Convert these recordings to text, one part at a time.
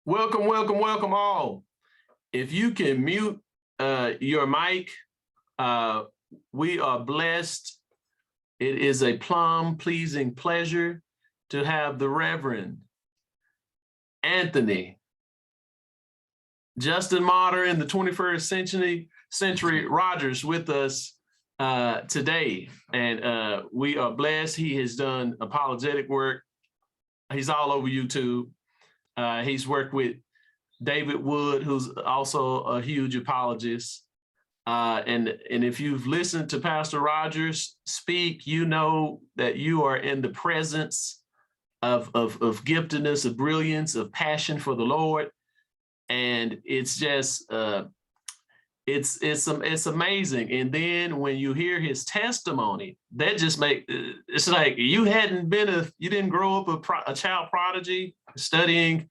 Welcome, welcome, welcome all. If you can mute your mic, we are blessed. It is a plum-pleasing pleasure to have the Reverend Anthony Justin Motter in the 21st century Rogers with us today. And we are blessed. He has done apologetic work. He's all over YouTube. He's worked with David Wood, who's also a huge apologist. And if you've listened to Pastor Rogers speak, you know that you are in the presence of giftedness, of brilliance, of passion for the Lord. And it's just, it's amazing. And then when you hear his testimony, that just it's like you didn't grow up a child prodigy studying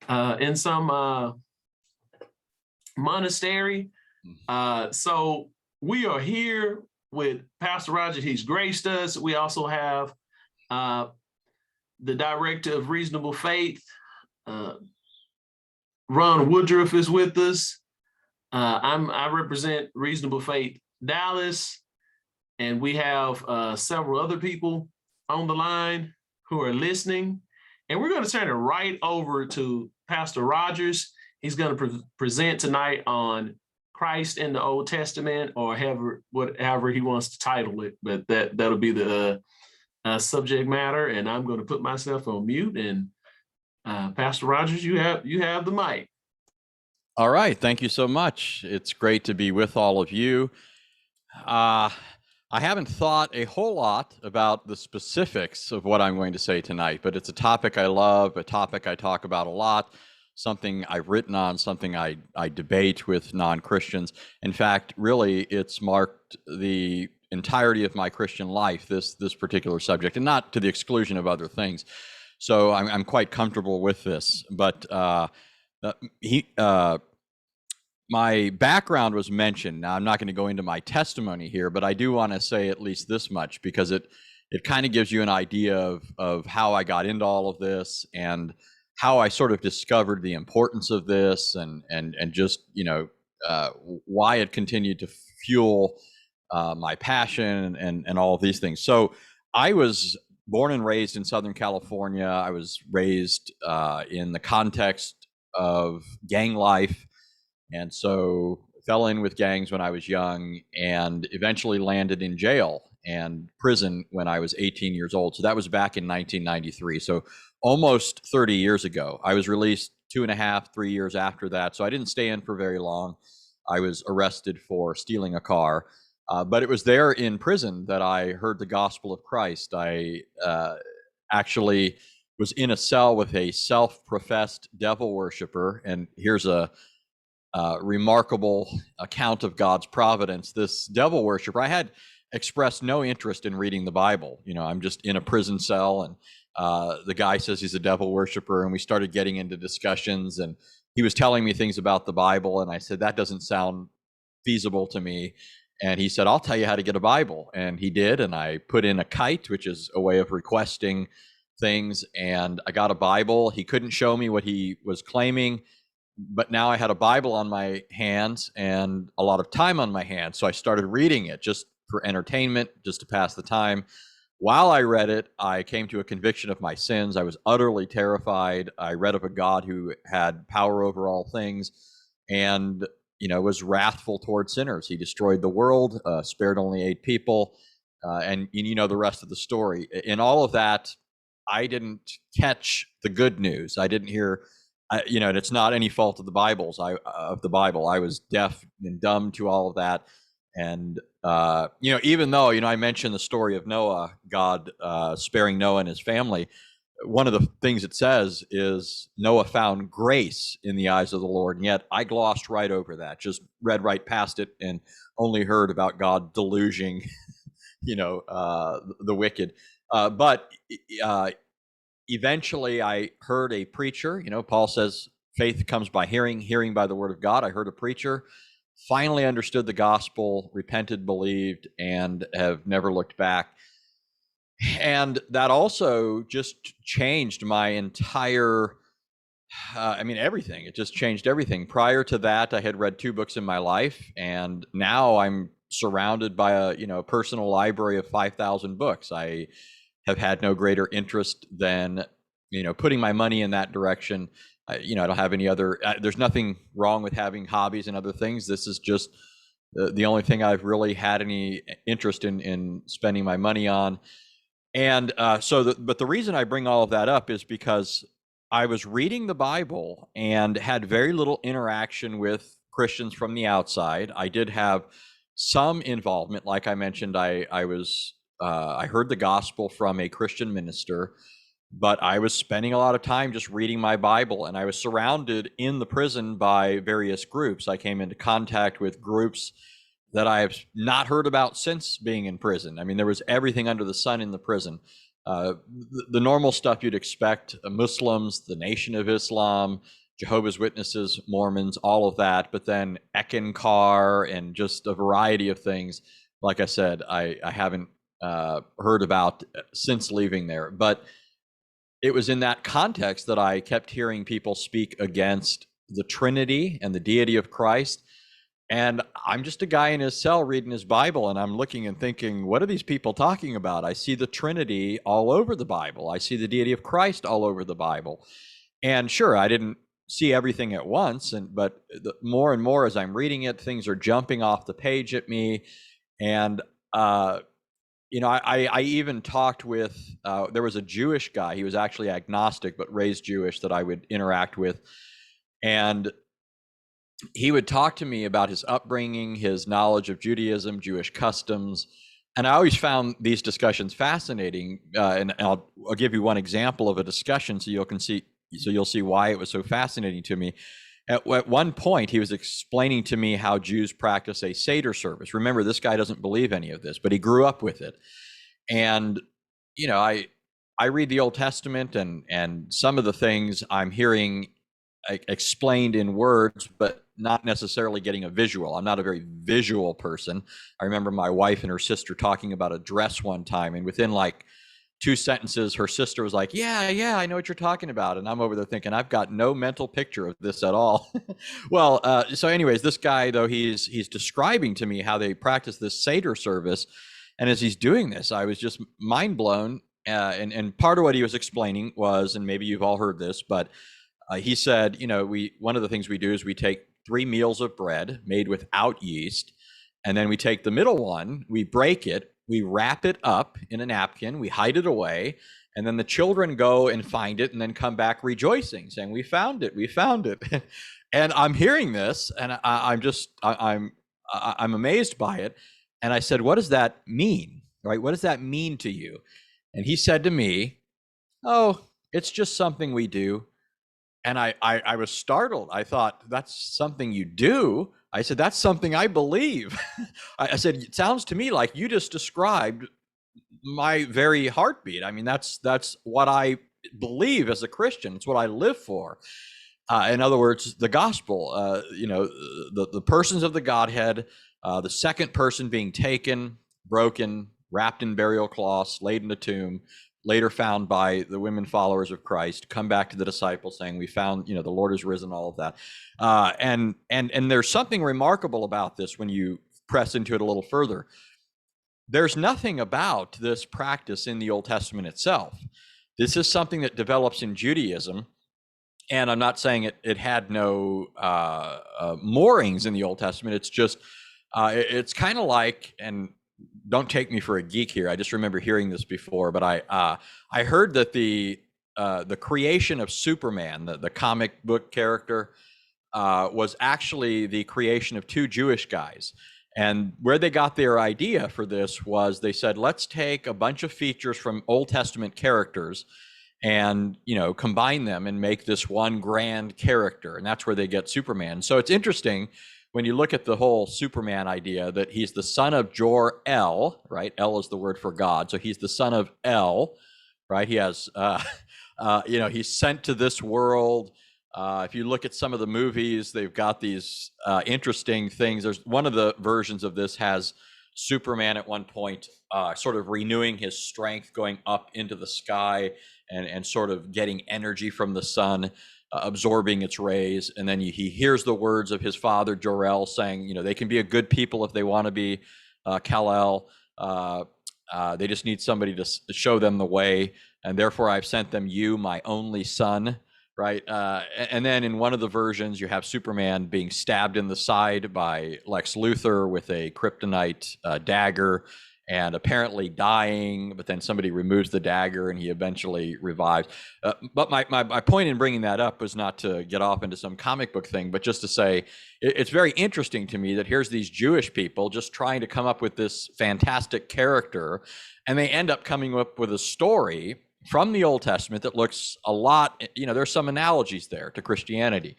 in some monastery. So we are here with Pastor Roger. He's graced us. We also have the director of Reasonable Faith, Ron Woodruff, is with us. I represent Reasonable Faith Dallas, and we have several other people on the line who are listening. And we're going to turn it right over to Pastor Rogers. He's going to present tonight on Christ in the Old Testament, or whatever he wants to title it. But that'll be the subject matter. And I'm going to put myself on mute. And Pastor Rogers, you have the mic. All right. Thank you so much. It's great to be with all of you. I haven't thought a whole lot about the specifics of what I'm going to say tonight, but it's a topic I love, a topic I talk about a lot, something I've written on, something I debate with non-Christians. In fact, really, it's marked the entirety of my Christian life, this particular subject, and not to the exclusion of other things. So I'm quite comfortable with this. But my background was mentioned. Now, I'm not going to go into my testimony here, but I do want to say at least this much, because it kind of gives you an idea of how I got into all of this and how I sort of discovered the importance of this, and just, why it continued to fuel my passion and all of these things. So I was born and raised in Southern California. I was raised in the context of gang life. And so fell in with gangs when I was young, and eventually landed in jail and prison when I was 18 years old. So that was back in 1993. So almost 30 years ago. I was released 2.5, 3 years after that. So I didn't stay in for very long. I was arrested for stealing a car. But it was there in prison that I heard the gospel of Christ. I actually was in a cell with a self-professed devil worshiper. And here's a remarkable account of God's providence. This devil worshiper, I had expressed no interest in reading the Bible. I'm just in a prison cell, and the guy says he's a devil worshiper, and we started getting into discussions, and he was telling me things about the Bible, and I said, that doesn't sound feasible to me. And he said, I'll tell you how to get a Bible. And he did, and I put in a kite, which is a way of requesting things, and I got a Bible. He couldn't show me what he was claiming, but now I had a Bible on my hands and a lot of time on my hands. So I started reading it just for entertainment, just to pass the time. While I read it, I came to a conviction of my sins. I was utterly terrified. I read of a God who had power over all things, and was wrathful toward sinners. He destroyed the world, spared only 8 people, and the rest of the story. In all of that, I didn't catch the good news. I didn't hear. And it's not any fault of the Bible. I was deaf and dumb to all of that. And, even though, I mentioned the story of Noah, God sparing Noah and his family, one of the things it says is Noah found grace in the eyes of the Lord. And yet I glossed right over that, just read right past it, and only heard about God deluging, the wicked. But eventually I heard a preacher. Paul says faith comes by hearing, hearing by the word of God. I heard a preacher, finally understood the gospel, repented, believed, and have never looked back. And that also just changed my entire I mean, everything. It just changed everything. Prior to that, I had read 2 books in my life, and now I'm surrounded by a personal library of 5,000 books. I have had no greater interest than putting my money in that direction. I don't have any other. There's nothing wrong with having hobbies and other things. This is just the only thing I've really had any interest in spending my money on. And but the reason I bring all of that up is because I was reading the Bible and had very little interaction with Christians from the outside. I did have some involvement, like I mentioned. I heard the gospel from a Christian minister, but I was spending a lot of time just reading my Bible, and I was surrounded in the prison by various groups. I came into contact with groups that I have not heard about since being in prison. I mean, there was everything under the sun in the prison. The normal stuff you'd expect, Muslims, the Nation of Islam, Jehovah's Witnesses, Mormons, all of that, but then Eckankar and just a variety of things. Like I said, I haven't heard about since leaving there. But it was in that context that I kept hearing people speak against the Trinity and the deity of Christ. And I'm just a guy in his cell reading his Bible, and I'm looking and thinking, what are these people talking about? I see the Trinity all over the Bible. I see the deity of Christ all over the Bible. And sure, I didn't see everything at once, but more and more as I'm reading it, things are jumping off the page at me. And I even talked with, there was a Jewish guy. He was actually agnostic, but raised Jewish, that I would interact with. And he would talk to me about his upbringing, his knowledge of Judaism, Jewish customs. And I always found these discussions fascinating. And I'll give you one example of a discussion so you'll see why it was so fascinating to me. At one point, he was explaining to me how Jews practice a Seder service. Remember, this guy doesn't believe any of this, but he grew up with it. And, I read the Old Testament, and some of the things I'm hearing explained in words, but not necessarily getting a visual. I'm not a very visual person. I remember my wife and her sister talking about a dress one time, and within like 2 sentences, her sister was like, yeah, I know what you're talking about. And I'm over there thinking, I've got no mental picture of this at all. Well, so anyways, this guy, though, he's describing to me how they practice this Seder service. And as he's doing this, I was just mind blown. And part of what he was explaining was, and maybe you've all heard this, but he said, one of the things we do is we take 3 meals of bread made without yeast, and then we take the middle one, we break it, we wrap it up in a napkin, we hide it away, and then the children go and find it and then come back rejoicing, saying, we found it. And I'm hearing this, and I'm amazed by it. And I said, what does that mean? Right? What does that mean to you? And he said to me, oh, it's just something we do. And I was startled. I thought, that's something you do? I said, that's something I believe. I said, it sounds to me like you just described my very heartbeat. I mean, that's what I believe as a Christian. It's what I live for. In other words, the gospel, the persons of the Godhead, the second person being taken, broken, wrapped in burial cloths, laid in a tomb, later found by the women followers of Christ, come back to the disciples saying, we found, the Lord is risen, all of that. And there's something remarkable about this when you press into it a little further. There's nothing about this practice in the Old Testament itself. This is something that develops in Judaism. And I'm not saying it had no moorings in the Old Testament. It's just, it's kind of like, and don't take me for a geek here, I just remember hearing this before, but I heard that the creation of Superman, the comic book character, was actually the creation of 2 Jewish guys. And where they got their idea for this was they said, let's take a bunch of features from Old Testament characters and combine them and make this one grand character. And that's where they get Superman. So it's interesting when you look at the whole Superman idea, that he's the son of Jor-El, right? El is the word for God. So he's the son of El, right? He has, he's sent to this world. If you look at some of the movies, they've got these interesting things. There's one of the versions of this has Superman at one point sort of renewing his strength, going up into the sky. and sort of getting energy from the sun, absorbing its rays. And then he hears the words of his father, Jor-El, saying, they can be a good people if they want to be, Kal-El. They just need somebody to show them the way. And therefore I've sent them you, my only son. Right. And then in one of the versions, you have Superman being stabbed in the side by Lex Luthor with a kryptonite dagger, and apparently dying, but then somebody removes the dagger and he eventually revives. But my point in bringing that up was not to get off into some comic book thing, but just to say it's very interesting to me that here's these Jewish people just trying to come up with this fantastic character, and they end up coming up with a story from the Old Testament that looks a lot, there's some analogies there to Christianity.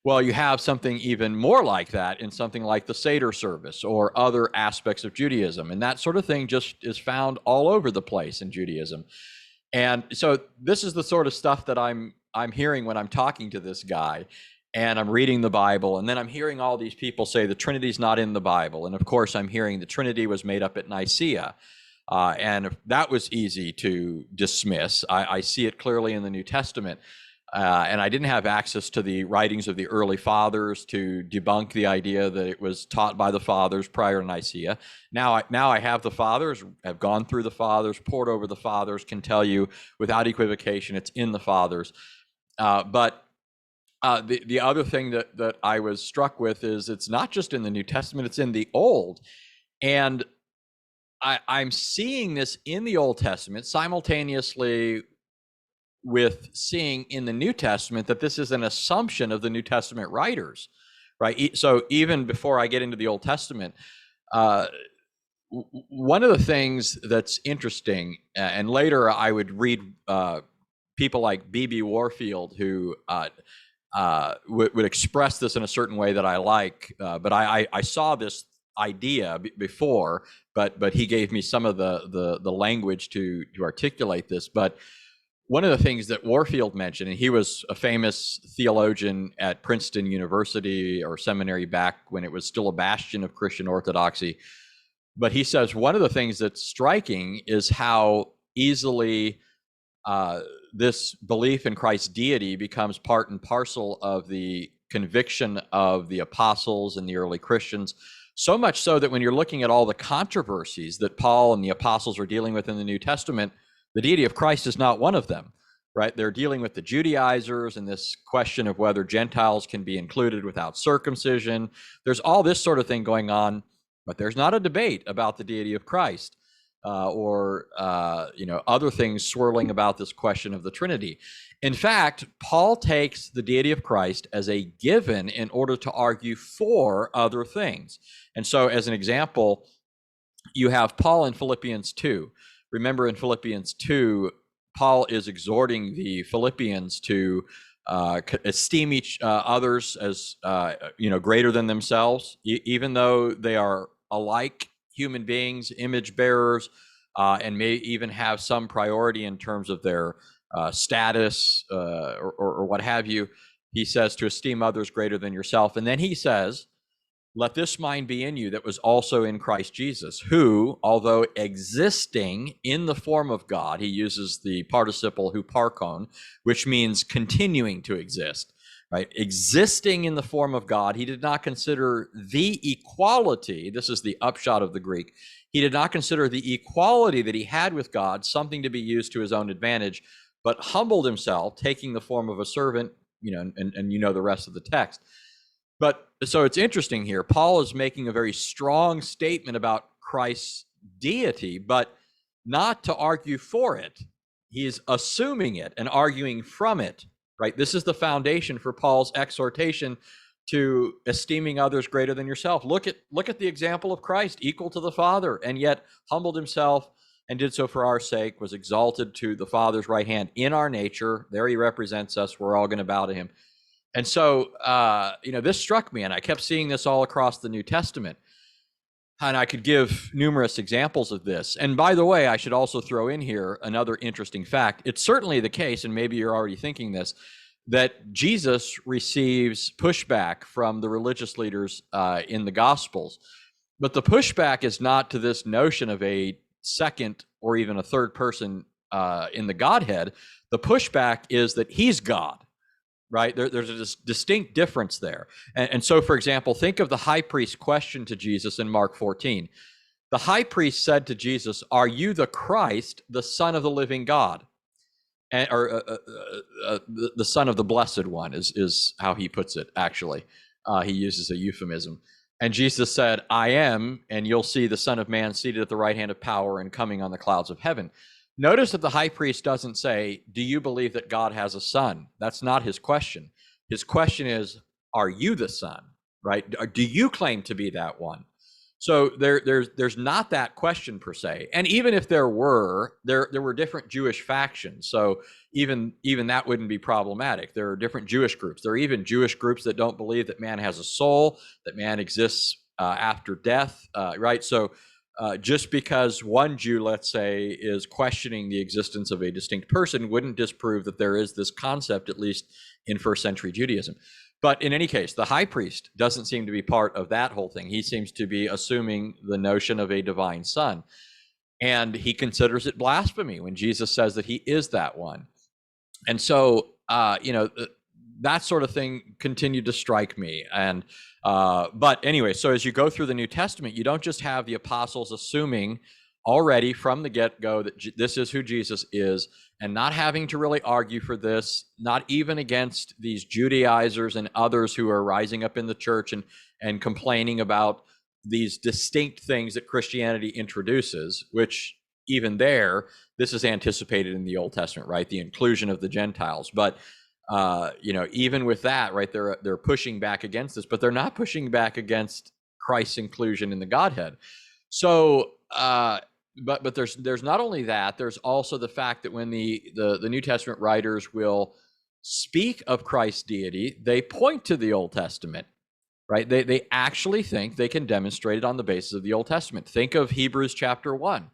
Well, you have something even more like that in something like the Seder service or other aspects of Judaism. And that sort of thing just is found all over the place in Judaism. And so this is the sort of stuff that I'm hearing when I'm talking to this guy, and I'm reading the Bible, and then I'm hearing all these people say the Trinity's not in the Bible. And of course, I'm hearing the Trinity was made up at Nicaea. And that was easy to dismiss. I see it clearly in the New Testament. And I didn't have access to the writings of the early fathers to debunk the idea that it was taught by the fathers prior to Nicaea. Now I have the fathers, have gone through the fathers, pored over the fathers, can tell you without equivocation it's in the fathers. But the other thing that I was struck with is it's not just in the New Testament, it's in the Old. And I'm seeing this in the Old Testament simultaneously with seeing in the New Testament that this is an assumption of the New Testament writers, right? So even before I get into the Old Testament, one of the things that's interesting, and later I would read people like B.B. Warfield who would express this in a certain way that I like, but I saw this idea before, but he gave me some of the language to articulate this. But one of the things that Warfield mentioned, and he was a famous theologian at Princeton University or seminary back when it was still a bastion of Christian orthodoxy, but he says one of the things that's striking is how easily this belief in Christ's deity becomes part and parcel of the conviction of the apostles and the early Christians. So much so that when you're looking at all the controversies that Paul and the apostles are dealing with in the New Testament, the deity of Christ is not one of them, right? They're dealing with the Judaizers and this question of whether Gentiles can be included without circumcision. There's all this sort of thing going on, but there's not a debate about the deity of Christ or other things swirling about this question of the Trinity. In fact, Paul takes the deity of Christ as a given in order to argue for other things. And so as an example, you have Paul in Philippians 2. Remember in Philippians 2, Paul is exhorting the Philippians to esteem each others as greater than themselves, even though they are alike human beings, image bearers, and may even have some priority in terms of their status or what have you. He says to esteem others greater than yourself. And then he says, let this mind be in you that was also in Christ Jesus, who, although existing in the form of God, he uses the participle huparkon, which means continuing to exist, right? Existing in the form of God, he did not consider the equality, this is the upshot of the Greek, he did not consider the equality that he had with God something to be used to his own advantage, but humbled himself, taking the form of a servant, and the rest of the text. But so it's interesting here. Paul is making a very strong statement about Christ's deity, but not to argue for it. He's assuming it and arguing from it, right? This is the foundation for Paul's exhortation to esteeming others greater than yourself. Look at the example of Christ, equal to the Father, and yet humbled himself and did so for our sake, was exalted to the Father's right hand in our nature. There he represents us. We're all going to bow to him. And so, this struck me, and I kept seeing this all across the New Testament. And I could give numerous examples of this. And by the way, I should also throw in here another interesting fact. It's certainly the case, and maybe you're already thinking this, that Jesus receives pushback from the religious leaders in the Gospels. But the pushback is not to this notion of a second or even a third person in the Godhead. The pushback is that he's God, right? There's a distinct difference there. And so, for example, think of the high priest question to Jesus in Mark 14. The high priest said to Jesus, "Are you the Christ, the Son of the living God?" Or the Son of the Blessed One is how he puts it, actually. He uses a euphemism. And Jesus said, "I am, and you'll see the Son of Man seated at the right hand of power and coming on the clouds of heaven." Notice that the high priest doesn't say, "Do you believe that God has a son?" That's not his question. His question is, "Are you the Son?" Right? Do you claim to be that one? So there's not that question per se. And even if there were different Jewish factions. So even that wouldn't be problematic. There are different Jewish groups. There are even Jewish groups that don't believe that man has a soul, that man exists after death, right? So just because one Jew, let's say, is questioning the existence of a distinct person wouldn't disprove that there is this concept, at least in first century Judaism. But in any case, the high priest doesn't seem to be part of that whole thing. He seems to be assuming the notion of a divine son. And he considers it blasphemy when Jesus says that he is that one. And so, that sort of thing continued to strike me. And but anyway, so as you go through the New Testament, you don't just have the apostles assuming already from the get-go that this is who Jesus is, and not having to really argue for this, not even against these Judaizers and others who are rising up in the church and complaining about these distinct things that Christianity introduces, which even there, this is anticipated in the Old Testament, right? The inclusion of the Gentiles. But even with that, right, they're pushing back against this, but they're not pushing back against Christ's inclusion in the Godhead. So, but there's not only that, there's also the fact that when the New Testament writers will speak of Christ's deity, they point to the Old Testament, right? They actually think they can demonstrate it on the basis of the Old Testament. Think of Hebrews chapter 1.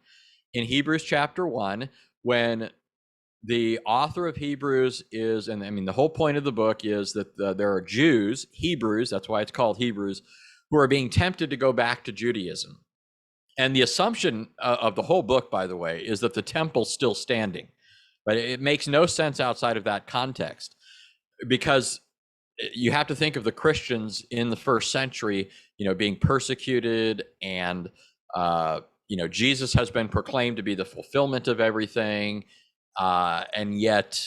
In Hebrews chapter 1, when the author of Hebrews is, and I mean, the whole point of the book is that there are Jews, Hebrews, that's why it's called Hebrews, who are being tempted to go back to Judaism. And the assumption of the whole book, by the way, is that the temple's still standing. But it makes no sense outside of that context, because you have to think of the Christians in the first century, being persecuted, and Jesus has been proclaimed to be the fulfillment of everything, and yet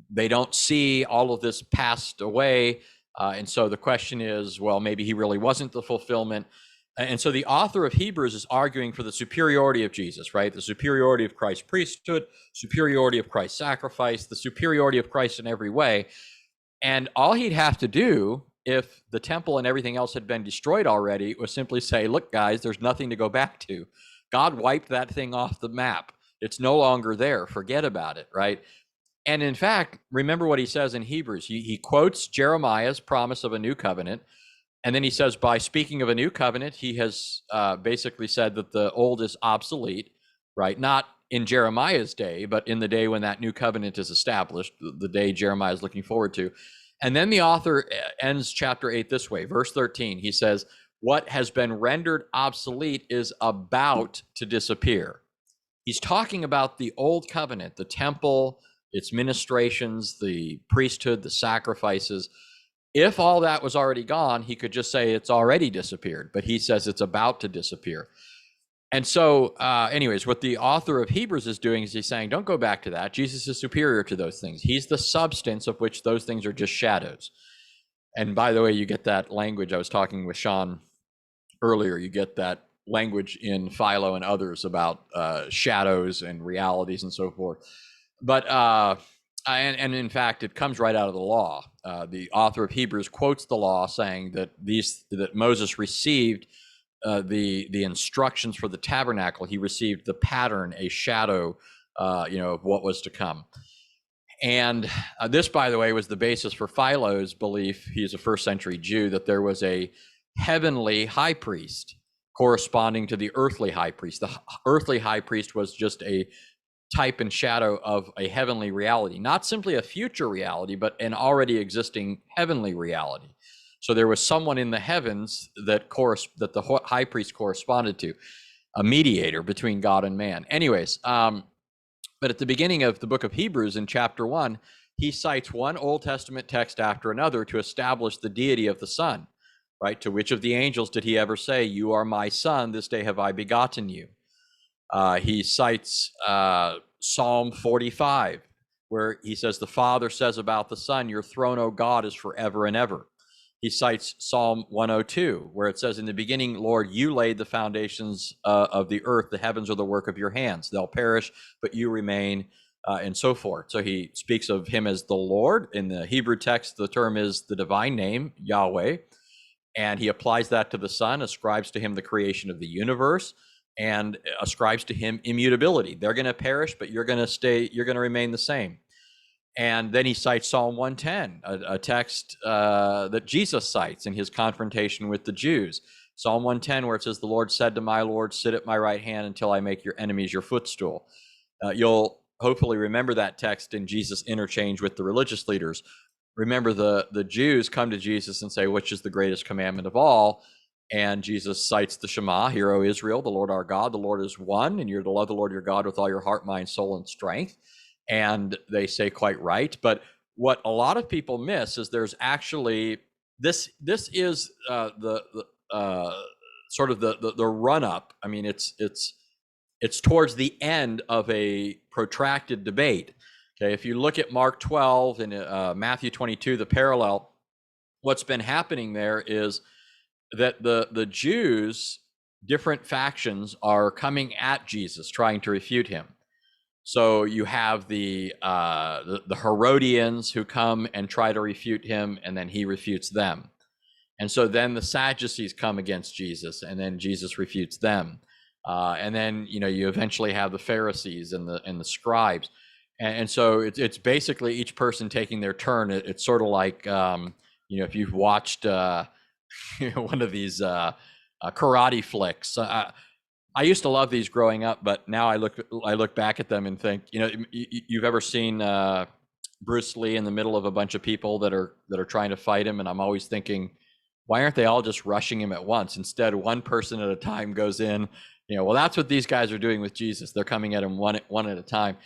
they don't see all of this passed away. And so the question is, well, maybe he really wasn't the fulfillment. And so the author of Hebrews is arguing for the superiority of Jesus, right? The superiority of Christ's priesthood, superiority of Christ's sacrifice, the superiority of Christ in every way. And all he'd have to do, if the temple and everything else had been destroyed already, was simply say, look, guys, there's nothing to go back to. God wiped that thing off the map. It's no longer there. Forget about it, right? And in fact, remember what he says in Hebrews. He quotes Jeremiah's promise of a new covenant. And then he says, by speaking of a new covenant, he has basically said that the old is obsolete, right? Not in Jeremiah's day, but in the day when that new covenant is established, the day Jeremiah is looking forward to. And then the author ends chapter 8 this way, verse 13. He says, what has been rendered obsolete is about to disappear. He's talking about the old covenant, the temple, its ministrations, the priesthood, the sacrifices. If all that was already gone, he could just say it's already disappeared, but he says it's about to disappear. And so anyways, what the author of Hebrews is doing is he's saying, don't go back to that. Jesus is superior to those things. He's the substance of which those things are just shadows. And by the way, you get that language. I was talking with Sean earlier. You get that language in Philo and others about shadows and realities and so forth. But and in fact, it comes right out of the law. The author of Hebrews quotes the law, saying that that Moses received the instructions for the tabernacle. He received the pattern, a shadow, of what was to come. And this, by the way, was the basis for Philo's belief. He's a first century Jew, that there was a heavenly high priest corresponding to the earthly high priest. The earthly high priest was just a type and shadow of a heavenly reality, not simply a future reality, but an already existing heavenly reality. So there was someone in the heavens that the high priest corresponded to, a mediator between God and man. Anyways, But at the beginning of the book of Hebrews in chapter 1, he cites one Old Testament text after another to establish the deity of the Son, right? To which of the angels did he ever say, "You are my son, this day have I begotten you"? He cites Psalm 45, where he says, "The Father says about the Son, your throne, O God, is forever and ever." He cites Psalm 102, where it says, "In the beginning, Lord, you laid the foundations of the earth. The heavens are the work of your hands. They'll perish, but you remain," and so forth. So he speaks of him as the Lord. In the Hebrew text, the term is the divine name, Yahweh. And he applies that to the Son, ascribes to him the creation of the universe, and ascribes to him immutability. They're going to perish, but you're going to stay, you're going to remain the same. And then he cites Psalm 110, a text that Jesus cites in his confrontation with the Jews. Psalm 110, where it says, "The Lord said to my Lord, sit at my right hand until I make your enemies your footstool." You'll hopefully remember that text in Jesus' interchange with the religious leaders. Remember, the Jews come to Jesus and say, "Which is the greatest commandment of all?" And Jesus cites the Shema, "Hear, O Israel, the Lord our God, the Lord is one, and you're to love the Lord your God with all your heart, mind, soul, and strength." And they say, quite right. But what a lot of people miss is there's actually this is the sort of the run up. I mean, it's towards the end of a protracted debate. Okay, if you look at Mark 12 and Matthew 22, the parallel, what's been happening there is that the Jews, different factions, are coming at Jesus, trying to refute him. So you have the Herodians who come and try to refute him, and then he refutes them. And so then the Sadducees come against Jesus, and then Jesus refutes them. And then you eventually have the Pharisees and the scribes. And so it's basically each person taking their turn. It's sort of like if you've watched one of these karate flicks. I used to love these growing up, but now I look back at them and think, you've ever seen Bruce Lee in the middle of a bunch of people that are trying to fight him, and I'm always thinking, why aren't they all just rushing him at once? Instead, one person at a time goes in. Well, that's what these guys are doing with Jesus. They're coming at him one at a time.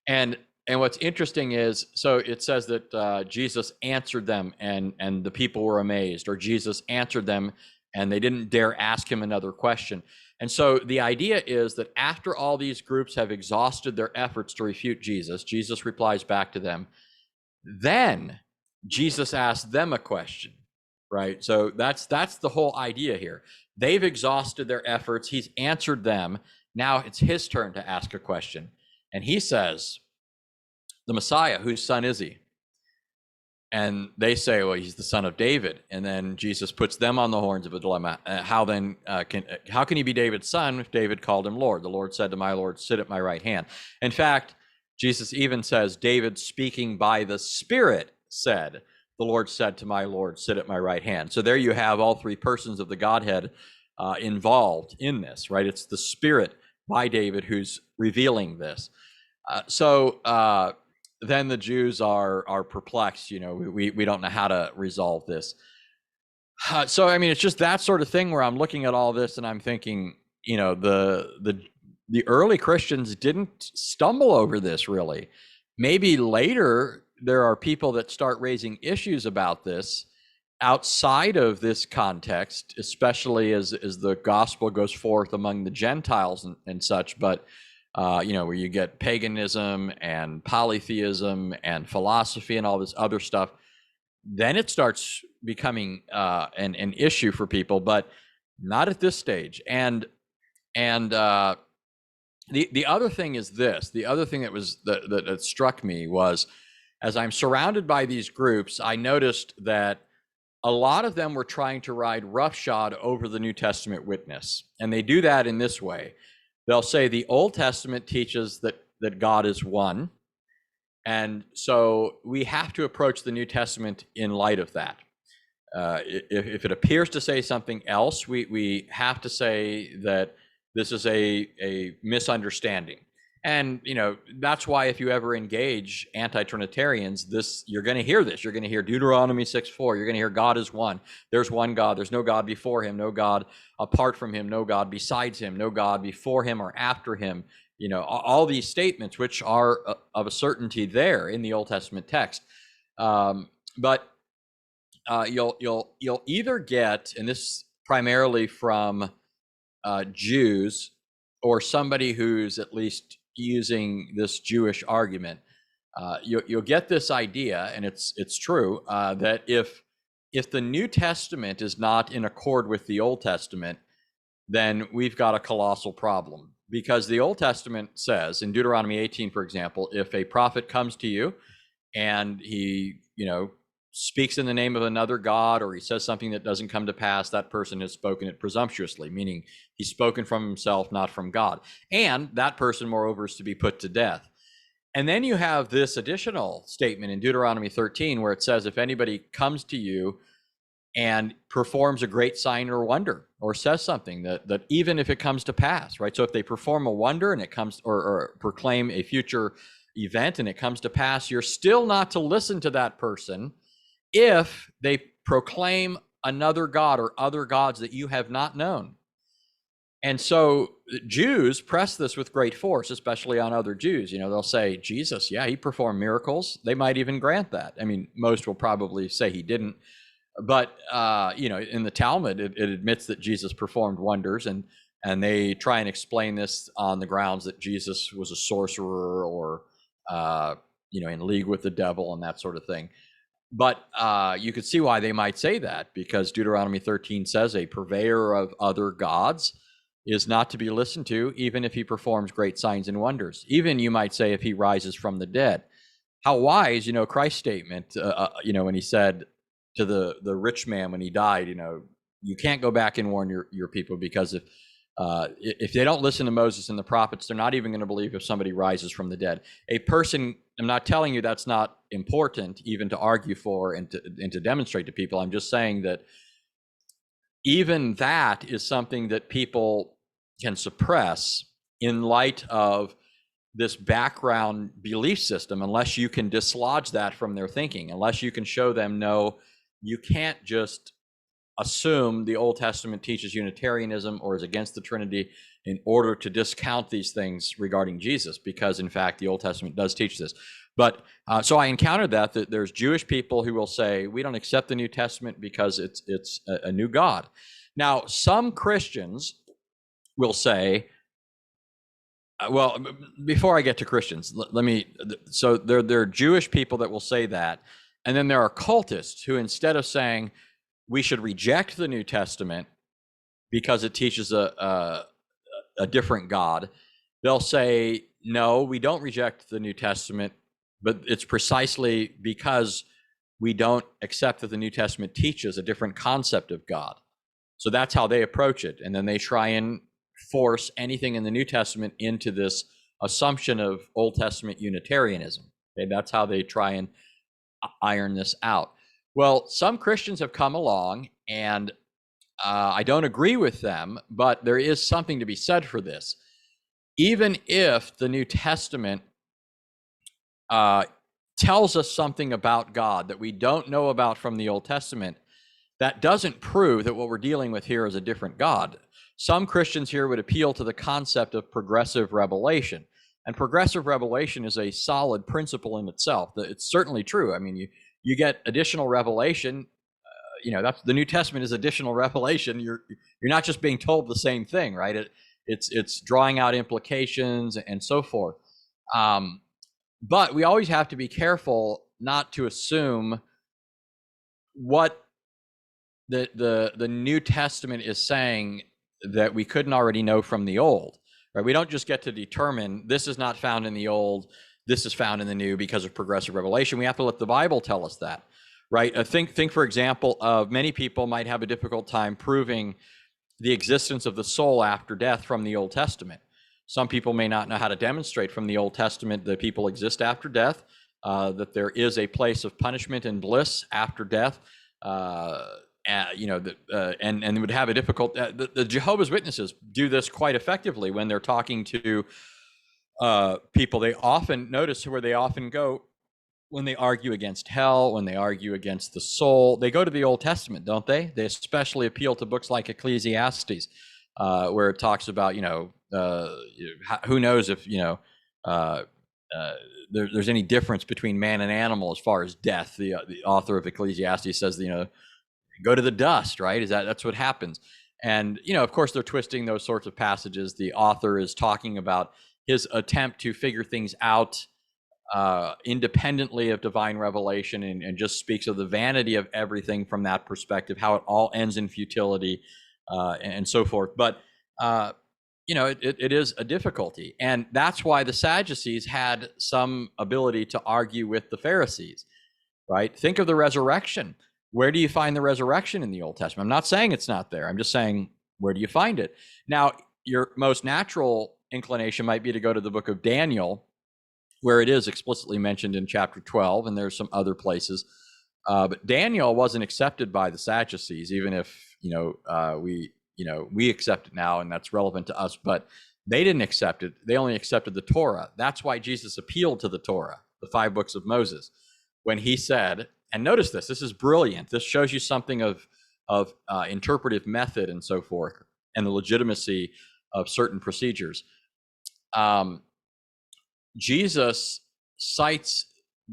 And what's interesting is, so it says that Jesus answered them, and the people were amazed, or Jesus answered them, and they didn't dare ask him another question. And so the idea is that after all these groups have exhausted their efforts to refute Jesus, Jesus replies back to them. Then Jesus asks them a question, right? So that's the whole idea here. They've exhausted their efforts. He's answered them. Now it's his turn to ask a question. And he says, "The Messiah, whose son is he?" And they say, "Well, he's the son of David." And then Jesus puts them on the horns of a dilemma. How can he be David's son if David called him Lord? The Lord said to my Lord, "Sit at my right hand." In fact, Jesus even says, David, speaking by the Spirit, said, "The Lord said to my Lord, sit at my right hand." So there you have all three persons of the Godhead involved in this, right? It's the Spirit by David who's revealing this. Then the Jews are perplexed. We don't know how to resolve this. So I mean, it's just that sort of thing where I'm looking at all this and I'm thinking, the early Christians didn't stumble over this really. Maybe later there are people that start raising issues about this outside of this context, especially as the gospel goes forth among the Gentiles and such. But where you get paganism and polytheism and philosophy and all this other stuff, then it starts becoming an issue for people, but not at this stage. And the other thing is this. The other thing that struck me was, as I'm surrounded by these groups, I noticed that a lot of them were trying to ride roughshod over the New Testament witness, and they do that in this way. They'll say the Old Testament teaches that God is one, and so we have to approach the New Testament in light of that. If it appears to say something else, we have to say that this is a misunderstanding. And that's why if you ever engage anti-Trinitarians, you're going to hear this. You're going to hear Deuteronomy 6:4. You're going to hear God is one. There's one God. There's no God before him, no God apart from him, no God besides him, no God before him or after him. all these statements, which are of a certainty there in the Old Testament text. But you'll either get, and this primarily from Jews or somebody who's at least using this Jewish argument, you'll get this idea, and it's true, that if the New Testament is not in accord with the Old Testament, then we've got a colossal problem. Because the Old Testament says in Deuteronomy 18, for example, if a prophet comes to you and he, speaks in the name of another god, or he says something that doesn't come to pass, that person has spoken it presumptuously, meaning he's spoken from himself, not from God. And that person, moreover, is to be put to death. And then you have this additional statement in Deuteronomy 13, where it says, if anybody comes to you and performs a great sign or wonder, or says something that even if it comes to pass, right? So if they perform a wonder and it comes, or proclaim a future event and it comes to pass, you're still not to listen to that person if they proclaim another god or other gods that you have not known. And so Jews press this with great force, especially on other Jews. They'll say, Jesus, yeah, he performed miracles. They might even grant that. I mean, most will probably say he didn't. But, in the Talmud, it admits that Jesus performed wonders, and they try and explain this on the grounds that Jesus was a sorcerer or, in league with the devil and that sort of thing. But you could see why they might say that, because Deuteronomy 13 says a purveyor of other gods is not to be listened to, even if he performs great signs and wonders. Even, you might say, if he rises from the dead. How wise, Christ's statement, when he said to the rich man when he died, you can't go back and warn your people, because if they don't listen to Moses and the prophets, they're not even going to believe if somebody rises from the dead. A person, I'm not telling you that's not important even to argue for and to demonstrate to people. I'm just saying that even that is something that people can suppress in light of this background belief system, unless you can dislodge that from their thinking, unless you can show them, no, you can't just assume the Old Testament teaches Unitarianism or is against the Trinity in order to discount these things regarding Jesus, because in fact the Old Testament does teach this. But so I encountered that there's Jewish people who will say we don't accept the New Testament because it's a new God. Now some Christians will say, well, before I get to Christians, let me. So there are Jewish people that will say that, and then there are cultists who, instead of saying we should reject the New Testament because it teaches a different God, they'll say, no, we don't reject the New Testament, but it's precisely because we don't accept that the New Testament teaches a different concept of God. So that's how they approach it. And then they try and force anything in the New Testament into this assumption of Old Testament Unitarianism. Okay, that's how they try and iron this out. Well, some Christians have come along, and I don't agree with them, but there is something to be said for this. Even if the New Testament tells us something about God that we don't know about from the Old Testament, that doesn't prove that what we're dealing with here is a different God. Some Christians here would appeal to the concept of progressive revelation. And progressive revelation is a solid principle in itself. It's certainly true. I mean, you get additional revelation. That's the New Testament is additional revelation. You're not just being told the same thing, right? It's drawing out implications and so forth. But we always have to be careful not to assume what the New Testament is saying that we couldn't already know from the Old, right? We don't just get to determine this is not found in the Old, this is found in the New because of progressive revelation. We have to let the Bible tell us that, right? Think for example, of many people might have a difficult time proving the existence of the soul after death from the Old Testament. Some people may not know how to demonstrate from the Old Testament that people exist after death, that there is a place of punishment and bliss after death. And would have a difficult. The Jehovah's Witnesses do this quite effectively when they're talking to people. They often notice where they often go when they argue against hell, when they argue against the soul. They go to the Old Testament, don't they? They especially appeal to books like Ecclesiastes, where it talks about who knows if there's any difference between man and animal as far as death. The author of Ecclesiastes says, go to the dust, right? That's what happens. And, of course, they're twisting those sorts of passages. The author is talking about his attempt to figure things out independently of divine revelation, and just speaks of the vanity of everything from that perspective, how it all ends in futility, and so forth. But, it is a difficulty. And that's why the Sadducees had some ability to argue with the Pharisees, right? Think of the resurrection. Where do you find the resurrection in the Old Testament? I'm not saying it's not there. I'm just saying, where do you find it? Now, your most natural inclination might be to go to the book of Daniel, where it is explicitly mentioned in chapter 12, and there's some other places. But Daniel wasn't accepted by the Sadducees, even if, we accept it now, and that's relevant to us, but they didn't accept it. They only accepted the Torah. That's why Jesus appealed to the Torah, the 5 books of Moses, when he said, and notice this is brilliant. This shows you something of interpretive method and so forth, and the legitimacy of certain procedures. Jesus cites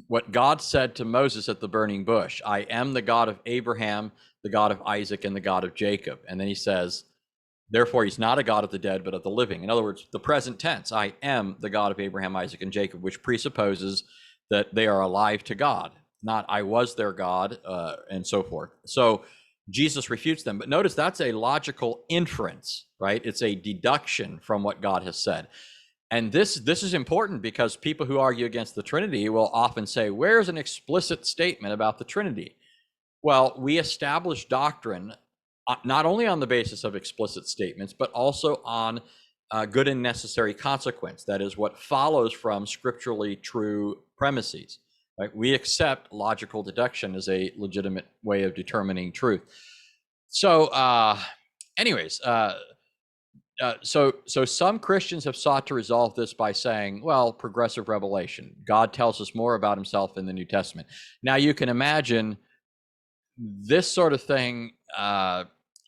what God said to Moses at the burning bush. I am the God of Abraham, the God of Isaac, and the God of Jacob. And then he says, therefore, he's not a God of the dead, but of the living. In other words, the present tense, I am the God of Abraham, Isaac, and Jacob, which presupposes that they are alive to God, not I was their God, and so forth. So Jesus refutes them. But notice that's a logical inference, right? It's a deduction from what God has said. And this is important, because people who argue against the Trinity will often say, where's an explicit statement about the Trinity? Well, we establish doctrine not only on the basis of explicit statements, but also on good and necessary consequence. That is what follows from scripturally true premises. Right? We accept logical deduction as a legitimate way of determining truth. So, so some Christians have sought to resolve this by saying, well, progressive revelation. God tells us more about himself in the New Testament. Now, you can imagine this sort of thing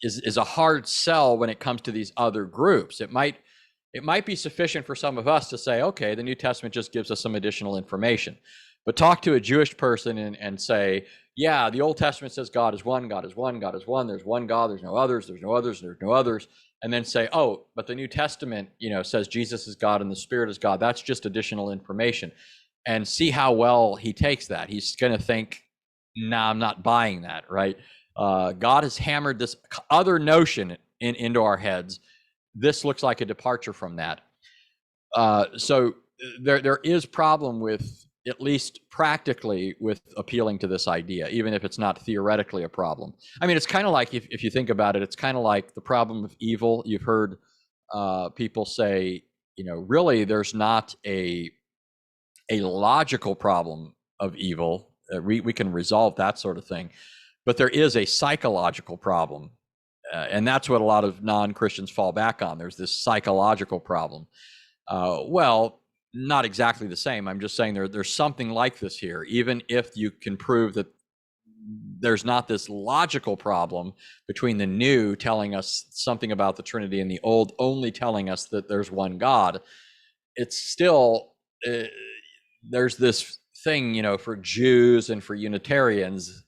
is a hard sell when it comes to these other groups. It might be sufficient for some of us to say, okay, the New Testament just gives us some additional information. But talk to a Jewish person and say, yeah, the Old Testament says God is one, God is one, God is one. There's one God, there's no others, there's no others, there's no others. And then say, oh, but the New Testament, says Jesus is God and the Spirit is God. That's just additional information. And see how well he takes that. He's going to think, nah, I'm not buying that, right? God has hammered this other notion into our heads. This looks like a departure from that. So there is problem with, at least practically, with appealing to this idea, even if it's not theoretically a problem. I mean, it's kind of like, if you think about it, it's kind of like the problem of evil. You've heard people say, really, there's not a logical problem of evil. We can resolve that sort of thing. But there is a psychological problem. And that's what a lot of non-Christians fall back on. There's this psychological problem. Well, not exactly the same. I'm just saying there's something like this here, even if you can prove that there's not this logical problem between the new telling us something about the Trinity and the old only telling us that there's one God. It's still, there's this thing, for Jews and for Unitarians,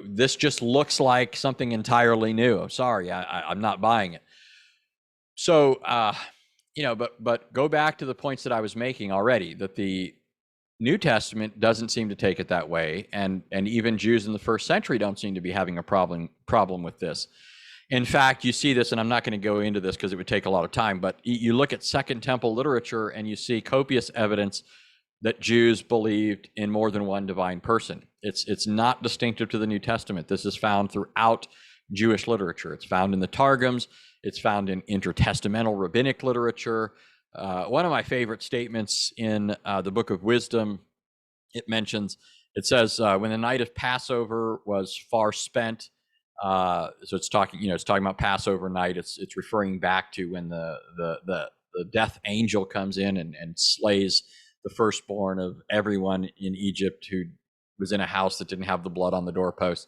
this just looks like something entirely new. I'm sorry, I'm not buying it. So, but go back to the points that I was making already, that the New Testament doesn't seem to take it that way, and even Jews in the first century don't seem to be having a problem with this. In fact, you see this, and I'm not going to go into this because it would take a lot of time, but you look at Second Temple literature and you see copious evidence that Jews believed in more than one divine person. It's not distinctive to the New Testament. This is found throughout Jewish literature. It's found in the Targums. It's found in intertestamental rabbinic literature. One of my favorite statements in the Book of Wisdom, it says, when the night of Passover was far spent, so it's talking about Passover night. It's referring back to when the death angel comes in and slays the firstborn of everyone in Egypt who was in a house that didn't have the blood on the doorpost.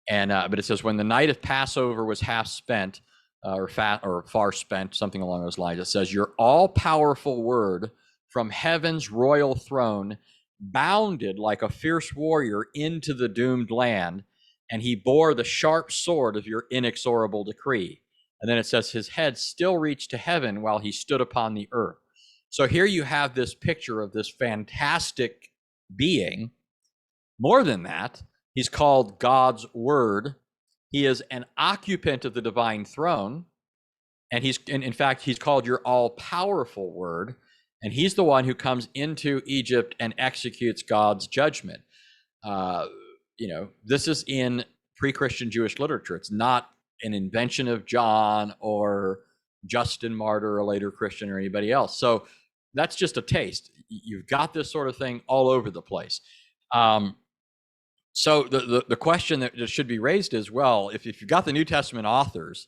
And but it says, when the night of Passover was half spent, or far spent, something along those lines. It says, your all-powerful word from heaven's royal throne bounded like a fierce warrior into the doomed land, and he bore the sharp sword of your inexorable decree. And then it says, his head still reached to heaven while he stood upon the earth. So here you have this picture of this fantastic being. More than that, he's called God's Word. He is an occupant of the divine throne. And in fact, he's called your all-powerful Word. And he's the one who comes into Egypt and executes God's judgment. This is in pre-Christian Jewish literature. It's not an invention of John or Justin Martyr, a later Christian, or anybody else. So that's just a taste. You've got this sort of thing all over the place. So the question that should be raised is, well, if you've got the New Testament authors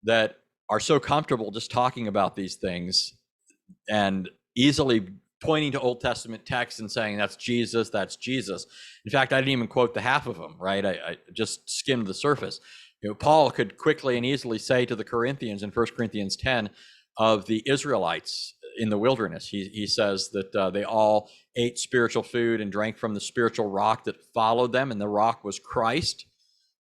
that are so comfortable just talking about these things and easily pointing to Old Testament texts and saying, that's Jesus, that's Jesus. In fact, I didn't even quote the half of them, right? I just skimmed the surface. Paul could quickly and easily say to the Corinthians in 1 Corinthians 10 of the Israelites in the wilderness, he says that they all ate spiritual food and drank from the spiritual rock that followed them, and the rock was Christ.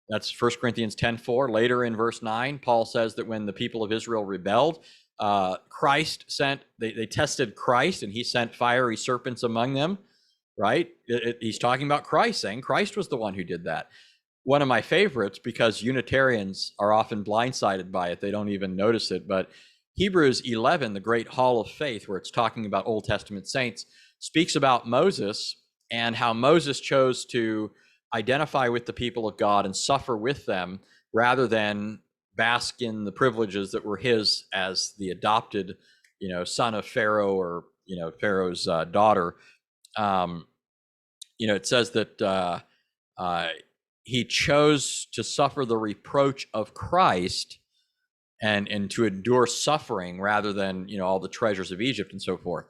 That's 1 Corinthians 10:4. Later in verse 9, Paul says that when the people of Israel rebelled, they tested Christ, and he sent fiery serpents among them, right? He's talking about Christ, saying Christ was the one who did that. One of my favorites, because Unitarians are often blindsided by it, they don't even notice it, but Hebrews 11, the great hall of faith, where it's talking about Old Testament saints, speaks about Moses and how Moses chose to identify with the people of God and suffer with them rather than bask in the privileges that were his as the adopted, son of Pharaoh, or, Pharaoh's daughter. It says that he chose to suffer the reproach of Christ and to endure suffering rather than, all the treasures of Egypt and so forth.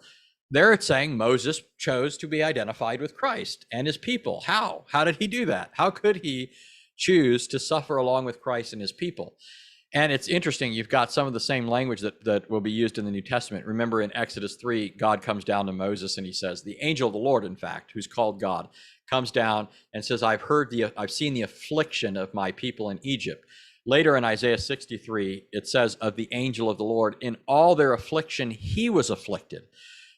There it's saying Moses chose to be identified with Christ and his people. How? How did he do that? How could he choose to suffer along with Christ and his people? And it's interesting, you've got some of the same language that will be used in the New Testament. Remember in Exodus 3, God comes down to Moses and he says, the angel of the Lord, in fact, who's called God, comes down and says, I've seen the affliction of my people in Egypt. Later in Isaiah 63, it says of the angel of the Lord, in all their affliction, he was afflicted.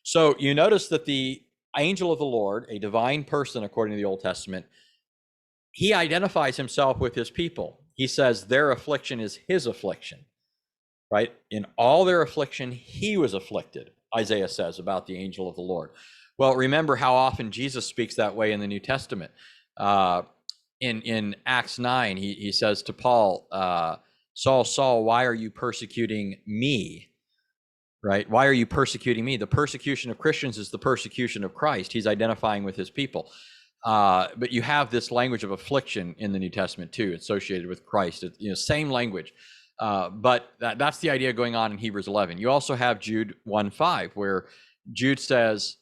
So you notice that the angel of the Lord, a divine person according to the Old Testament, he identifies himself with his people. He says their affliction is his affliction, right? In all their affliction, he was afflicted, Isaiah says about the angel of the Lord. Well, remember how often Jesus speaks that way in the New Testament. In Acts 9, he says to Paul, Saul, Saul, why are you persecuting me? Right? Why are you persecuting me? The persecution of Christians is the persecution of Christ. He's identifying with his people. But you have this language of affliction in the New Testament too, associated with Christ. Same language. But that's the idea going on in Hebrews 11. You also have Jude 1:5, where Jude says,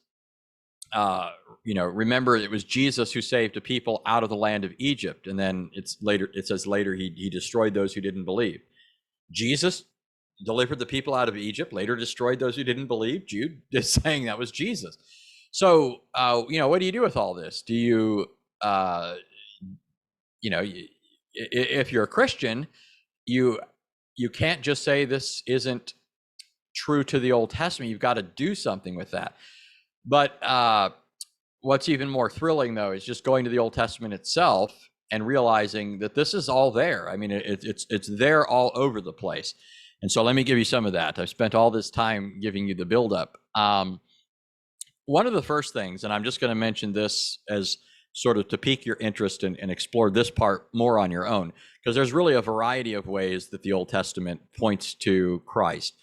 remember it was Jesus who saved a people out of the land of Egypt. And then it says later he destroyed those who didn't believe. Jesus delivered the people out of Egypt, later destroyed those who didn't believe. Jude is saying that was Jesus. So, what do you do with all this? Do you, if you're a Christian, you can't just say this isn't true to the Old Testament. You've got to do something with that. But what's even more thrilling, though, is just going to the Old Testament itself and realizing that this is all there. I mean, it's there all over the place. And so let me give you some of that. I've spent all this time giving you the buildup. One of the first things, and I'm just going to mention this as sort of to pique your interest and explore this part more on your own, because there's really a variety of ways that the Old Testament points to Christ.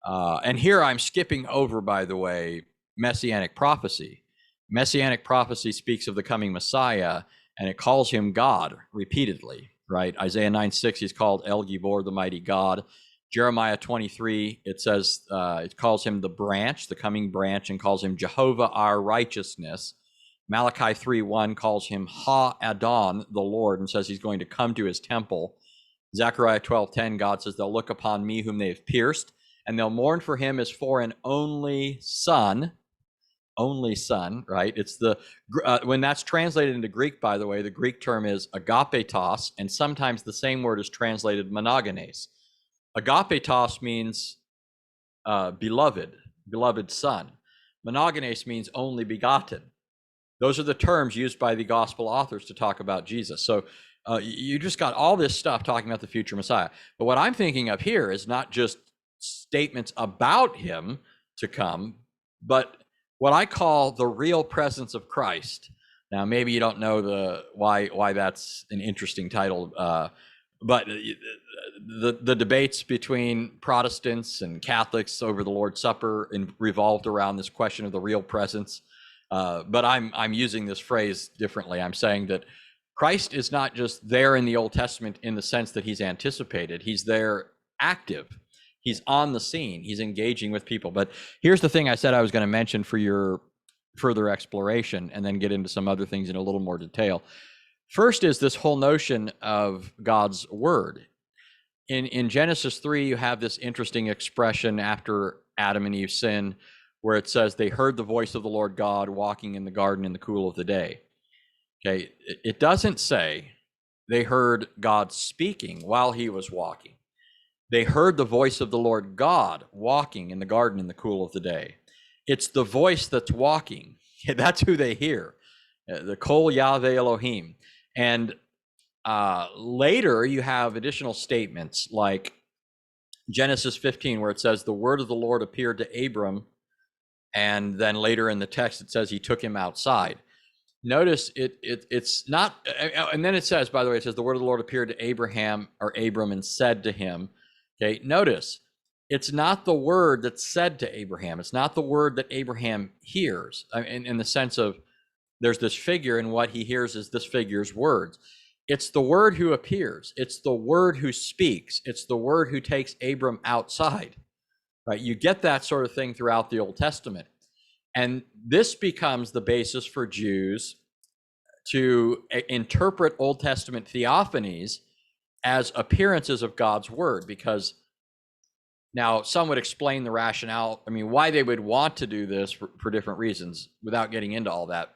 And here I'm skipping over, by the way, Messianic prophecy. Messianic prophecy speaks of the coming Messiah, and it calls him God repeatedly, right? Isaiah 9:6, he's called El Gibor, the mighty God. Jeremiah 23, it says, it calls him the branch, the coming branch, and calls him Jehovah our righteousness. Malachi 3:1 calls him Ha Adon, the Lord, and says he's going to come to his temple. Zechariah 12:10, God says, they'll look upon me whom they have pierced, and they'll mourn for him as for an only son. Only son, right? It's the when that's translated into Greek, by the way, the Greek term is agapetos, and sometimes the same word is translated monogenes. Agapetos means beloved son. Monogenes means only begotten. Those are the terms used by the gospel authors to talk about Jesus. So you just got all this stuff talking about the future Messiah. But what I'm thinking of here is not just statements about him to come, but what I call the real presence of Christ. Now, maybe you don't know why that's an interesting title, but the debates between Protestants and Catholics over the Lord's Supper revolved around this question of the real presence. But I'm using this phrase differently. I'm saying that Christ is not just there in the Old Testament in the sense that he's anticipated. He's there active. He's on the scene. He's engaging with people. But here's the thing I said I was going to mention for your further exploration, and then get into some other things in a little more detail. First is this whole notion of God's word. In Genesis 3, you have this interesting expression after Adam and Eve sin, where it says they heard the voice of the Lord God walking in the garden in the cool of the day. Okay, it doesn't say they heard God speaking while he was walking. They heard the voice of the Lord God walking in the garden in the cool of the day. It's the voice that's walking. That's who they hear. The Kol Yahweh Elohim. And later you have additional statements like Genesis 15, where it says the word of the Lord appeared to Abram. And then later in the text, it says he took him outside. Notice it's not, and then it says, by the way, it says the word of the Lord appeared to Abraham or Abram and said to him. Okay, notice it's not the word that's said to Abraham. It's not the word that Abraham hears in the sense of there's this figure and what he hears is this figure's words. It's the word who appears. It's the word who speaks. It's the word who takes Abram outside. Right? You get that sort of thing throughout the Old Testament. And this becomes the basis for Jews to interpret Old Testament theophanies as appearances of God's word, because now some would explain the rationale, why they would want to do this for different reasons without getting into all that.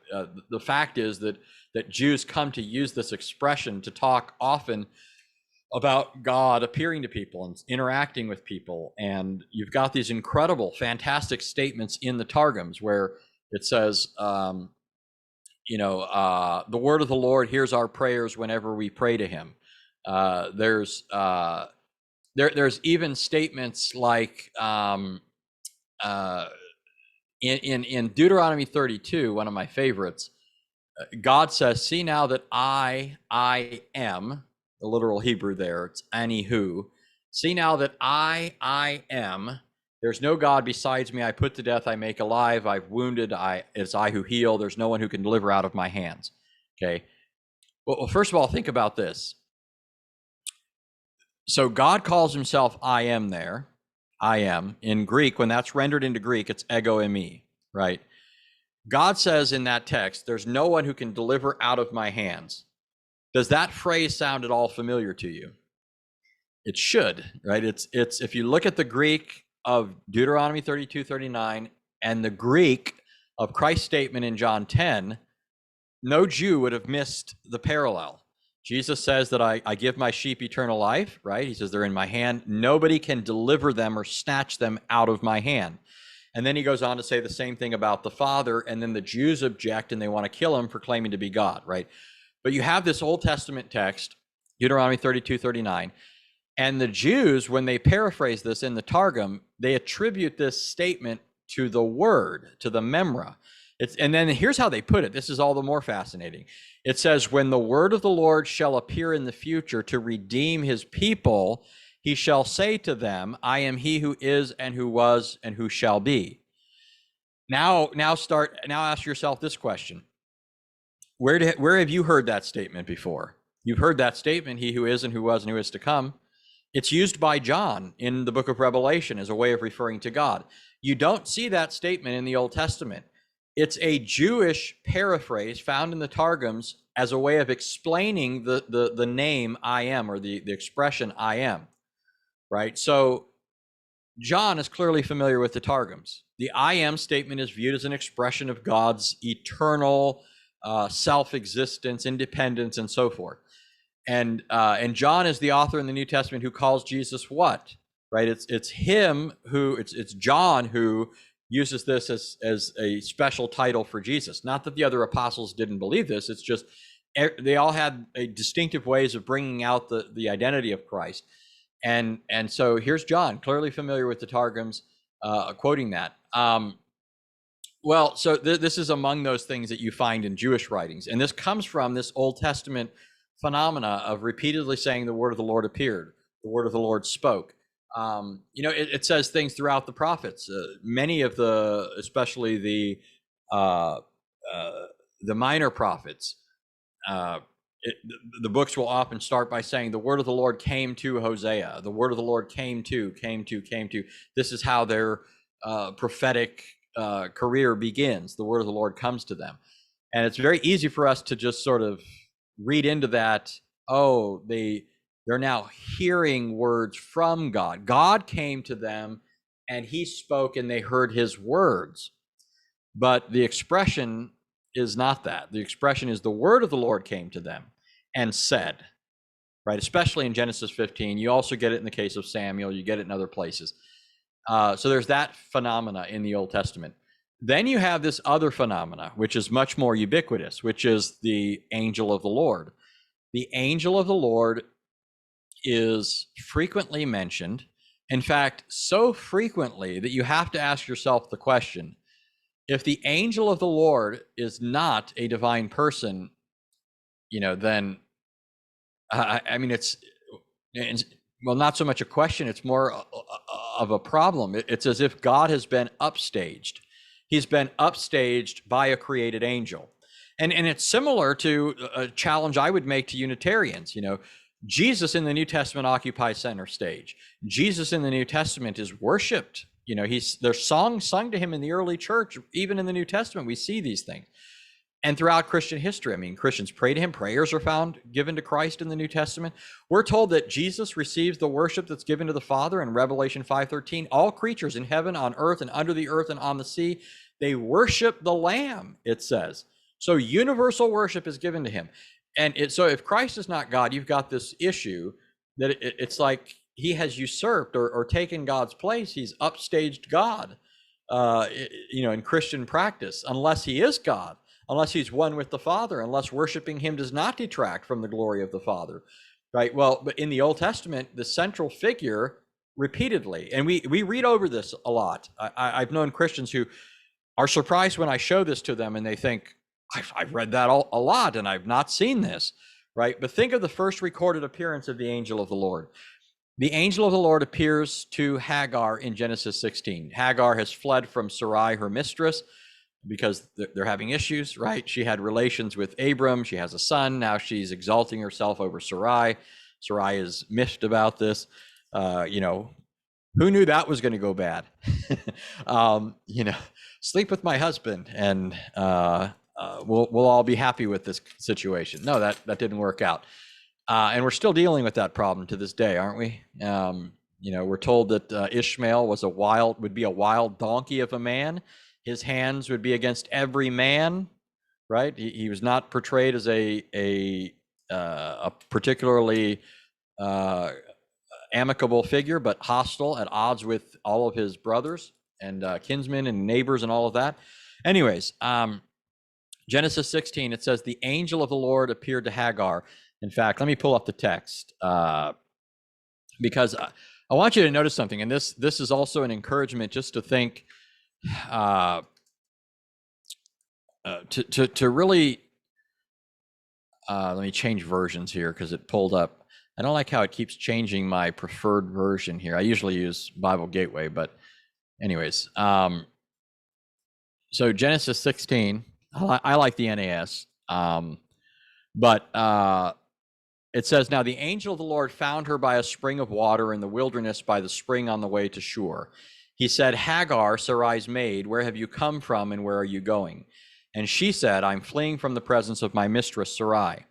The fact is that Jews come to use this expression to talk often about God appearing to people and interacting with people. And you've got these incredible, fantastic statements in the Targums where it says, the word of the Lord hears our prayers whenever we pray to him. There's even statements like in Deuteronomy 32, one of my favorites, God says, see now that I am, the literal Hebrew there, it's anihu. See now that I am, there's no God besides me. I put to death, I make alive, I've wounded, it's I who heal. There's no one who can deliver out of my hands. Okay. Well, first of all, think about this. So God calls himself I am there. I am. In Greek, when that's rendered into Greek, it's ego eimi, right? God says in that text, there's no one who can deliver out of my hands. Does that phrase sound at all familiar to you? It should, right? It's if you look at the Greek of Deuteronomy 32:39 and the Greek of Christ's statement in John 10, no Jew would have missed the parallel. Jesus says that I give my sheep eternal life, right? He says they're in my hand. Nobody can deliver them or snatch them out of my hand. And then he goes on to say the same thing about the Father, and then the Jews object and they want to kill him for claiming to be God, right? But you have this Old Testament text, Deuteronomy 32:39, and the Jews, when they paraphrase this in the Targum, they attribute this statement to the word, to the memra. And then here's how they put it. This is all the more fascinating. It says, when the word of the Lord shall appear in the future to redeem his people, he shall say to them, I am he who is and who was and who shall be. Now ask yourself this question. Where have you heard that statement before? You've heard that statement, he who is and who was and who is to come. It's used by John in the book of Revelation as a way of referring to God. You don't see that statement in the Old Testament. It's a Jewish paraphrase found in the Targums as a way of explaining the name I am, or the expression I am, right? So John is clearly familiar with the Targums. The I am statement is viewed as an expression of God's eternal self-existence, independence, and so forth. And John is the author in the New Testament who calls Jesus what? Right? It's him who, it's John who uses this as a special title for Jesus. Not that the other apostles didn't believe this. It's just they all had a distinctive ways of bringing out the identity of Christ. And so here's John, clearly familiar with the Targums, quoting that. Well, so this is among those things that you find in Jewish writings. And this comes from this Old Testament phenomena of repeatedly saying the word of the Lord appeared, the word of the Lord spoke. It says things throughout the prophets. Many of especially the minor prophets, the books will often start by saying the word of the Lord came to Hosea. The word of the Lord came to. This is how their prophetic career begins. The word of the Lord comes to them. And it's very easy for us to just sort of read into that. Oh, they're now hearing words from God. God came to them and he spoke and they heard his words. But the expression is not that. The expression is the word of the Lord came to them and said, right? Especially in Genesis 15. You also get it in the case of Samuel. You get it in other places. So there's that phenomena in the Old Testament. Then you have this other phenomena, which is much more ubiquitous, which is the angel of the Lord. The angel of the Lord is frequently mentioned. In fact, so frequently that you have to ask yourself the question, if the angel of the Lord is not a divine person, then, it's not so much a question, it's more of a problem. It's as if God has been upstaged. He's been upstaged by a created angel. And it's similar to a challenge I would make to Unitarians. Jesus in the New Testament occupies center stage. Jesus in the New Testament is worshipped. There's songs sung to him in the early church. Even in the New Testament, we see these things. And throughout Christian history, Christians pray to him. Prayers are found given to Christ in the New Testament. We're told that Jesus receives the worship that's given to the Father in Revelation 5:13. All creatures in heaven, on earth, and under the earth, and on the sea, they worship the Lamb, it says. So universal worship is given to him. And so if Christ is not God, you've got this issue that it's like he has usurped or taken God's place. He's upstaged God, in Christian practice, unless he is God. Unless he's one with the Father, unless worshiping him does not detract from the glory of the Father, right? Well, but in the Old Testament, the central figure repeatedly, and we read over this a lot. I've known Christians who are surprised when I show this to them and they think, I've read that a lot and I've not seen this, right? But think of the first recorded appearance of the angel of the Lord. The angel of the Lord appears to Hagar in Genesis 16. Hagar has fled from Sarai, her mistress, because they're having issues, right? She had relations with Abram. She has a son. Now she's exalting herself over Sarai. Sarai is miffed about this. Who knew that was going to go bad? Sleep with my husband and we'll all be happy with this situation. No, that didn't work out. And we're still dealing with that problem to this day, aren't we? We're told that Ishmael would be a wild donkey of a man. His hands would be against every man, right? He was not portrayed as a particularly amicable figure, but hostile, at odds with all of his brothers and kinsmen and neighbors and all of that. Anyways, Genesis 16, it says, the angel of the Lord appeared to Hagar. In fact, let me pull up the text because I want you to notice something. And this is also an encouragement just to think, to really, let me change versions here because it pulled up. I don't like how it keeps changing my preferred version here. I usually use Bible Gateway, but anyways, so Genesis 16, I like the NAS, but it says, now the angel of the Lord found her by a spring of water in the wilderness by the spring on the way to Shur. he said, Hagar, Sarai's maid, where have you come from and where are you going? And she said, I'm fleeing from the presence of my mistress Sarai.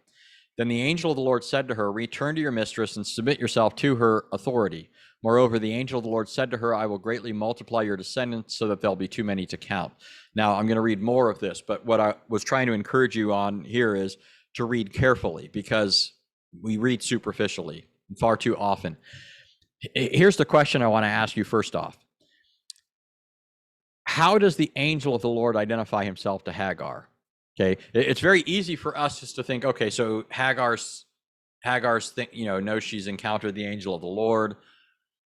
Then the angel of the Lord said to her, return to your mistress and submit yourself to her authority. Moreover, the angel of the Lord said to her, I will greatly multiply your descendants so that there'll be too many to count. Now, I'm going to read more of this, but what I was trying to encourage you on here is to read carefully, because we read superficially far too often. Here's the question I want to ask you first off. How does the angel of the Lord identify himself to Hagar? Okay, it's very easy for us just to think, okay, so Hagar's knows she's encountered the angel of the Lord,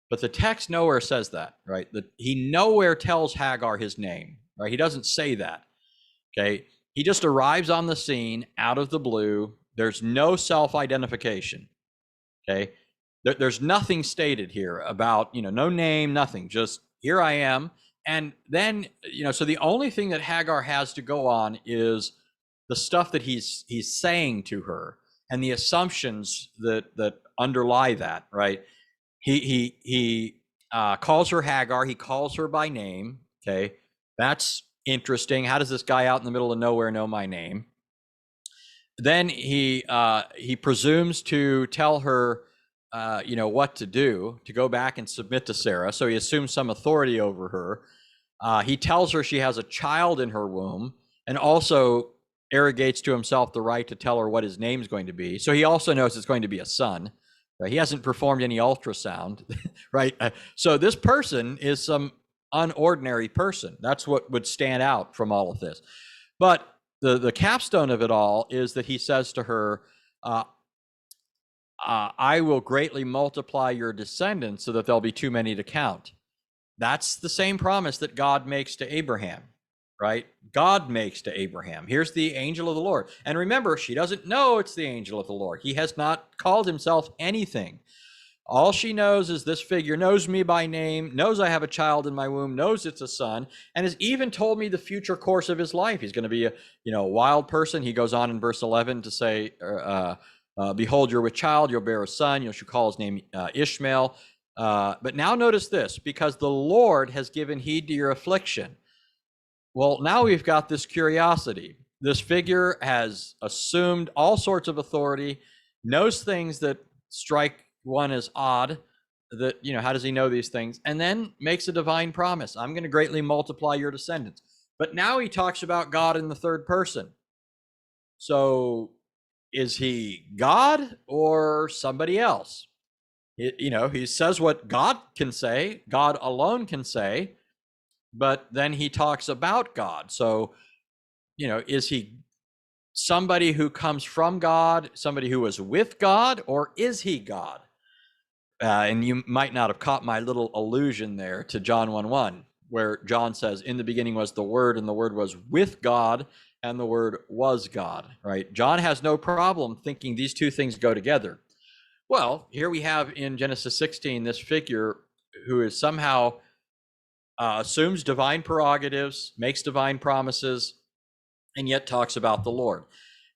but the text nowhere says that, right? He nowhere tells Hagar his name, right? He doesn't say that. Okay, he just arrives on the scene out of the blue. There's no self-identification. Okay, there's nothing stated here about, no name, nothing. Just here I am. And then, so the only thing that Hagar has to go on is the stuff that he's saying to her and the assumptions that underlie that, right? He calls her Hagar. He calls her by name. Okay, that's interesting. How does this guy out in the middle of nowhere know my name? Then he presumes to tell her, what to do, to go back and submit to Sarah. So he assumes some authority over her. He tells her she has a child in her womb, and also arrogates to himself the right to tell her what his name's going to be. So he also knows it's going to be a son. Right? He hasn't performed any ultrasound, right? So this person is some unordinary person. That's what would stand out from all of this. But the capstone of it all is that he says to her, I will greatly multiply your descendants so that there'll be too many to count. That's the same promise that God makes to Abraham, right? God makes to Abraham. Here's the angel of the Lord. And remember, she doesn't know it's the angel of the Lord. He has not called himself anything. All she knows is this figure knows me by name, knows I have a child in my womb, knows it's a son, and has even told me the future course of his life. He's going to be a wild person. He goes on in verse 11 to say, behold, you're with child, you'll bear a son, you shall call his name Ishmael. But now notice this, because the Lord has given heed to your affliction. Well, now we've got this curiosity. This figure has assumed all sorts of authority, knows things that strike one as odd, that, how does he know these things? And then makes a divine promise. I'm going to greatly multiply your descendants. But now he talks about God in the third person. So is he God or somebody else? He says what God can say, God alone can say, but then he talks about God. So, is he somebody who comes from God, somebody who is with God, or is he God? And you might not have caught my little allusion there to John 1:1, where John says, in the beginning was the Word, and the Word was with God, and the Word was God, right? John has no problem thinking these two things go together. Well, here we have in Genesis 16 this figure who is somehow assumes divine prerogatives, makes divine promises, and yet talks about the Lord.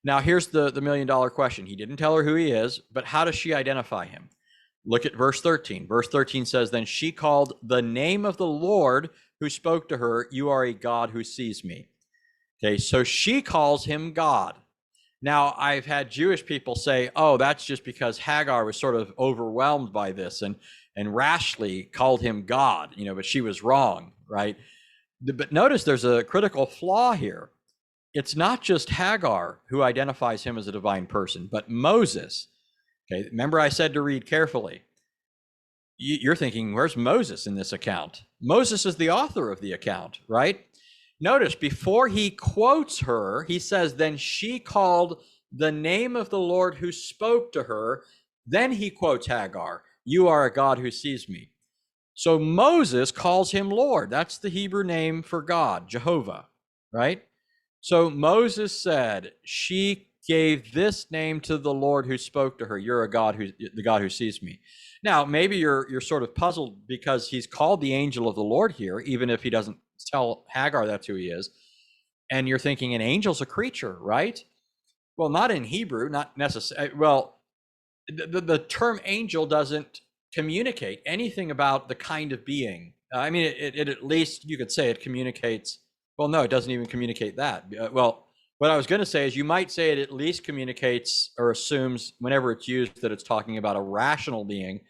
Now, here's the $1 million question. He didn't tell her who he is, but how does she identify him? Look at verse 13. Verse 13 says, then she called the name of the Lord who spoke to her, you are a God who sees me. Okay, so she calls him God. Now, I've had Jewish people say, oh, that's just because Hagar was sort of overwhelmed by this and rashly called him God, but she was wrong, right? But notice there's a critical flaw here. It's not just Hagar who identifies him as a divine person, but Moses. Okay, remember I said to read carefully. You're thinking, where's Moses in this account? Moses is the author of the account, right? Notice before he quotes her, he says, then she called the name of the Lord who spoke to her. Then he quotes Hagar, you are a God who sees me. So Moses calls him Lord. That's the Hebrew name for God, Jehovah, right? So Moses said, she gave this name to the Lord who spoke to her. You're the God who sees me. Now, maybe you're sort of puzzled because he's called the angel of the Lord here, even if he doesn't tell Hagar that's who he is. And you're thinking an angel's a creature, right? Well, not in Hebrew, not necessarily. Well, the term angel doesn't communicate anything about the kind of being I mean, it at least you could say it communicates. Well, no, it doesn't even communicate that. Well, what I was going to say is you might say it at least communicates or assumes whenever it's used that it's talking about a rational being.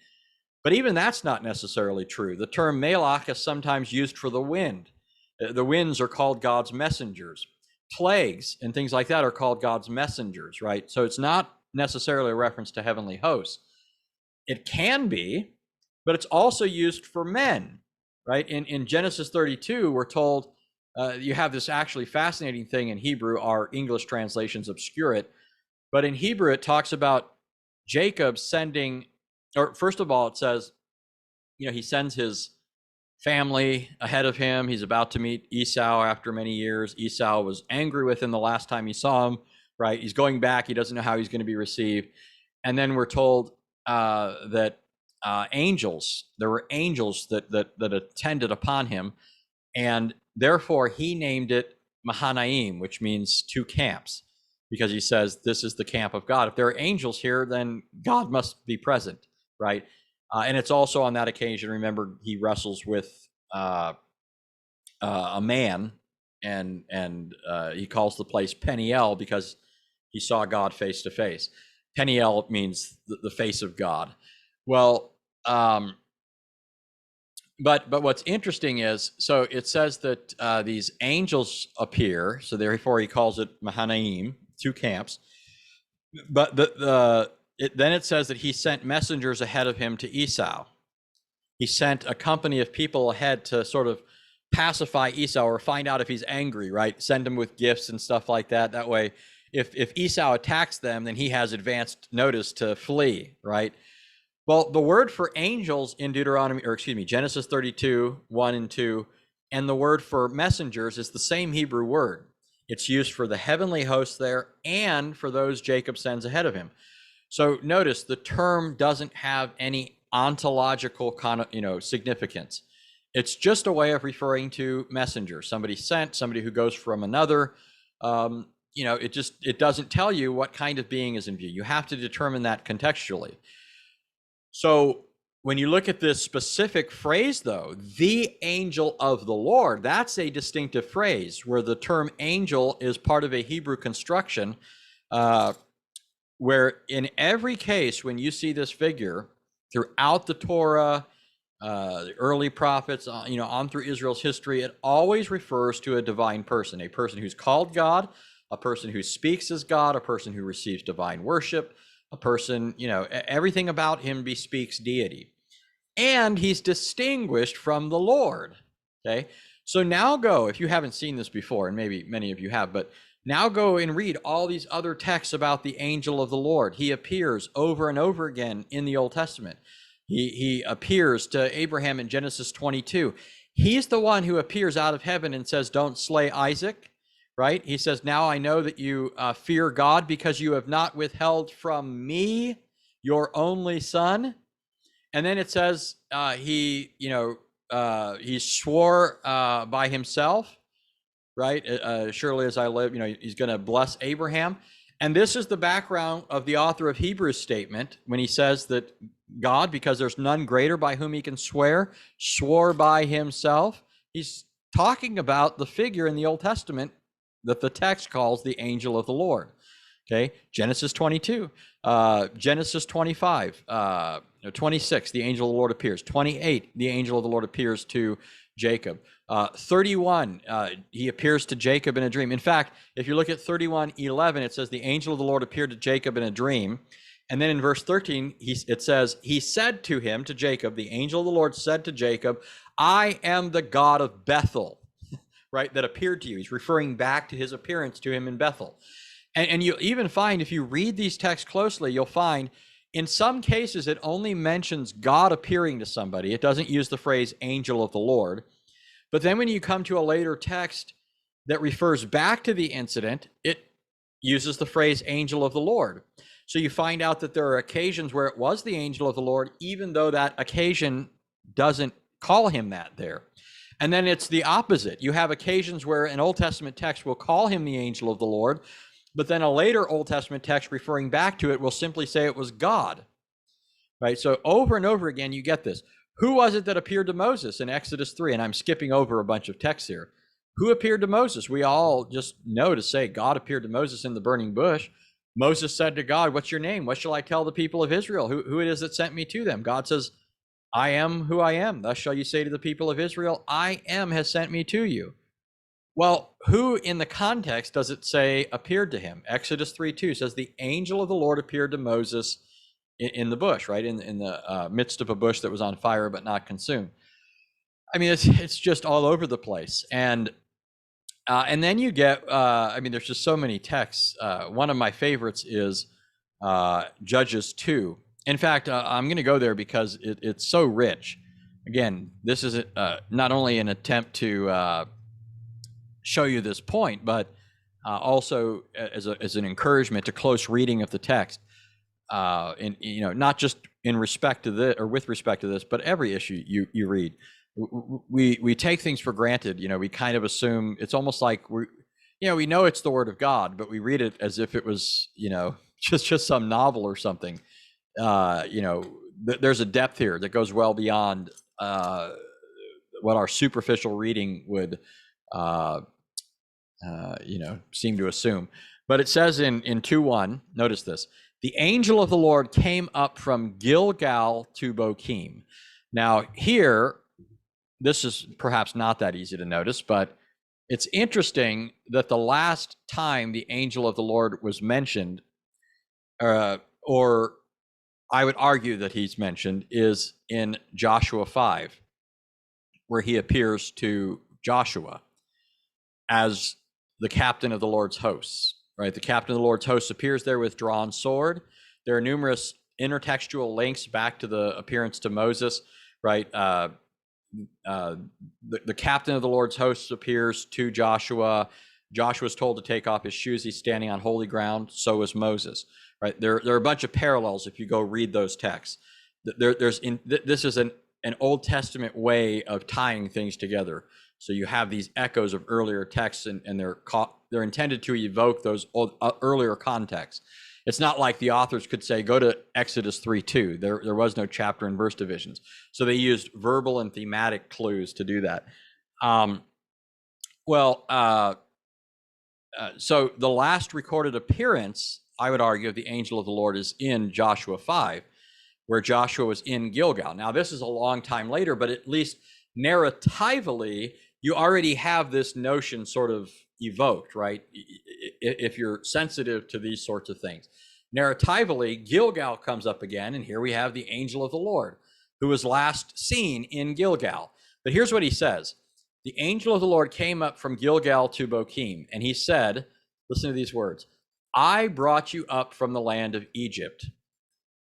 But even that's not necessarily true. The term malach is sometimes used for the wind. The winds are called God's messengers. Plagues and things like that are called God's messengers, right? So it's not necessarily a reference to heavenly hosts. It can be, but it's also used for men, right? In Genesis 32, we're told, you have this actually fascinating thing in Hebrew. Our English translations obscure it. But in Hebrew, it talks about Jacob sending, or first of all, it says, he sends his family ahead of him. He's about to meet Esau after many years. Esau was angry with him the last time he saw him, right? He's going back. He doesn't know how he's going to be received. And then we're told that there were angels that attended upon him. And therefore, he named it Mahanaim, which means two camps, because he says this is the camp of God. If there are angels here, then God must be present, right? And it's also on that occasion, remember, he wrestles with a man, and he calls the place Peniel because he saw God face to face. Peniel means the face of God. Well, but what's interesting is, so it says that these angels appear, so therefore he calls it Mahanaim, two camps. But then it says that he sent messengers ahead of him to Esau. He sent a company of people ahead to sort of pacify Esau or find out if he's angry, right? Send him with gifts and stuff like that. That way, if Esau attacks them, then he has advanced notice to flee, right? Well, the word for angels in Genesis 32, 1 and 2, and the word for messengers is the same Hebrew word. It's used for the heavenly hosts there and for those Jacob sends ahead of him. So notice the term doesn't have any ontological significance. It's just a way of referring to messenger, somebody sent, somebody who goes from another. It doesn't tell you what kind of being is in view. You have to determine that contextually. So when you look at this specific phrase, though, the angel of the Lord, that's a distinctive phrase where the term angel is part of a Hebrew construction, where in every case when you see this figure throughout the Torah, the early prophets, on through Israel's history, it always refers to a divine person, a person who's called God, a person who speaks as God, a person who receives divine worship, a person, everything about him bespeaks deity. And he's distinguished from the Lord, okay? So now go, if you haven't seen this before, and maybe many of you have, but now go and read all these other texts about the angel of the Lord. He appears over and over again in the Old Testament. He appears to Abraham in Genesis 22. He's the one who appears out of heaven and says, don't slay Isaac, right? He says, now I know that you fear God because you have not withheld from me your only son. And then it says he swore by himself, right? Surely as I live, he's going to bless Abraham. And this is the background of the author of Hebrews statement when he says that God, because there's none greater by whom he can swear, swore by himself. He's talking about the figure in the Old Testament that the text calls the angel of the Lord. Okay, Genesis 22, Genesis 25, 26, the angel of the Lord appears. 28, the angel of the Lord appears to Jacob. 31, he appears to Jacob in a dream. In fact, if you look at 31:11, it says the angel of the Lord appeared to Jacob in a dream. And then in verse 13, it says, he said to him, to Jacob, the angel of the Lord said to Jacob, I am the God of Bethel, right, that appeared to you. He's referring back to his appearance to him in Bethel. And you'll even find, if you read these texts closely, you'll find in some cases it only mentions God appearing to somebody. It doesn't use the phrase angel of the Lord. But then when you come to a later text that refers back to the incident, it uses the phrase angel of the Lord. So you find out that there are occasions where it was the angel of the Lord, even though that occasion doesn't call him that there. And then it's the opposite. You have occasions where an Old Testament text will call him the angel of the Lord, but then a later Old Testament text referring back to it will simply say it was God, right? So over and over again, you get this. Who was it that appeared to Moses in Exodus 3? And I'm skipping over a bunch of texts here. Who appeared to Moses? We all just know to say God appeared to Moses in the burning bush. Moses said to God, what's your name? What shall I tell the people of Israel? Who it is that sent me to them? God says, I am who I am. Thus shall you say to the people of Israel, I am has sent me to you. Well, who in the context does it say appeared to him? Exodus 3:2 says the angel of the Lord appeared to Moses in the bush, right? In the midst of a bush that was on fire but not consumed. I mean, it's just all over the place. And then you get, I mean, there's just so many texts. One of my favorites is Judges 2. In fact, I'm going to go there because it's so rich. Again, this is not only an attempt to show you this point, but also as an encouragement to close reading of the text. And not just in respect to this or with respect to this, but every issue you read. We take things for granted. We kind of assume it's almost like we know it's the word of God, but we read it as if it was, just some novel or something. There's a depth here that goes well beyond what our superficial reading would, seem to assume. But it says in 2:1, notice this, the angel of the Lord came up from Gilgal to Bochim. Now here, this is perhaps not that easy to notice, but it's interesting that the last time the angel of the Lord was mentioned, or I would argue that he's mentioned, is in Joshua 5, where he appears to Joshua as the captain of the Lord's hosts, right? The captain of the Lord's hosts appears there with drawn sword. There are numerous intertextual links back to the appearance to Moses, right? The captain of the Lord's hosts appears to Joshua. Joshua is told to take off his shoes. He's standing on holy ground. So is Moses, right? There are a bunch of parallels if you go read those texts. This is an Old Testament way of tying things together. So you have these echoes of earlier texts, and they're intended to evoke those earlier contexts. It's not like the authors could say, go to Exodus 3:2. There was no chapter and verse divisions. So they used verbal and thematic clues to do that. So the last recorded appearance, I would argue, of the angel of the Lord is in Joshua 5, where Joshua was in Gilgal. Now, this is a long time later, but at least narratively, you already have this notion sort of evoked, right? If you're sensitive to these sorts of things. Narratively, Gilgal comes up again, and here we have the angel of the Lord, who was last seen in Gilgal. But here's what he says. The angel of the Lord came up from Gilgal to Bochim, and he said, listen to these words, I brought you up from the land of Egypt,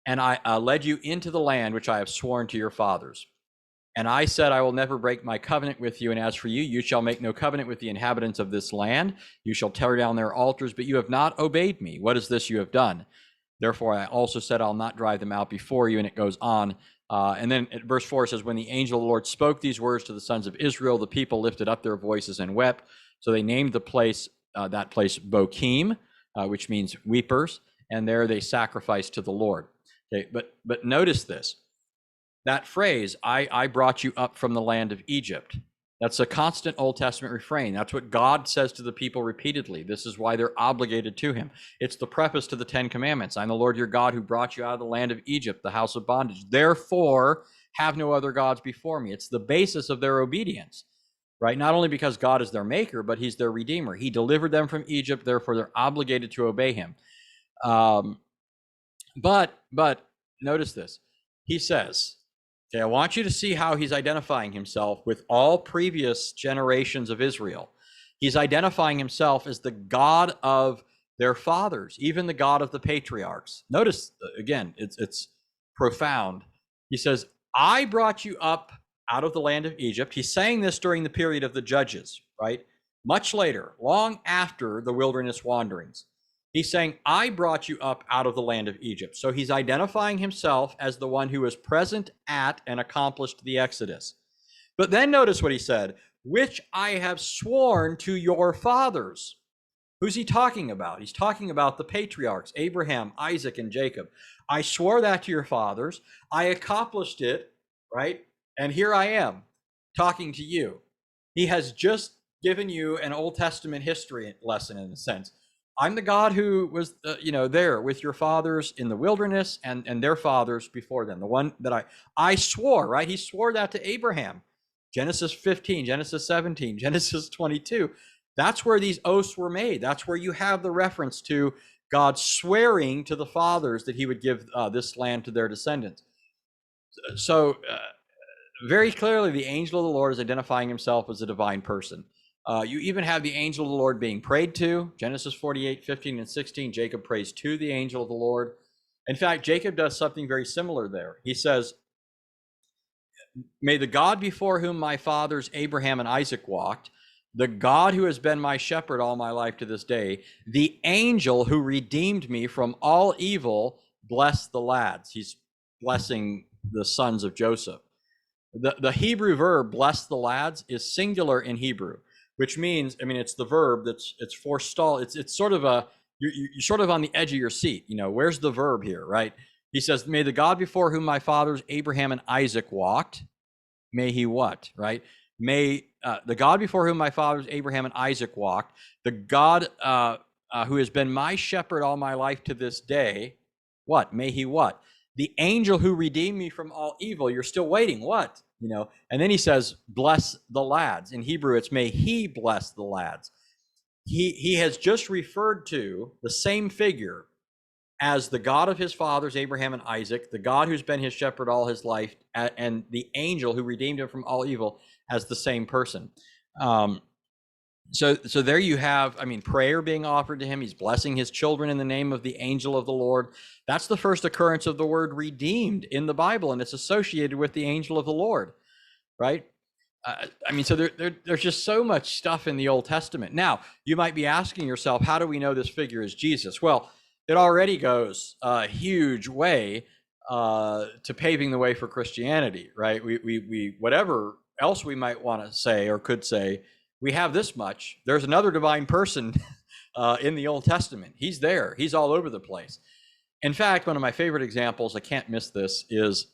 and I led you into the land which I have sworn to your fathers. And I said, I will never break my covenant with you. And as for you, you shall make no covenant with the inhabitants of this land. You shall tear down their altars, but you have not obeyed me. What is this you have done? Therefore, I also said, I'll not drive them out before you. And it goes on. And then at verse 4 says, when the angel of the Lord spoke these words to the sons of Israel, the people lifted up their voices and wept. So they named the place, that place Bochim, which means weepers. And there they sacrificed to the Lord. Okay, but notice this. That phrase, I brought you up from the land of Egypt. That's a constant Old Testament refrain. That's what God says to the people repeatedly. This is why they're obligated to him. It's the preface to the Ten Commandments. I'm the Lord your God who brought you out of the land of Egypt, the house of bondage. Therefore, have no other gods before me. It's the basis of their obedience, right? Not only because God is their maker, but he's their redeemer. He delivered them from Egypt. Therefore, they're obligated to obey him. But notice this. He says, okay, I want you to see how he's identifying himself with all previous generations of Israel. He's identifying himself as the God of their fathers, even the God of the patriarchs. Notice, again, it's profound. He says, I brought you up out of the land of Egypt. He's saying this during the period of the Judges, right? Much later, long after the wilderness wanderings. He's saying, I brought you up out of the land of Egypt. So he's identifying himself as the one who was present at and accomplished the Exodus. But then notice what he said, which I have sworn to your fathers. Who's he talking about? He's talking about the patriarchs, Abraham, Isaac, and Jacob. I swore that to your fathers. I accomplished it, right? And here I am talking to you. He has just given you an Old Testament history lesson in a sense. I'm the God who was, there with your fathers in the wilderness and their fathers before them. The one that I swore, right? He swore that to Abraham. Genesis 15, Genesis 17, Genesis 22. That's where these oaths were made. That's where you have the reference to God swearing to the fathers that he would give this land to their descendants. So very clearly, the angel of the Lord is identifying himself as a divine person. You even have the angel of the Lord being prayed to. Genesis 48, 15, and 16, Jacob prays to the angel of the Lord. In fact, Jacob does something very similar there. He says, may the God before whom my fathers Abraham and Isaac walked, the God who has been my shepherd all my life to this day, the angel who redeemed me from all evil, bless the lads. He's blessing the sons of Joseph. The Hebrew verb bless the lads is singular in Hebrew, which means, it's the verb it's forestalled. It's sort of you're sort of on the edge of your seat. Where's the verb here, right? He says, may the God before whom my fathers Abraham and Isaac walked, may he what, right? May the God before whom my fathers Abraham and Isaac walked, the God who has been my shepherd all my life to this day, what? May he what? The angel who redeemed me from all evil. You're still waiting. What? And then he says, bless the lads. In Hebrew, it's may he bless the lads. He has just referred to the same figure as the God of his fathers, Abraham and Isaac, the God who's been his shepherd all his life, and the angel who redeemed him from all evil as the same person. So there you have, prayer being offered to him. He's blessing his children in the name of the angel of the Lord. That's the first occurrence of the word redeemed in the Bible, and it's associated with the angel of the Lord, right? So there's just so much stuff in the Old Testament. Now, you might be asking yourself, how do we know this figure is Jesus? Well, it already goes a huge way to paving the way for Christianity, right? We whatever else we might want to say or could say, we have this much. There's another divine person in the Old Testament. He's there. He's all over the place. In fact, one of my favorite examples, I can't miss this, is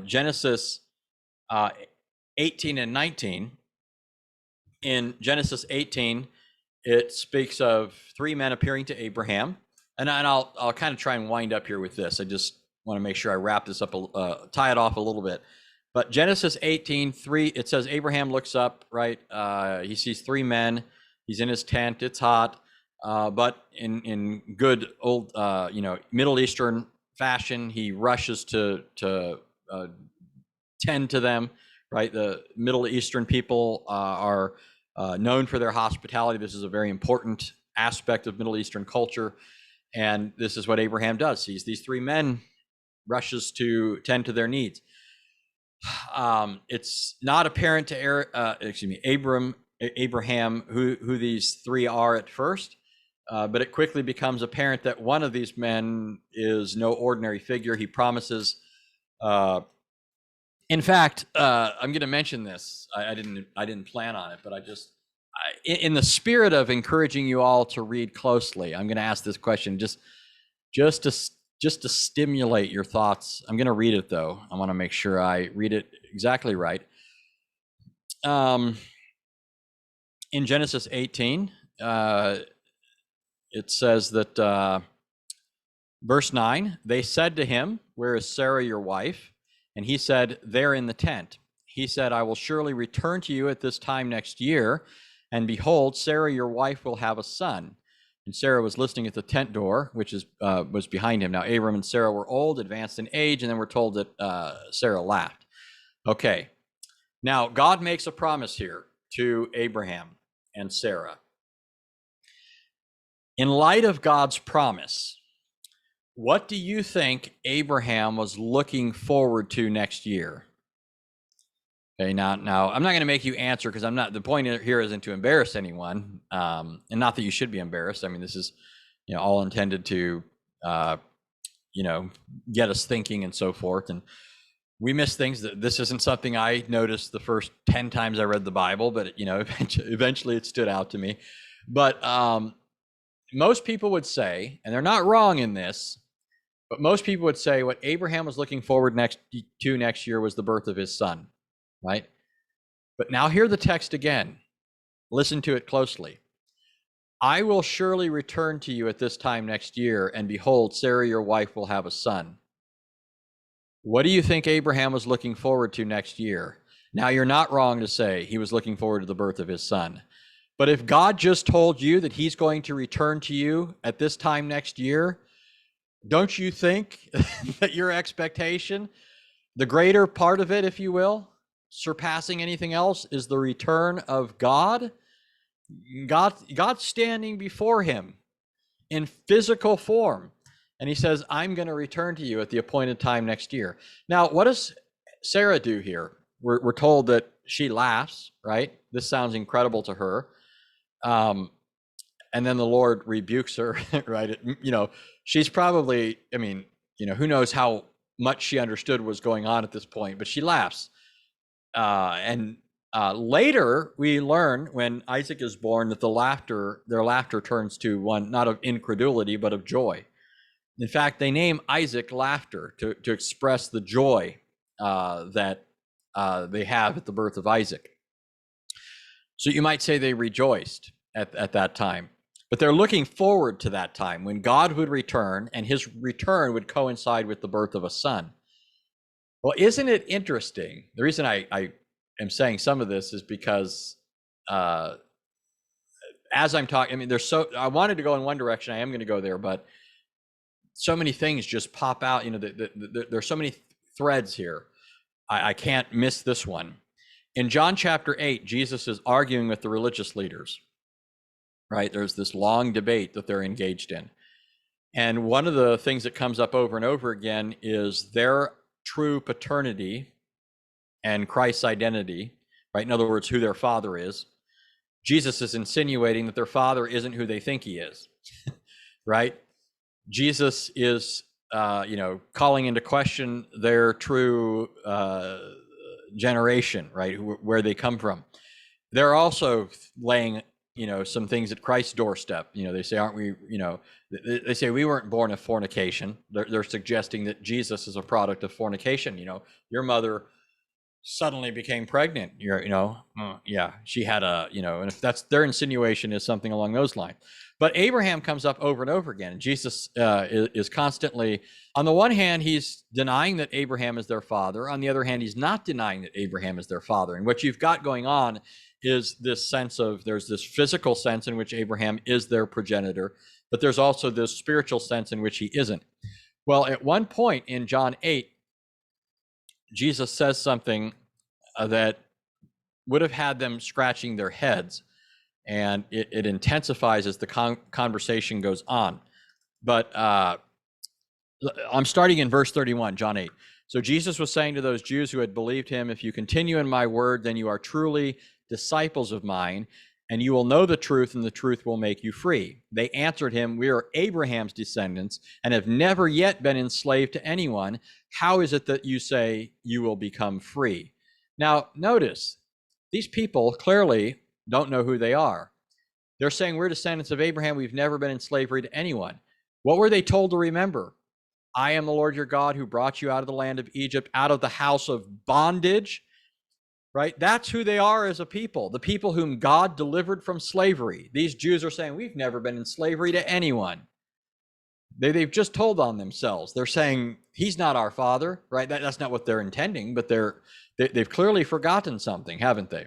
Genesis 18 and 19. In Genesis 18, it speaks of three men appearing to Abraham. And I'll kind of try and wind up here with this. I just want to make sure I wrap this up, tie it off a little bit. But Genesis 18:3, it says Abraham looks up, right? He sees three men. He's in his tent. It's hot. But in good old, Middle Eastern fashion, he rushes to tend to them, right? The Middle Eastern people are known for their hospitality. This is a very important aspect of Middle Eastern culture. And this is what Abraham does. Sees these three men, rushes to tend to their needs. It's not apparent to Abraham who these three are at first, but it quickly becomes apparent that one of these men is no ordinary figure. He promises. In fact, I'm going to mention this. I didn't plan on it, but in the spirit of encouraging you all to read closely, I'm going to ask this question just to stimulate your thoughts. I'm going to read it, though. I want to make sure I read it exactly right. In Genesis 18, it says that, verse 9, they said to him, where is Sarah, your wife? And he said, there in the tent. He said, I will surely return to you at this time next year. And behold, Sarah, your wife, will have a son. And Sarah was listening at the tent door, which was behind him. Now, Abram and Sarah were old, advanced in age, and then we're told that Sarah laughed. Okay. Now, God makes a promise here to Abraham and Sarah. In light of God's promise, what do you think Abraham was looking forward to next year? Okay, now I'm not going to make you answer because the point here isn't to embarrass anyone, and not that you should be embarrassed. This is, all intended to, get us thinking and so forth. And we miss things. That this isn't something I noticed the first 10 times I read the Bible, but eventually it stood out to me. But most people would say, and they're not wrong in this, But most people would say what Abraham was looking forward to next year was the birth of his son, right? But now hear the text again. Listen to it closely. I will surely return to you at this time next year, and behold, Sarah, your wife, will have a son. What do you think Abraham was looking forward to next year? Now, you're not wrong to say he was looking forward to the birth of his son. But if God just told you that he's going to return to you at this time next year, don't you think that your expectation, the greater part of it, if you will, surpassing anything else, is the return of God? God standing before him in physical form. And he says, I'm going to return to you at the appointed time next year. Now, what does Sarah do here? We're told that she laughs, right? This sounds incredible to her. And then the Lord rebukes her, right? She's probably, who knows how much she understood was going on at this point, but she laughs. Later, we learn when Isaac is born that their laughter turns to one not of incredulity, but of joy. In fact, they name Isaac Laughter to express the joy that they have at the birth of Isaac. So you might say they rejoiced at that time, but they're looking forward to that time when God would return, and his return would coincide with the birth of a son. Well, isn't it interesting? The reason I am saying some of this is because as I'm talking, I wanted to go in one direction. I am going to go there, but so many things just pop out. There's so many threads here. I can't miss this one. In John chapter 8, Jesus is arguing with the religious leaders, right? There's this long debate that they're engaged in. And one of the things that comes up over and over again is their true paternity and Christ's identity, right? In other words, who their father is. Jesus is insinuating that their father isn't who they think he is, right? Jesus is, calling into question their true generation, right? Where they come from. They're also laying, some things at Christ's doorstep. They say, aren't we, they say we weren't born of fornication. They're suggesting that Jesus is a product of fornication. Your mother suddenly became pregnant. She had and if that's their insinuation is something along those lines. But Abraham comes up over and over again. Jesus is constantly, on the one hand, he's denying that Abraham is their father. On the other hand, he's not denying that Abraham is their father. And what you've got going on is this sense of, there's this physical sense in which Abraham is their progenitor, but there's also this spiritual sense in which he isn't. Well, at one point in John 8, Jesus says something that would have had them scratching their heads, and it intensifies as the conversation goes on. But I'm starting in verse 31, John 8. So Jesus was saying to those Jews who had believed him, if you continue in my word, then you are truly disciples of mine, and you will know the truth, and the truth will make you free. They answered him, we are Abraham's descendants and have never yet been enslaved to anyone. How is it that you say you will become free? Now, notice, these people clearly don't know who they are. They're saying we're descendants of Abraham. We've never been in slavery to anyone. What were they told to remember? I am the Lord your God who brought you out of the land of Egypt, out of the house of bondage, right? That's who they are as a people, the people whom God delivered from slavery. These Jews are saying we've never been in slavery to anyone. They've just told on themselves. They're saying he's not our father, right? That's not what they're intending, but they've clearly forgotten something, haven't they?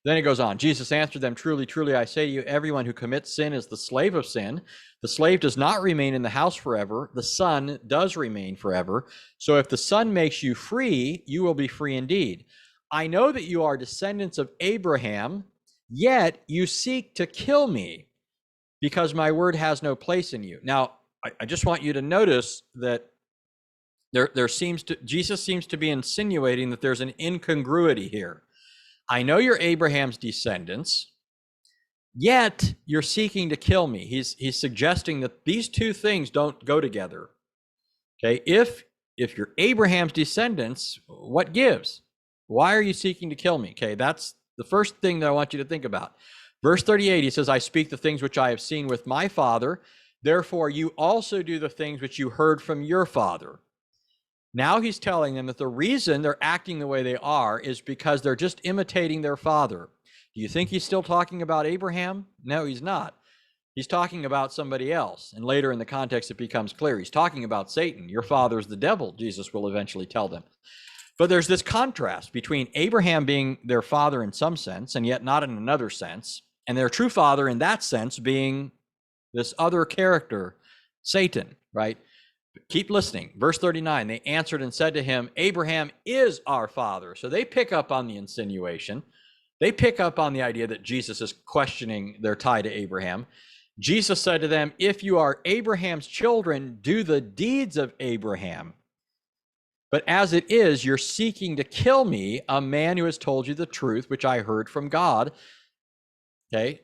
Then it goes on. Jesus answered them, truly, truly, I say to you, everyone who commits sin is the slave of sin. The slave does not remain in the house forever. The son does remain forever. So if the son makes you free, you will be free indeed. I know that you are descendants of Abraham, yet you seek to kill me because my word has no place in you. Now, I just want you to notice that Jesus seems to be insinuating that there's an incongruity here. I know you're Abraham's descendants, yet you're seeking to kill me. He's suggesting that these two things don't go together. Okay, if you're Abraham's descendants, what gives? Why are you seeking to kill me? Okay, that's the first thing that I want you to think about. Verse 38, he says, I speak the things which I have seen with my father, Therefore, you also do the things which you heard from your father. Now he's telling them that the reason they're acting the way they are is because they're just imitating their father. Do you think he's still talking about Abraham? No, he's not. He's talking about somebody else. And later in the context, it becomes clear. He's talking about Satan. Your father's the devil, Jesus will eventually tell them. But there's this contrast between Abraham being their father in some sense, and yet not in another sense, and their true father in that sense being this other character, Satan, right? Keep listening. Verse 39, they answered and said to him, Abraham is our father. So they pick up on the insinuation. They pick up on the idea that Jesus is questioning their tie to Abraham. Jesus said to them, if you are Abraham's children, do the deeds of Abraham. But as it is, you're seeking to kill me, a man who has told you the truth, which I heard from God. Okay,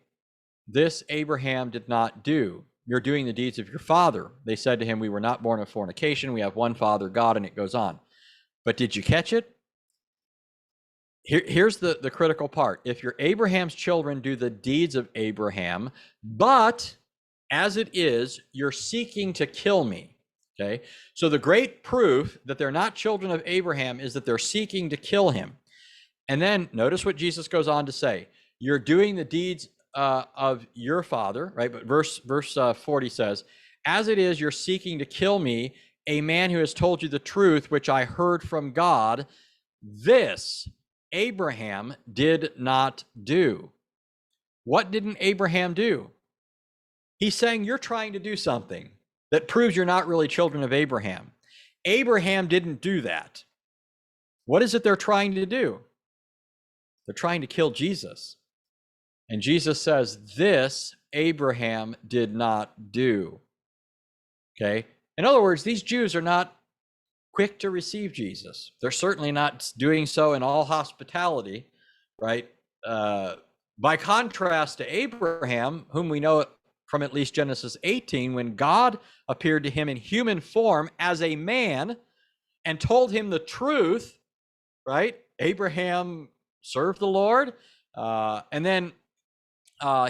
this Abraham did not do. You're doing the deeds of your father. They said to him, we were not born of fornication. We have one father, God, and it goes on. But did you catch it? Here's the critical part. If you're Abraham's children, do the deeds of Abraham, but as it is, you're seeking to kill me. Okay, so the great proof that they're not children of Abraham is that they're seeking to kill him. And then notice what Jesus goes on to say. You're doing the deeds of your father, right? But verse 40 says, as it is, you're seeking to kill me, a man who has told you the truth, which I heard from God. This Abraham did not do. What didn't Abraham do? He's saying you're trying to do something that proves you're not really children of Abraham. Abraham didn't do that. What is it they're trying to do? They're trying to kill Jesus. And Jesus says, this Abraham did not do. Okay? In other words, these Jews are not quick to receive Jesus. They're certainly not doing so in all hospitality, right? By contrast to Abraham, whom we know from at least Genesis 18, when God appeared to him in human form as a man and told him the truth, right? Abraham served the Lord, and then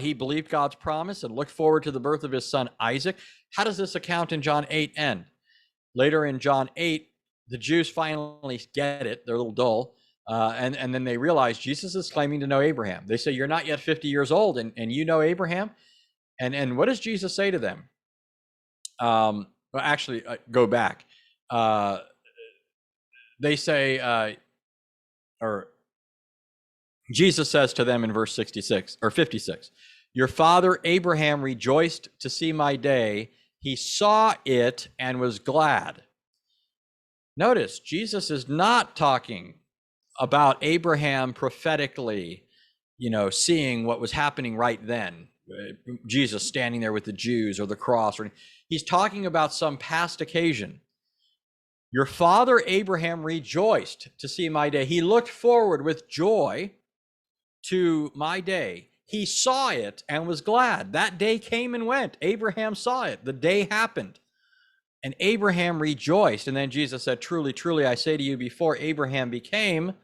he believed God's promise and looked forward to the birth of his son Isaac. How does this account in John 8 end? Later in John 8, the Jews finally get it. They're a little dull. And then they realize Jesus is claiming to know Abraham. They say, you're not yet 50 years old and you know Abraham? And what does Jesus say to them? Well, actually, go back. They say, or Jesus says to them in verse 66 or 56, your father Abraham rejoiced to see my day. He saw it and was glad. Notice, Jesus is not talking about Abraham prophetically, seeing what was happening right then. Jesus standing there with the Jews or the cross. He's talking about some past occasion. Your father Abraham rejoiced to see my day. He looked forward with joy to my day. He saw it and was glad. That day came and went. Abraham saw it. The day happened. And Abraham rejoiced. And then Jesus said, truly, truly, I say to you, before Abraham became,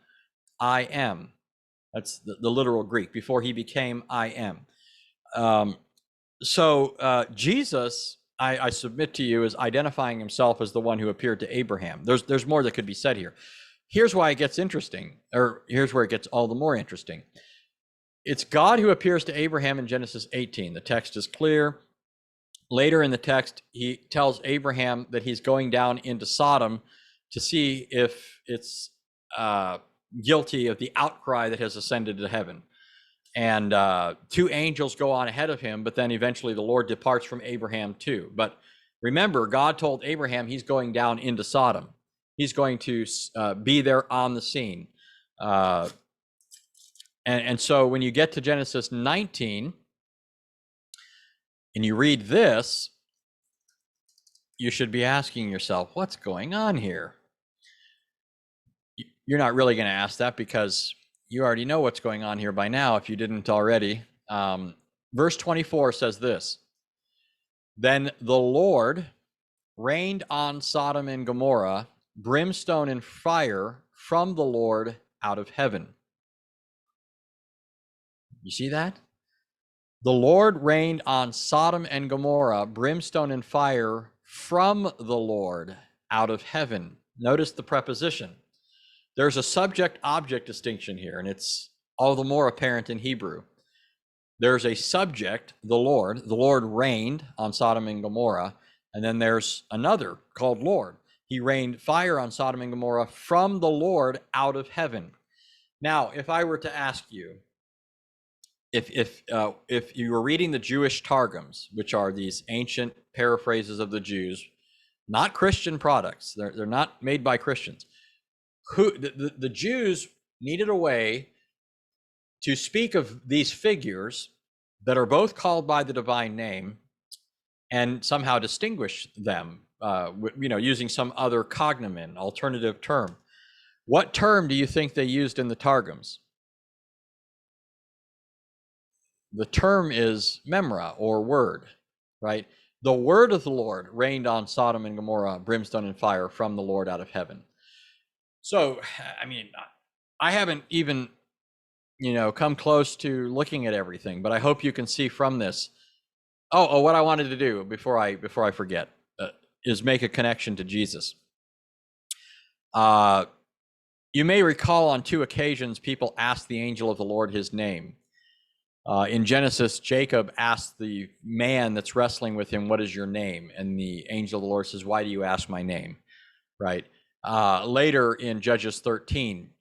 I am. That's the literal Greek. Before he became, I am. Jesus, I submit to you, is identifying himself as the one who appeared to Abraham. There's more that could be said here. Here's why it gets interesting, or here's where it gets all the more interesting. It's God who appears to Abraham in Genesis 18. The text is clear. Later in the text, he tells Abraham that he's going down into Sodom to see if it's guilty of the outcry that has ascended to heaven. And two angels go on ahead of him, but then eventually the Lord departs from Abraham too. But remember, God told Abraham he's going down into Sodom. He's going to be there on the scene. And so when you get to Genesis 19 and you read this, you should be asking yourself, what's going on here? You're not really going to ask that because you already know what's going on here by now if you didn't already. Verse 24 says this, then the Lord rained on Sodom and Gomorrah brimstone and fire from the Lord out of heaven. You see that? The Lord rained on Sodom and Gomorrah brimstone and fire from the Lord out of heaven. Notice the preposition. There's a subject-object distinction here, and it's all the more apparent in Hebrew. There's a subject, the Lord reigned on Sodom and Gomorrah, and then there's another called Lord. He rained fire on Sodom and Gomorrah from the Lord out of heaven. Now, if I were to ask you, if you were reading the Jewish Targums, which are these ancient paraphrases of the Jews, not Christian products, they're not made by Christians, the Jews needed a way to speak of these figures that are both called by the divine name and somehow distinguish them, using some other cognomen, alternative term. What term do you think they used in the Targums? The term is memra, or word, right? The word of the Lord rained on Sodom and Gomorrah, brimstone and fire from the Lord out of heaven. So, I mean, I haven't even, come close to looking at everything, but I hope you can see from this. Oh, what I wanted to do before I forget is make a connection to Jesus. You may recall on 2 occasions people asked the angel of the Lord his name. In Genesis, Jacob asked the man that's wrestling with him, "What is your name?" And the angel of the Lord says, "Why do you ask my name?" Right? Later in Judges 13,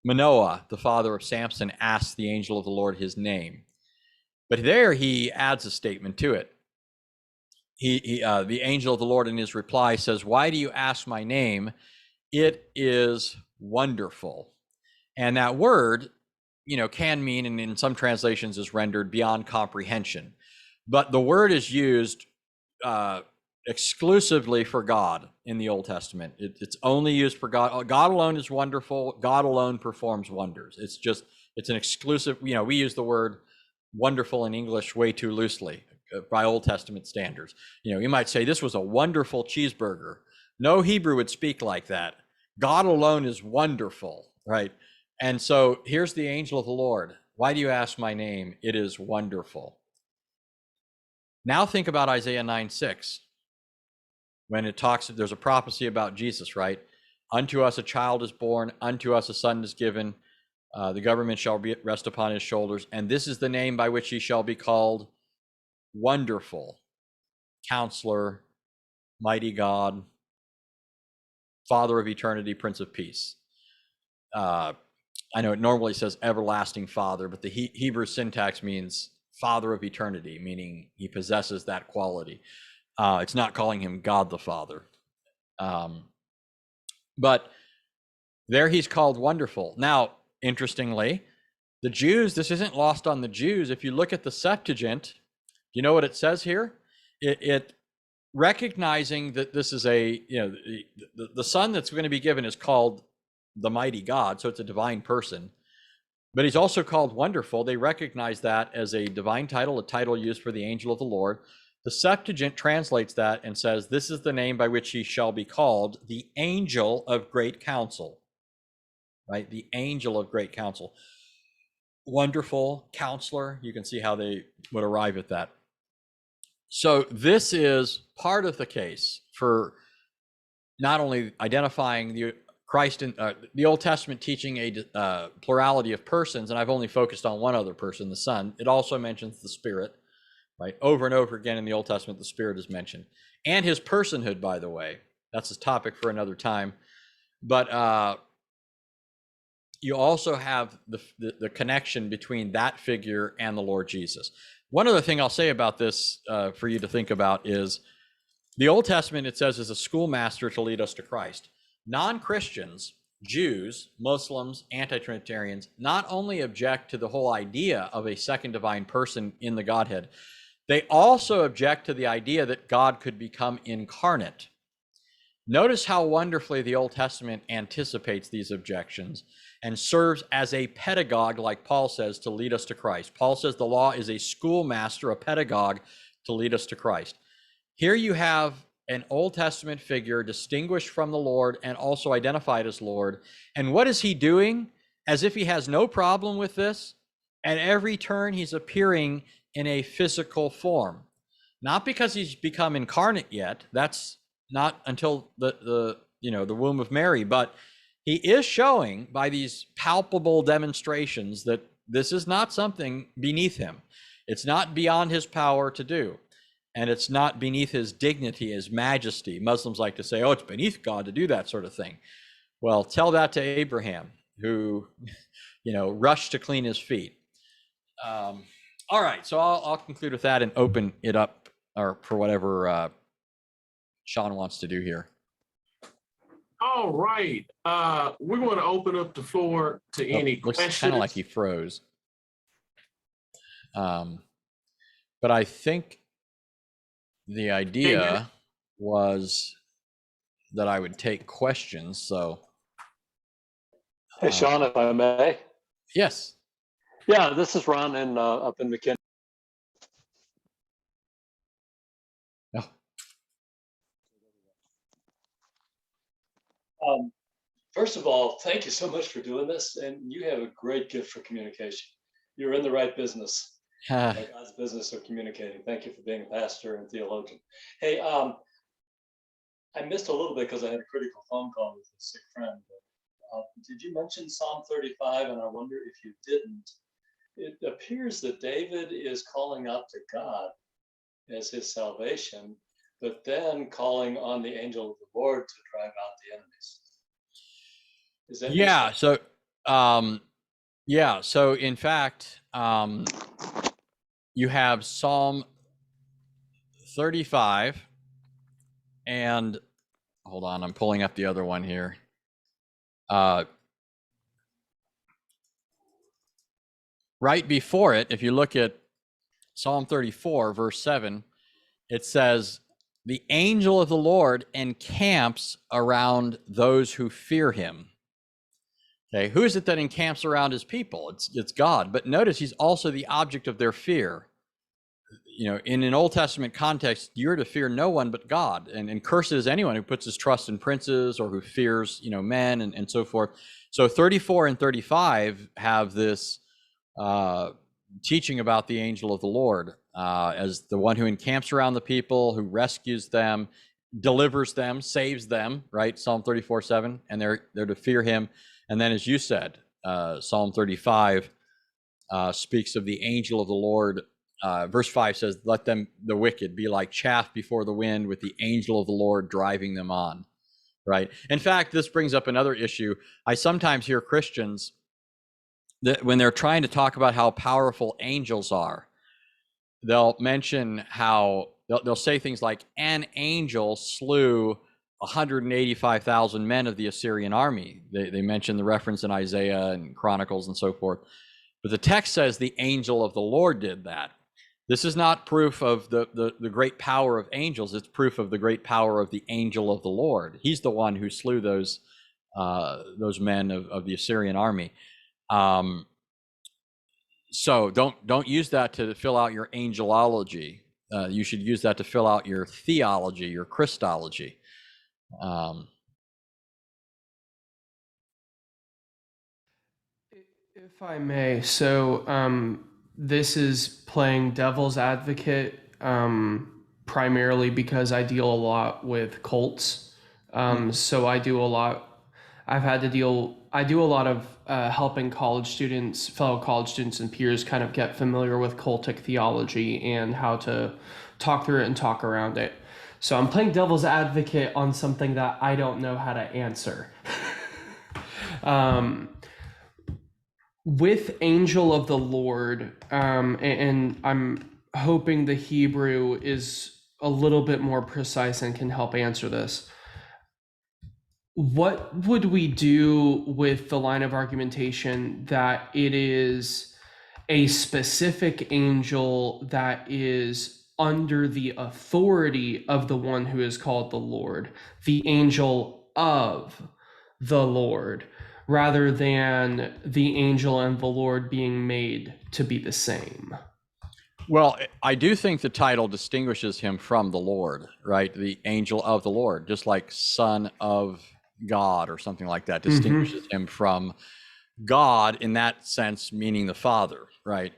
Manoah, the father of Samson, asked the angel of the Lord his name. But there he adds a statement to it. The angel of the Lord in his reply says, "Why do you ask my name? It is wonderful." And that word, can mean, and in some translations is rendered beyond comprehension. But the word is used exclusively for God in the Old Testament. It's only used for God. God alone is wonderful. God alone performs wonders. It's an exclusive, we use the word wonderful in English way too loosely by Old Testament standards. You might say this was a wonderful cheeseburger. No Hebrew would speak like that. God alone is wonderful, right? And so here's the angel of the Lord. "Why do you ask my name? It is wonderful." Now think about Isaiah 9:6. When it talks, there's a prophecy about Jesus, right? "Unto us a child is born, unto us a son is given. The government shall rest upon his shoulders. And this is the name by which he shall be called Wonderful, Counselor, Mighty God, Father of Eternity, Prince of Peace." I know it normally says Everlasting Father, but the Hebrew syntax means Father of Eternity, meaning he possesses that quality. It's not calling him God the Father. But there he's called Wonderful. Now, interestingly, the Jews, this isn't lost on the Jews. If you look at the Septuagint, you know what it says here? It recognizing that this is the son that's going to be given is called the Mighty God, so it's a divine person, but he's also called Wonderful. They recognize that as a divine title, a title used for the angel of the Lord. The Septuagint translates that and says, "This is the name by which he shall be called, the angel of great counsel," right? The angel of great counsel. Wonderful, Counselor, you can see how they would arrive at that. So this is part of the case for not only identifying the Christ in the Old Testament teaching a plurality of persons, and I've only focused on one other person, the Son. It also mentions the Spirit, right? Over and over again in the Old Testament, the Spirit is mentioned. And his personhood, by the way. That's a topic for another time. But you also have the connection between that figure and the Lord Jesus. One other thing I'll say about this for you to think about is the Old Testament, it says, is a schoolmaster to lead us to Christ. Non-Christians, Jews, Muslims, anti-Trinitarians, not only object to the whole idea of a second divine person in the Godhead, they also object to the idea that God could become incarnate. Notice how wonderfully the Old Testament anticipates these objections and serves as a pedagogue, like Paul says, to lead us to Christ. Paul says the law is a schoolmaster, a pedagogue to lead us to Christ. Here you have an Old Testament figure distinguished from the Lord and also identified as Lord. And what is he doing? As if he has no problem with this, At every turn, he's appearing in a physical form, not because he's become incarnate yet. That's not until the womb of Mary, but he is showing by these palpable demonstrations that this is not something beneath him. It's not beyond his power to do. And it's not beneath his dignity, his majesty. Muslims like to say, oh, it's beneath God to do that sort of thing. Well, tell that to Abraham, who, rushed to clean his feet. All right, so I'll conclude with that and open it up or for whatever Sean wants to do here. All right. We're going to open up the floor to any questions. Looks kind of like he froze. But I think the idea was that I would take questions. So, hey, Sean, if I may. Yes. Yeah, this is Ron up in McKinney. First of all, thank you so much for doing this, and you have a great gift for communication. You're in the right business, God's business of communicating. Thank you for being a pastor and theologian. Hey, I missed a little bit because I had a critical phone call with a sick friend. Did you mention Psalm 35? And I wonder if you didn't. It appears that David is calling out to God as his salvation, but then calling on the angel of the Lord to drive out the enemies. Is that so in fact, you have Psalm 35 and hold on, I'm pulling up the other one here. Right before it, if you look at Psalm 34, verse 7, it says, the angel of the Lord encamps around those who fear him. Okay, who is it that encamps around his people? It's God. But notice he's also the object of their fear. In an Old Testament context, you're to fear no one but God, and cursed is anyone who puts his trust in princes or who fears, men and so forth. So 34 and 35 have this teaching about the angel of the Lord as the one who encamps around the people, who rescues them, delivers them, saves them, right? Psalm 34:7, and they're to fear him. And then, as you said, Psalm 35 speaks of the angel of the Lord. Verse 5 says, let them, the wicked, be like chaff before the wind, with the angel of the Lord driving them on, right? In fact, this brings up another issue. I sometimes hear Christians that when they're trying to talk about how powerful angels are, they'll mention how, they'll say things like, an angel slew 185,000 men of the Assyrian army. They mention the reference in Isaiah and Chronicles and so forth. But the text says the angel of the Lord did that. This is not proof of the great power of angels. It's proof of the great power of the angel of the Lord. He's the one who slew those men of the Assyrian army. So don't use that to fill out your angelology. You should use that to fill out your theology, your Christology. If I may, so this is playing devil's advocate primarily because I deal a lot with cults. So I do a lot. I do a lot of helping fellow college students and peers kind of get familiar with cultic theology and how to talk through it and talk around it. So I'm playing devil's advocate on something that I don't know how to answer. With angel of the Lord, and I'm hoping the Hebrew is a little bit more precise and can help answer this. What would we do with the line of argumentation that it is a specific angel that is under the authority of the one who is called the Lord, the angel of the Lord, rather than the angel and the Lord being made to be the same? Well, I do think the title distinguishes him from the Lord, right? The angel of the Lord, just like son of God or something like that distinguishes him from God in that sense, meaning the Father, right?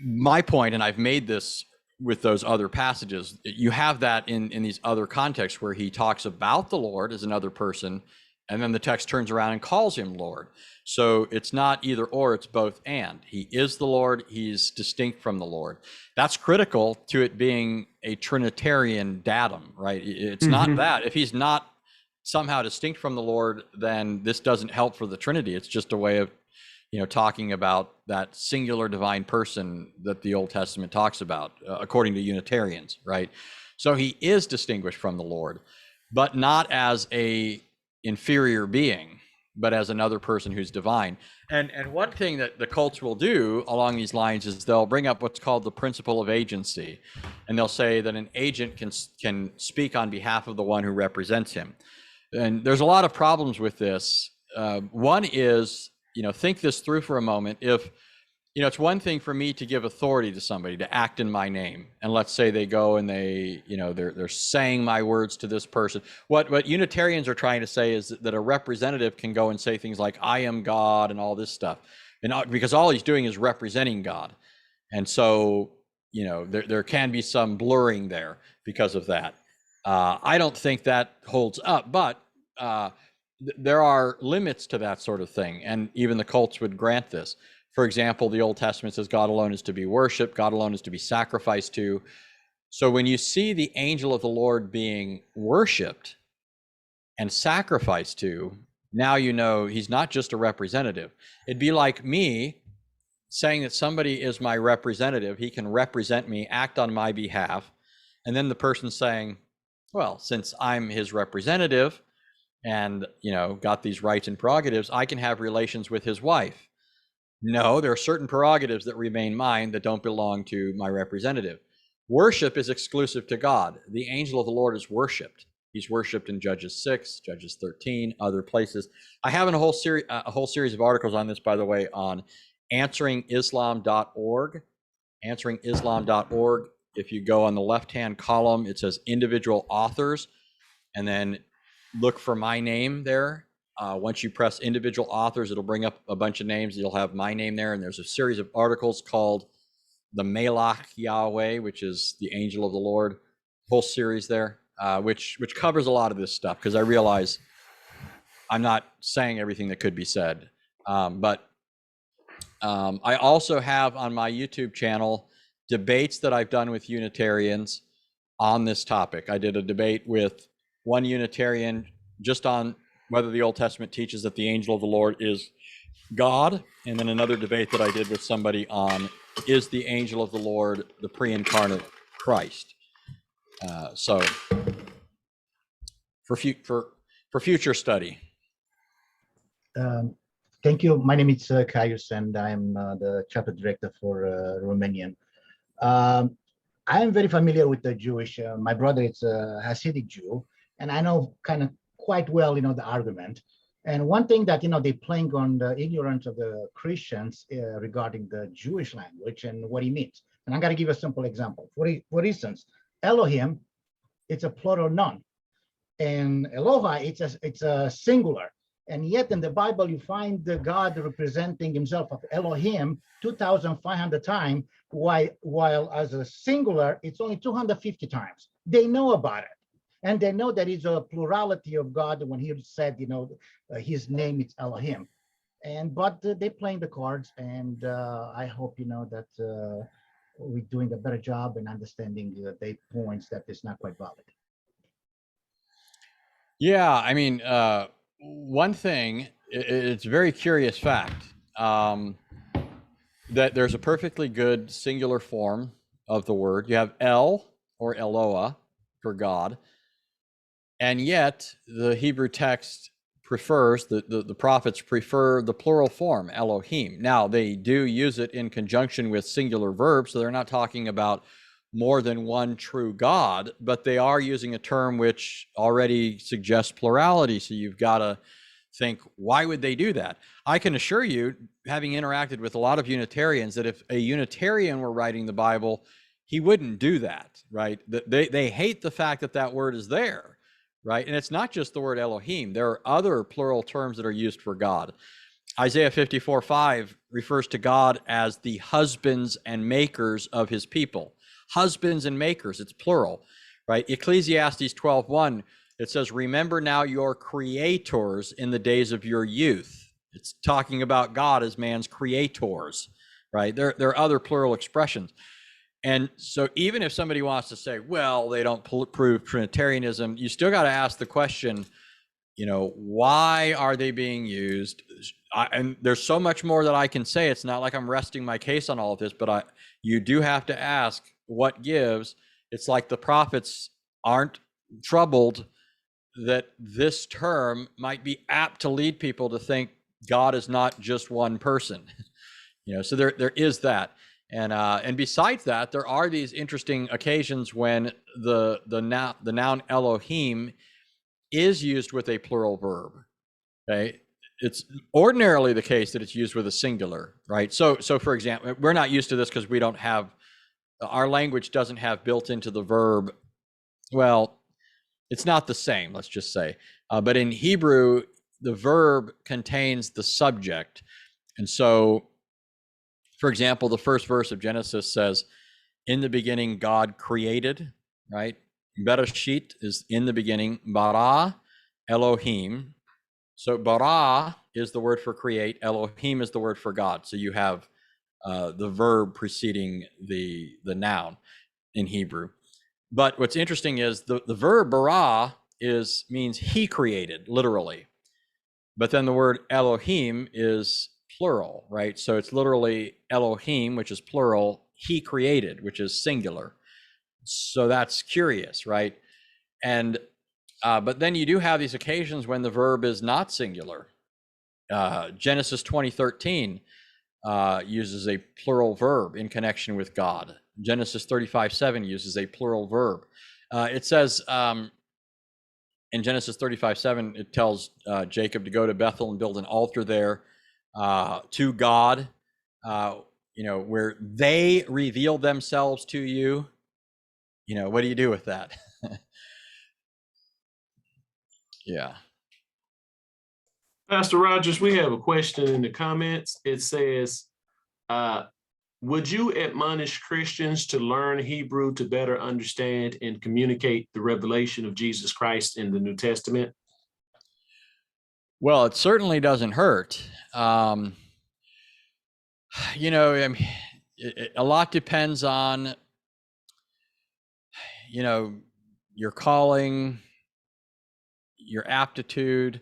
My point, and I've made this with those other passages, you have that in these other contexts where he talks about the Lord as another person, and then the text turns around and calls him Lord. So it's not either or, it's both and. He is the Lord, he's distinct from the Lord. That's critical to it being a Trinitarian datum, right? It's not that. If he's not somehow distinct from the Lord, then this doesn't help for the Trinity. It's just a way of, talking about that singular divine person that the Old Testament talks about, according to Unitarians, right? So he is distinguished from the Lord, but not as a inferior being, but as another person who's divine. And one thing that the cults will do along these lines is they'll bring up what's called the principle of agency, and they'll say that an agent can speak on behalf of the one who represents him. And there's a lot of problems with this. One is, think this through for a moment. If, it's one thing for me to give authority to somebody to act in my name. And let's say they go and they, they're saying my words to this person. What Unitarians are trying to say is that a representative can go and say things like, I am God and all this stuff. And because all he's doing is representing God. And so, there can be some blurring there because of that. I don't think that holds up, but there are limits to that sort of thing. And even the cults would grant this. For example, the Old Testament says God alone is to be worshiped, God alone is to be sacrificed to. So when you see the angel of the Lord being worshiped and sacrificed to, now he's not just a representative. It'd be like me saying that somebody is my representative, he can represent me, act on my behalf, and then the person saying, well, since I'm his representative and, got these rights and prerogatives, I can have relations with his wife. No, there are certain prerogatives that remain mine that don't belong to my representative. Worship is exclusive to God. The angel of the Lord is worshiped. He's worshiped in Judges 6, Judges 13, other places. I have a whole series of articles on this, by the way, on answeringislam.org. Answeringislam.org. If you go on the left-hand column, it says individual authors, and then look for my name there. Once you press individual authors, it'll bring up a bunch of names. You'll have my name there, and there's a series of articles called the Malach Yahweh, which is the angel of the Lord, whole series there, which covers a lot of this stuff, because I realize I'm not saying everything that could be said. But I also have on my YouTube channel debates that I've done with Unitarians on this topic. I did a debate with one Unitarian just on whether the Old Testament teaches that the angel of the Lord is God, and then another debate that I did with somebody on, is the angel of the Lord the pre-incarnate Christ? So for future study. Thank you. My name is Caius, and I'm the chapter director for Romanian. I am very familiar with the Jewish. My brother is a Hasidic Jew, and I know kind of quite well, the argument. And one thing that, they're playing on the ignorance of the Christians regarding the Jewish language and what it means. And I'm going to give a simple example. For instance, Elohim, it's a plural noun. And Eloha, it's a singular. And yet in the Bible, you find the God representing himself of Elohim 2,500 times, while as a singular, it's only 250 times. They know about it. And they know that it's a plurality of God when he said, his name is Elohim. But they're playing the cards, and I hope, that we're doing a better job in understanding their points that is not quite valid. Yeah, I mean, one thing, it's a very curious fact that there's a perfectly good singular form of the word. You have El or Eloah for God. And yet the Hebrew text prefers, the prophets prefer the plural form, Elohim. Now, they do use it in conjunction with singular verbs, so they're not talking about more than one true God, but they are using a term which already suggests plurality. So you've got to think, why would they do that? I can assure you, having interacted with a lot of Unitarians, that if a Unitarian were writing the Bible, he wouldn't do that, right? They hate the fact that that word is there, right? And it's not just the word Elohim. There are other plural terms that are used for God. Isaiah 54:5 refers to God as the husbands and makers of his people. Husbands and makers, it's plural, right? Ecclesiastes 12:1, it says, remember now your creators in the days of your youth. It's talking about God as man's creators, right? There are other plural expressions. And so even if somebody wants to say, well, they don't prove Trinitarianism, you still got to ask the question, why are they being used? And there's so much more that I can say. It's not like I'm resting my case on all of this, but you do have to ask what gives. It's like the prophets aren't troubled that this term might be apt to lead people to think God is not just one person. So there is that. And besides that, there are these interesting occasions when the noun Elohim is used with a plural verb. Okay, it's ordinarily the case that it's used with a singular, right? So for example, we're not used to this because we don't have, our language doesn't have built into the verb. Well, it's not the same, let's just say. But in Hebrew, the verb contains the subject. And so, for example, the first verse of Genesis says, in the beginning, God created, right? Bereshit is in the beginning, bara Elohim. So bara is the word for create, Elohim is the word for God. So you have the verb preceding the noun in Hebrew. But what's interesting is the verb bara means he created, literally. But then the word Elohim is plural, right? So it's literally Elohim, which is plural, he created, which is singular. So that's curious, right? And but then you do have these occasions when the verb is not singular. Genesis 20:13 uses a plural verb in connection with God. Genesis 35:7 uses a plural verb. It says in Genesis 35:7, it tells Jacob to go to Bethel and build an altar there to God, where they revealed themselves to you. What do you do with that? Yeah. Pastor Rogers, we have a question in the comments. It says, would you admonish Christians to learn Hebrew to better understand and communicate the revelation of Jesus Christ in the New Testament? Well, it certainly doesn't hurt. I mean, a lot depends on, your calling, your aptitude.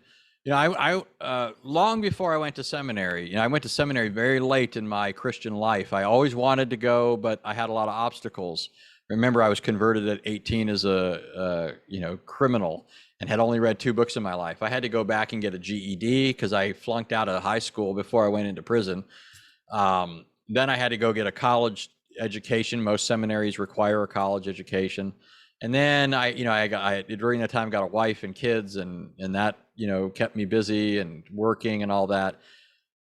I long before I went to seminary, I went to seminary very late in my Christian life. I always wanted to go, but I had a lot of obstacles. Remember, I was converted at 18 as a criminal and had only read 2 books in my life. I had to go back and get a GED because I flunked out of high school before I went into prison. Then I had to go get a college education. Most seminaries require a college education. And then I during that time got a wife and kids, and that kept me busy and working and all that.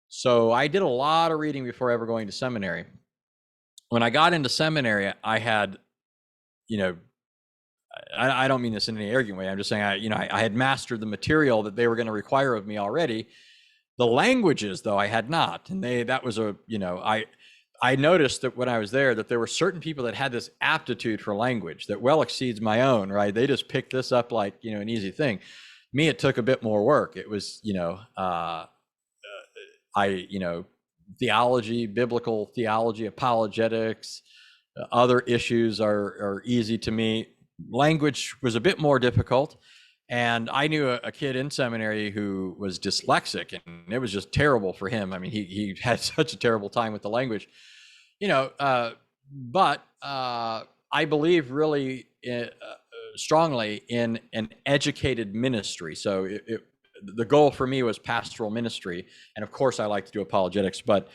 So I did a lot of reading before ever going to seminary. When I got into seminary, I had, I don't mean this in any arrogant way. I'm just saying I had mastered the material that they were going to require of me already. The languages, though, I had not, and that was I noticed that when I was there that there were certain people that had this aptitude for language that well exceeds my own, right? They just picked this up like, an easy thing. Me, it took a bit more work. It was, theology, biblical theology, apologetics, other issues are easy to me. Language was a bit more difficult. And I knew a kid in seminary who was dyslexic, and it was just terrible for him. I mean, he had such a terrible time with the language, but I believe really strongly in an educated ministry. So the goal for me was pastoral ministry. And of course, I like to do apologetics, but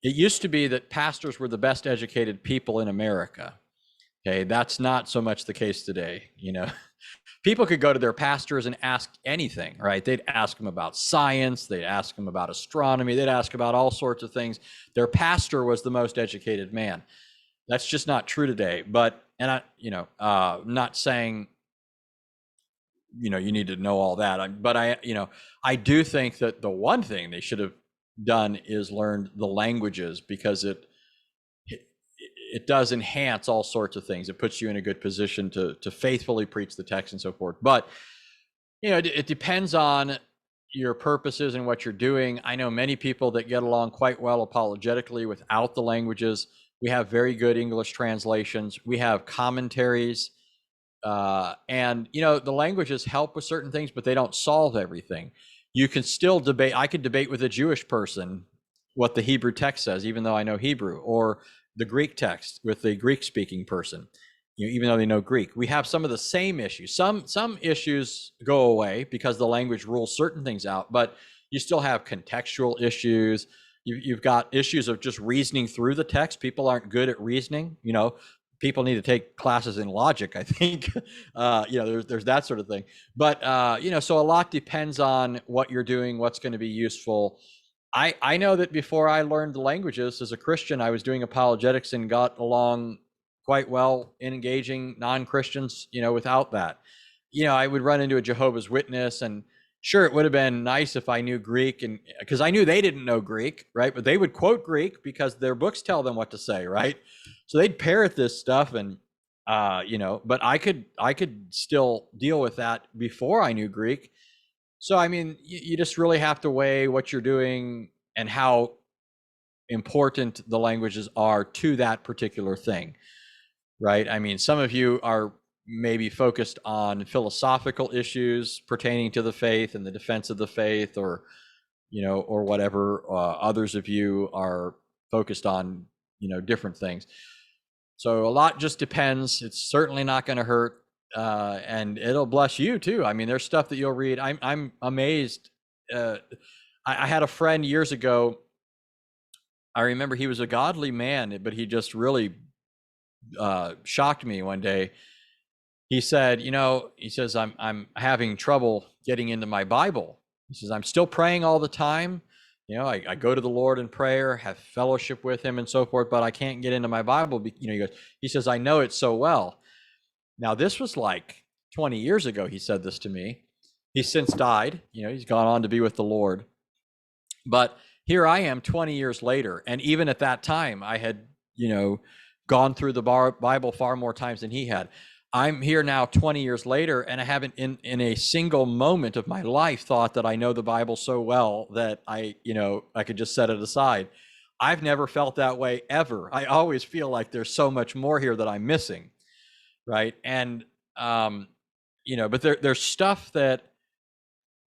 it used to be that pastors were the best educated people in America. Okay, that's not so much the case today, People could go to their pastors and ask anything, right? They'd ask them about science. They'd ask them about astronomy. They'd ask about all sorts of things. Their pastor was the most educated man. That's just not true today. But, and I'm not saying, you need to know all that. But I do think that the one thing they should have done is learned the languages, because it does enhance all sorts of things. It puts you in a good position to faithfully preach the text and so forth. But it depends on your purposes and what you're doing. I know many people that get along quite well apologetically without the languages. We have very good English translations. We have commentaries, and the languages help with certain things, but they don't solve everything. You can still debate. I could debate with a Jewish person what the Hebrew text says, even though I know Hebrew, or the Greek text with the Greek-speaking person, even though they know Greek. We have some of the same issues. Some issues go away because the language rules certain things out, but you still have contextual issues. You've got issues of just reasoning through the text. People aren't good at reasoning. People need to take classes in logic, I think. There's that sort of thing. But so a lot depends on what you're doing, what's going to be useful. I know that before I learned the languages as a Christian, I was doing apologetics and got along quite well in engaging non-Christians, without that. I would run into a Jehovah's Witness, and sure, it would have been nice if I knew Greek, and because I knew they didn't know Greek, right? But they would quote Greek because their books tell them what to say, right? So they'd parrot this stuff, and but I could still deal with that before I knew Greek. So I mean, you just really have to weigh what you're doing and how important the languages are to that particular thing, right? I mean, some of you are maybe focused on philosophical issues pertaining to the faith and the defense of the faith, or or whatever. Others of you are focused on different things. So a lot just depends. It's certainly not going to hurt, and it'll bless you too. I mean, there's stuff that you'll read. I'm amazed. I had a friend years ago. I remember he was a godly man, but he just really shocked me one day. He said, he says, I'm having trouble getting into my Bible. He says, I'm still praying all the time. I go to the Lord in prayer, have fellowship with him and so forth, but I can't get into my Bible. He says, I know it so well. Now, this was like 20 years ago. He said this to me. He's since died. He's gone on to be with the Lord. But here I am 20 years later. And even at that time, I had, gone through the Bible far more times than he had. I'm here now 20 years later, and I haven't in a single moment of my life thought that I know the Bible so well that I could just set it aside. I've never felt that way ever. I always feel like there's so much more here that I'm missing, right? And but there's stuff that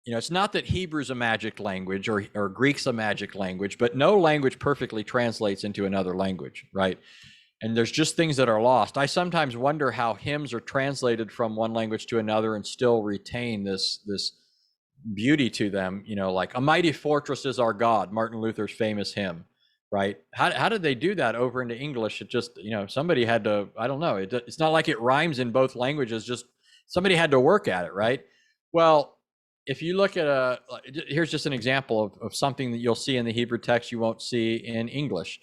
it's not that Hebrew's a magic language or Greek's a magic language, but no language perfectly translates into another language, right? And there's just things that are lost. I sometimes wonder how hymns are translated from one language to another and still retain this beauty to them. Like "A Mighty Fortress Is Our God," Martin Luther's famous hymn, right? How did they do that over into English? It just, somebody had to, I don't know. It's not like it rhymes in both languages. Just somebody had to work at it, right? Well, if you look at here's just an example of something that you'll see in the Hebrew text you won't see in English.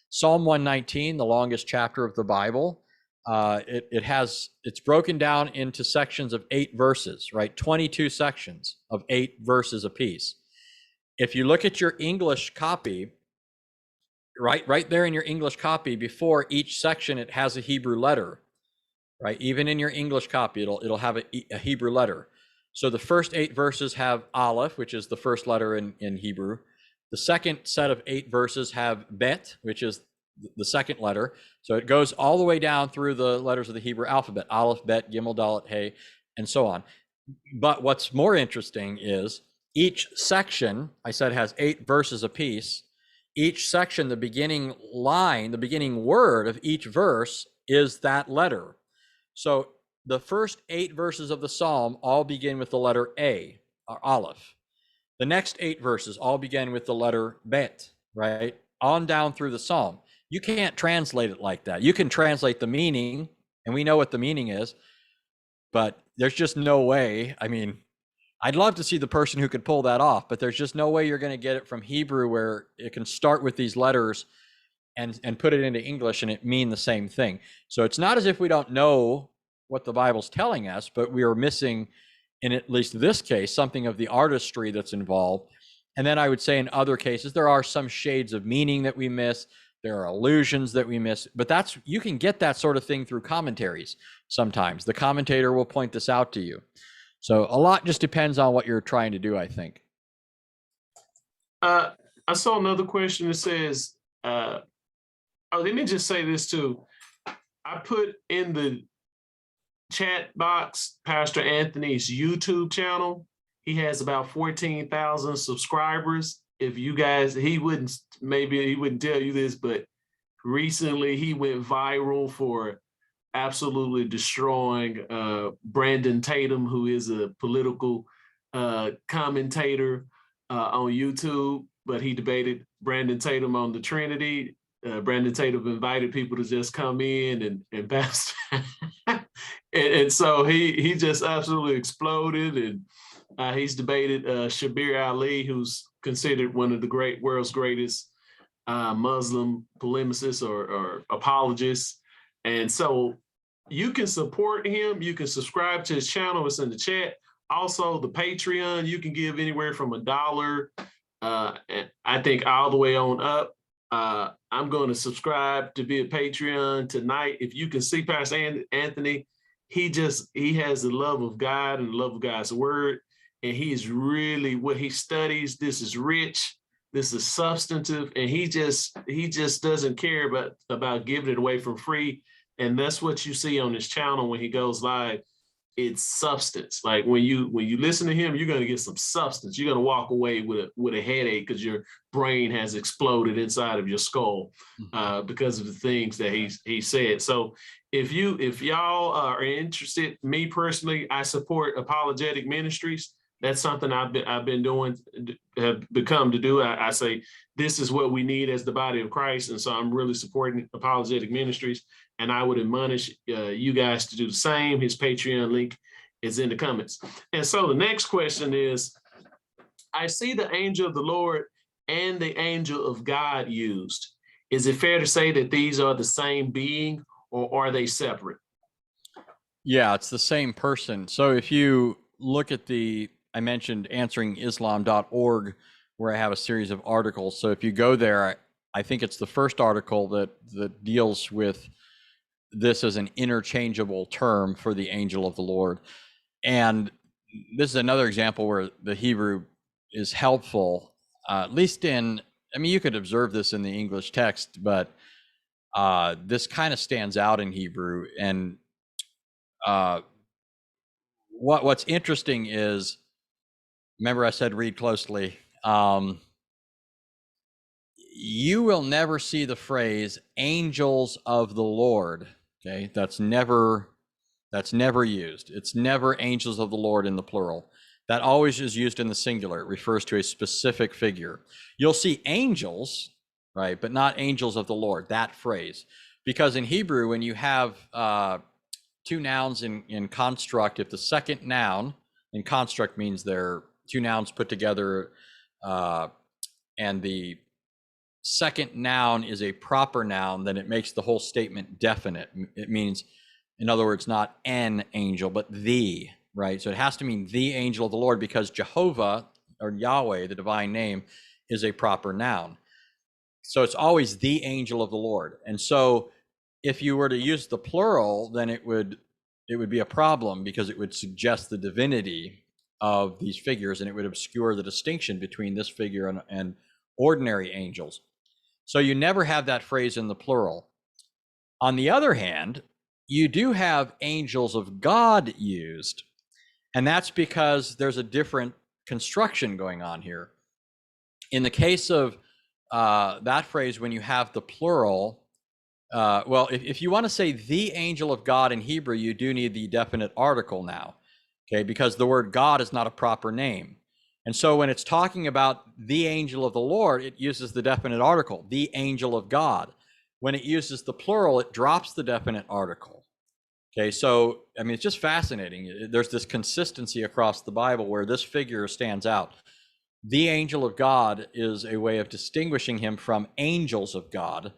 Psalm 119, the longest chapter of the Bible, it's broken down into sections of 8 verses, right? 22 sections of 8 verses apiece. If you look at your English copy, right there in your English copy, before each section, it has a Hebrew letter, right? Even in your English copy, it'll have a Hebrew letter. So the first 8 verses have Aleph, which is the first letter in Hebrew. The second set of 8 verses have Bet, which is the second letter. So it goes all the way down through the letters of the Hebrew alphabet: Aleph, Bet, Gimel, Dalet, Hey, and so on. But what's more interesting is each section, I said, has 8 verses apiece. Each section, the beginning line, the beginning word of each verse is that letter. So the first 8 verses of the Psalm all begin with the letter A, or Aleph. The next 8 verses all begin with the letter Bet, right? On down through the Psalm. You can't translate it like that. You can translate the meaning, and we know what the meaning is, but there's just no way. I mean, I'd love to see the person who could pull that off, but there's just no way you're going to get it from Hebrew, where it can start with these letters and put it into English and it mean the same thing. So it's not as if we don't know what the Bible's telling us, but we are missing, in at least this case, something of the artistry that's involved. And then I would say in other cases, there are some shades of meaning that we miss. There are allusions that we miss, but you can get that sort of thing through commentaries. Sometimes the commentator will point this out to you. So a lot just depends on what you're trying to do, I think. I saw another question that says, let me just say this too. I put in the chat box Pastor Anthony's YouTube channel. He has about 14,000 subscribers. If you guys, he wouldn't tell you this, but recently he went viral for absolutely destroying Brandon Tatum, who is a political commentator on YouTube, but he debated Brandon Tatum on the Trinity. Brandon Tatum invited people to just come in and pass. and so he just absolutely exploded, and he's debated Shabir Ali, who's considered one of the world's greatest Muslim polemicists or apologists. And so you can support him. You can subscribe to his channel. It's in the chat. Also, the Patreon, you can give anywhere from $1, I think all the way on up. I'm going to subscribe to be a Patreon tonight. If you can see Pastor Anthony, he has the love of God and the love of God's word. And he's really, what he studies, this is rich, this is substantive, and he just doesn't care about giving it away for free. And that's what you see on his channel when he goes live. It's substance. Like when you listen to him, you're going to get some substance. You're going to walk away with a headache because your brain has exploded inside of your skull because of the things that he said. So if y'all are interested, me personally, I support apologetic ministries. That's something I've been doing, have become to do. I say this is what we need as the body of Christ, and so I'm really supporting apologetic ministries. And I would admonish you guys to do the same. His Patreon link is in the comments. And so the next question is, I see the angel of the Lord and the angel of God used. Is it fair to say that these are the same being, or are they separate? Yeah, it's the same person. So if you look at I mentioned answeringislam.org, where I have a series of articles. So if you go there, I think it's the first article that deals with this as an interchangeable term for the angel of the Lord. And this is another example where the Hebrew is helpful, at least you could observe this in the English text, but this kind of stands out in Hebrew. And what's interesting is, remember I said read closely. You will never see the phrase angels of the Lord. Okay, that's never used. It's never angels of the Lord in the plural. That always is used in the singular. It refers to a specific figure. You'll see angels, right, but not angels of the Lord, that phrase. Because in Hebrew, when you have two nouns in construct, if the second noun in construct means they're two nouns put together, and the second noun is a proper noun, then it makes the whole statement definite. It means, in other words, not an angel, but the, right? So it has to mean the angel of the Lord, because Jehovah, or Yahweh, the divine name, is a proper noun. So it's always the angel of the Lord. And so if you were to use the plural, then it would be a problem, because it would suggest the divinity of these figures, and it would obscure the distinction between this figure and ordinary angels. So you never have that phrase in the plural. On the other hand, you do have angels of God used, and that's because there's a different construction going on here. In the case of that phrase, when you have the plural, if you want to say the angel of God in Hebrew, you do need the definite article now, okay, because the word God is not a proper name. And so when it's talking about the angel of the Lord, it uses the definite article, the angel of God. When it uses the plural, it drops the definite article. Okay, so, it's just fascinating. There's this consistency across the Bible where this figure stands out. The angel of God is a way of distinguishing him from angels of God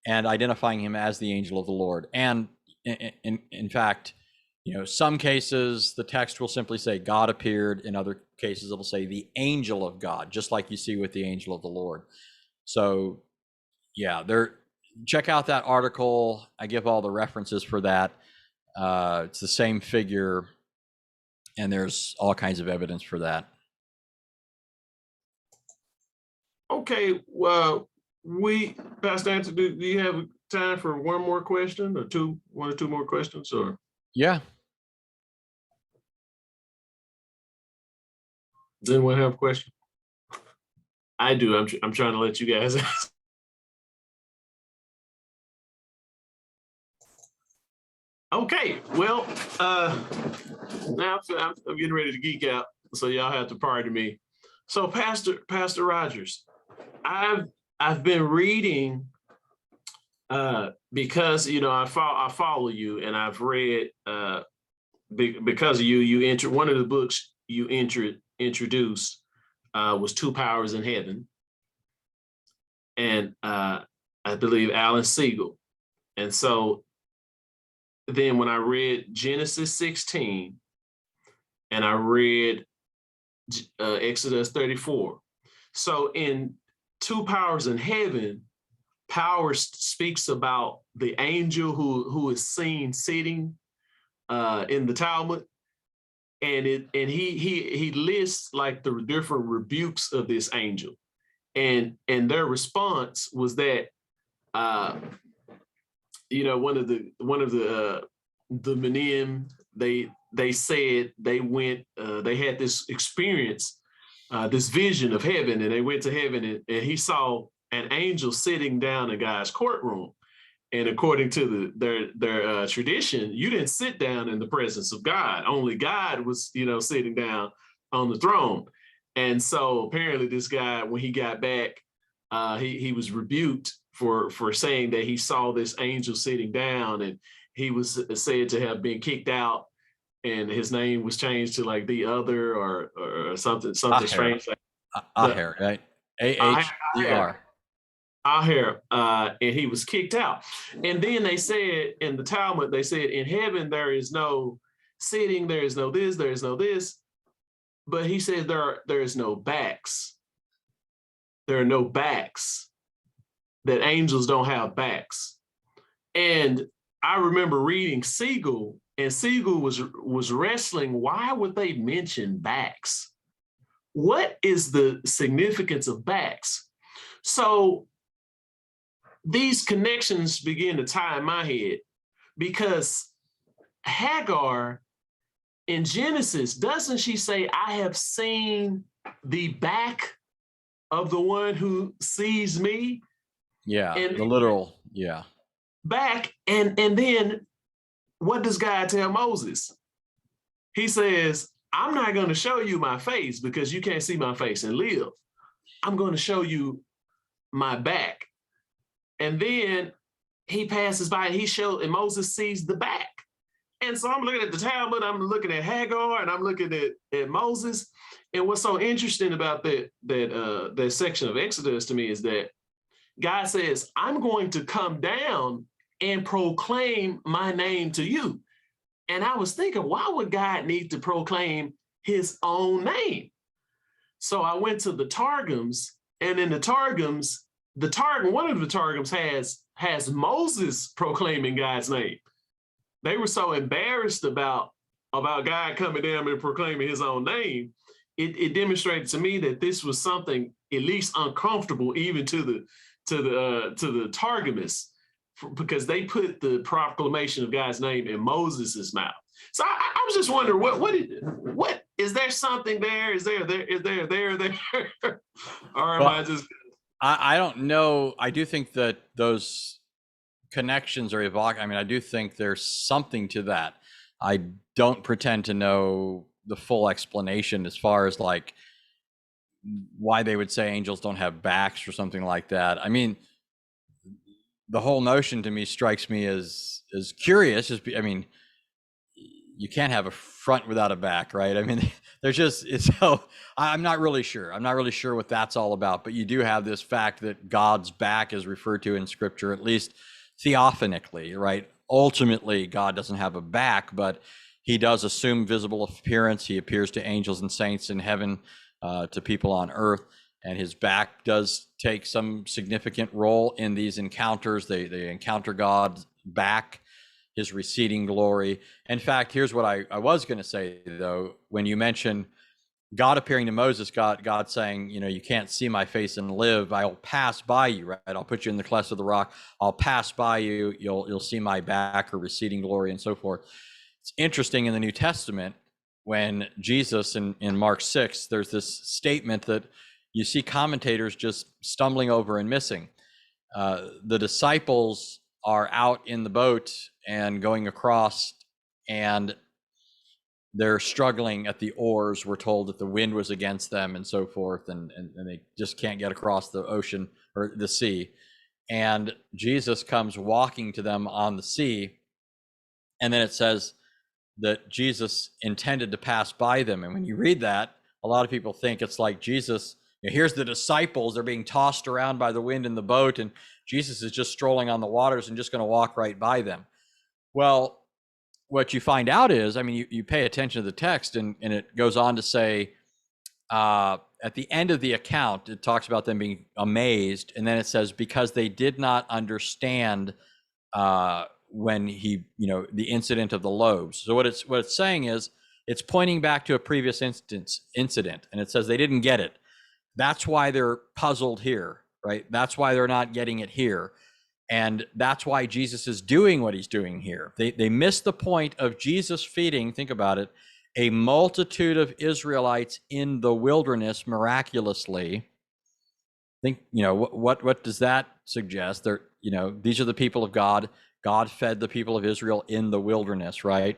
and identifying him as the angel of the Lord. And in fact, some cases the text will simply say God appeared. In other cases, it will say the angel of God, just like you see with the angel of the Lord. So yeah, check out that article. I give all the references for that. It's the same figure, and there's all kinds of evidence for that. Okay, well, Pastor Anthony, do you have time for one more question or one or two more questions, or? Yeah. Does anyone have a question? I do. I'm trying to let you guys ask. Okay, well, now I'm getting ready to geek out, so y'all have to pardon me. So, Pastor Rogers, I've been reading because I follow you, and I've read because of you one of the books you introduced was Two Powers in Heaven, and I believe Alan Siegel. And so then when I read Genesis 16 and I read Exodus 34, so in Two Powers in Heaven, Power speaks about the angel who is seen sitting in the Talmud, and he lists like the different rebukes of this angel, and their response was that one of the Menim, they said they went they had this experience, this vision of heaven, and they went to heaven, and he saw an angel sitting down in God's courtroom. And according to their tradition, you didn't sit down in the presence of God. Only God was, sitting down on the throne. And so apparently this guy, when he got back, he was rebuked for saying that he saw this angel sitting down, and he was said to have been kicked out, and his name was changed to like the other or something strange. Aher, right? A-H-E-R. Aher, and he was kicked out. And then they said in the Talmud, they said in heaven there is no sitting, there is no this, there is no this. But he said there is no backs. There are no backs. That angels don't have backs. And I remember reading Siegel, and Siegel was wrestling. Why would they mention backs? What is the significance of backs? So these connections begin to tie in my head, because Hagar in Genesis, doesn't she say, I have seen the back of the one who sees me? Yeah, and the literal, yeah. Back, and then what does God tell Moses? He says, I'm not going to show you my face because you can't see my face and live. I'm going to show you my back. And then he passes by and Moses sees the back. And so I'm looking at the Talmud, I'm looking at Hagar, and I'm looking at Moses. And what's so interesting about that section of Exodus to me is that God says, I'm going to come down and proclaim my name to you. And I was thinking, why would God need to proclaim his own name? So I went to the Targums, and in the Targums, one of the Targums has Moses proclaiming God's name. They were so embarrassed about God coming down and proclaiming his own name. It demonstrated to me that this was something at least uncomfortable even to the Targumists, because they put the proclamation of God's name in Moses's mouth. So I was just wondering, what is there something there? Is there? Or am I just? I don't know. I do think that those connections are evocative. I mean, I do think there's something to that. I don't pretend to know the full explanation as far as like why they would say angels don't have backs or something like that. I mean, the whole notion to me strikes me as curious. I mean, you can't have a front without a back, right? I mean, I'm not really sure. I'm not really sure what that's all about, but you do have this fact that God's back is referred to in scripture, at least theophanically, right? Ultimately, God doesn't have a back, but he does assume visible appearance. He appears to angels and saints in heaven, to people on earth, and his back does take some significant role in these encounters. They encounter God's back, his receding glory. In fact, here's what I was going to say, though. When you mention God appearing to Moses, God saying, you know, you can't see my face and live. I'll pass by you, right? I'll put you in the cleft of the rock. I'll pass by you. You'll see my back or receding glory and so forth. It's interesting in the New Testament when Jesus in Mark 6, there's this statement that you see commentators just stumbling over and missing. The disciples are out in the boat and going across, and they're struggling at the oars. We're told that the wind was against them and so forth, and they just can't get across the ocean or the sea. And Jesus comes walking to them on the sea, and then it says that Jesus intended to pass by them. And when you read that, a lot of people think it's like Jesus, you know, here's the disciples, they're being tossed around by the wind in the boat, and Jesus is just strolling on the waters and just going to walk right by them. Well, what you find out is, I mean, you pay attention to the text, and it goes on to say, at the end of the account, it talks about them being amazed, and then it says, because they did not understand when he, you know, the incident of the loaves. So what it's saying is, it's pointing back to a previous incident, and it says they didn't get it. That's why they're puzzled here, right? That's why they're not getting it here. And that's why Jesus is doing what he's doing here. They miss the point of Jesus feeding, think about it, a multitude of Israelites in the wilderness miraculously. Think, you know, what does that suggest? They're, you know, these are the people of God. God fed the people of Israel in the wilderness, right?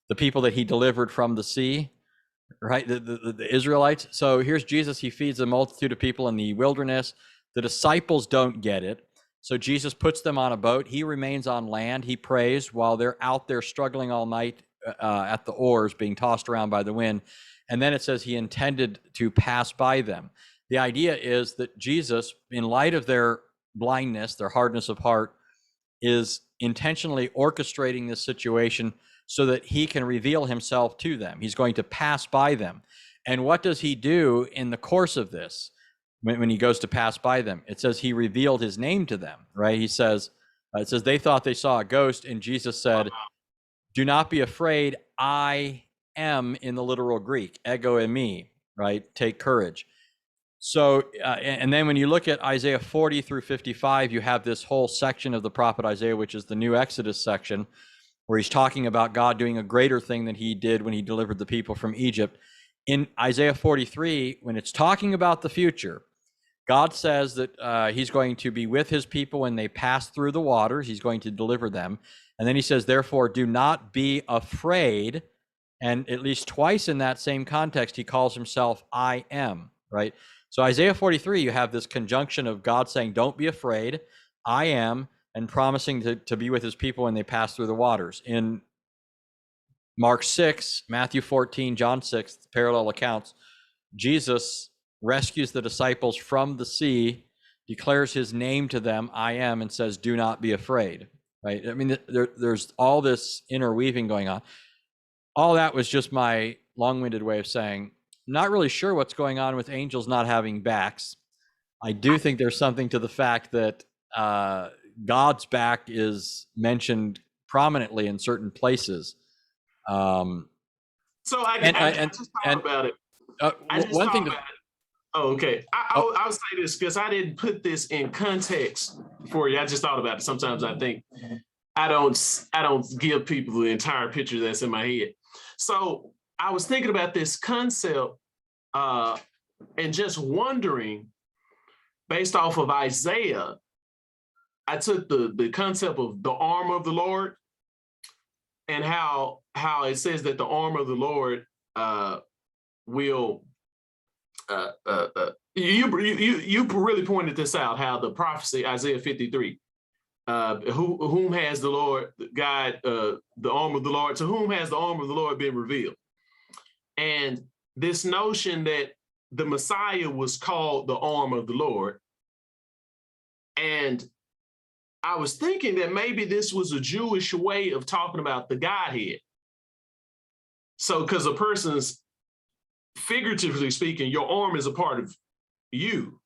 The people that he delivered from the sea, right? The Israelites. So here's Jesus. He feeds a multitude of people in the wilderness. The disciples don't get it. So Jesus puts them on a boat. He remains on land. He prays while they're out there struggling all night at the oars, being tossed around by the wind. And then it says he intended to pass by them. The idea is that Jesus, in light of their blindness, their hardness of heart, is intentionally orchestrating this situation so that he can reveal himself to them. He's going to pass by them. And what does he do in the course of this? When he goes to pass by them, it says he revealed his name to them, right? He says, it says they thought they saw a ghost, and Jesus said, do not be afraid. I am, in the literal Greek, ego eimi, right? Take courage. So, and then when you look at Isaiah 40 through 55, you have this whole section of the prophet Isaiah, which is the new Exodus section, where he's talking about God doing a greater thing than he did when he delivered the people from Egypt. In Isaiah 43, when it's talking about the future, God says that he's going to be with his people when they pass through the waters. He's going to deliver them. And then he says, therefore, do not be afraid. And at least twice in that same context, he calls himself I am, right? So Isaiah 43, you have this conjunction of God saying, don't be afraid, I am, and promising to be with his people when they pass through the waters. In Mark 6, Matthew 14, John 6, parallel accounts, Jesus rescues the disciples from the sea, declares his name to them, I am, and says, do not be afraid, right? I mean, there's all this interweaving going on. All that was just my long-winded way of saying, not really sure what's going on with angels not having backs. I do think there's something to the fact that God's back is mentioned prominently in certain places. So I just thought about it. One thing. Oh, okay. I'll say this because I didn't put this in context for you. I just thought about it. Sometimes I think I don't give people the entire picture that's in my head. So I was thinking about this concept and just wondering, based off of Isaiah, I took the concept of the arm of the Lord and how it says that the arm of the Lord will. You really pointed this out, how the prophecy, Isaiah 53, whom has the Lord God, the arm of the Lord, to whom has the arm of the Lord been revealed? And this notion that the Messiah was called the arm of the Lord. And I was thinking that maybe this was a Jewish way of talking about the Godhead. So, because a person's, figuratively speaking, your arm is a part of you.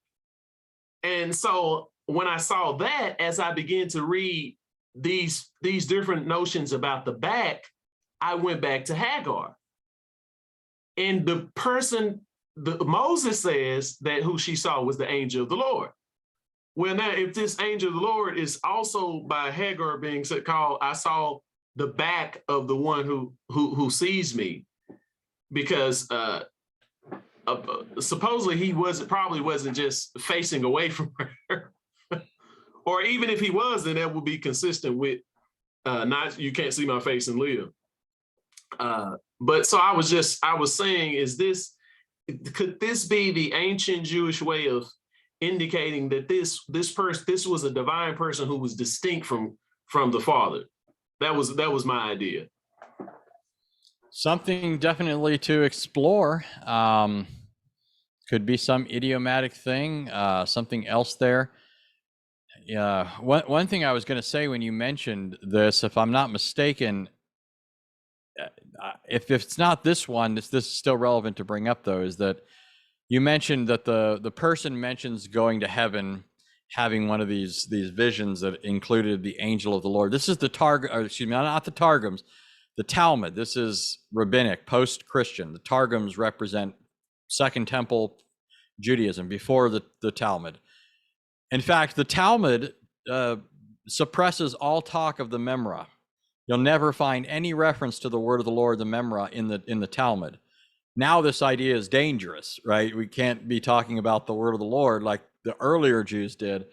And so when I saw that, as I began to read these different notions about the back, I went back to Hagar. And the person, Moses says that who she saw was the angel of the Lord. Well, now, if this angel of the Lord is also by Hagar being called, I saw the back of the one who sees me, because supposedly he probably wasn't just facing away from her, or even if he was, then that would be consistent with not, you can't see my face and live. But so I was saying, could this be the ancient Jewish way of indicating that this was a divine person who was distinct from the Father? That was my idea. Something definitely to explore. Could be some idiomatic thing, something else there. Yeah. One thing I was going to say when you mentioned this, if I'm not mistaken, if it's not this one, this is still relevant to bring up, though, is that you mentioned that the person mentions going to heaven, having one of these visions that included the angel of the Lord. This is the not the Targums, the Talmud. This is rabbinic, post-Christian. The Targums represent Second Temple Judaism, before the Talmud. In fact, the Talmud suppresses all talk of the Memra. You'll never find any reference to the word of the Lord, the Memra, in the Talmud. Now this idea is dangerous, right? We can't be talking about the word of the Lord like the earlier Jews did.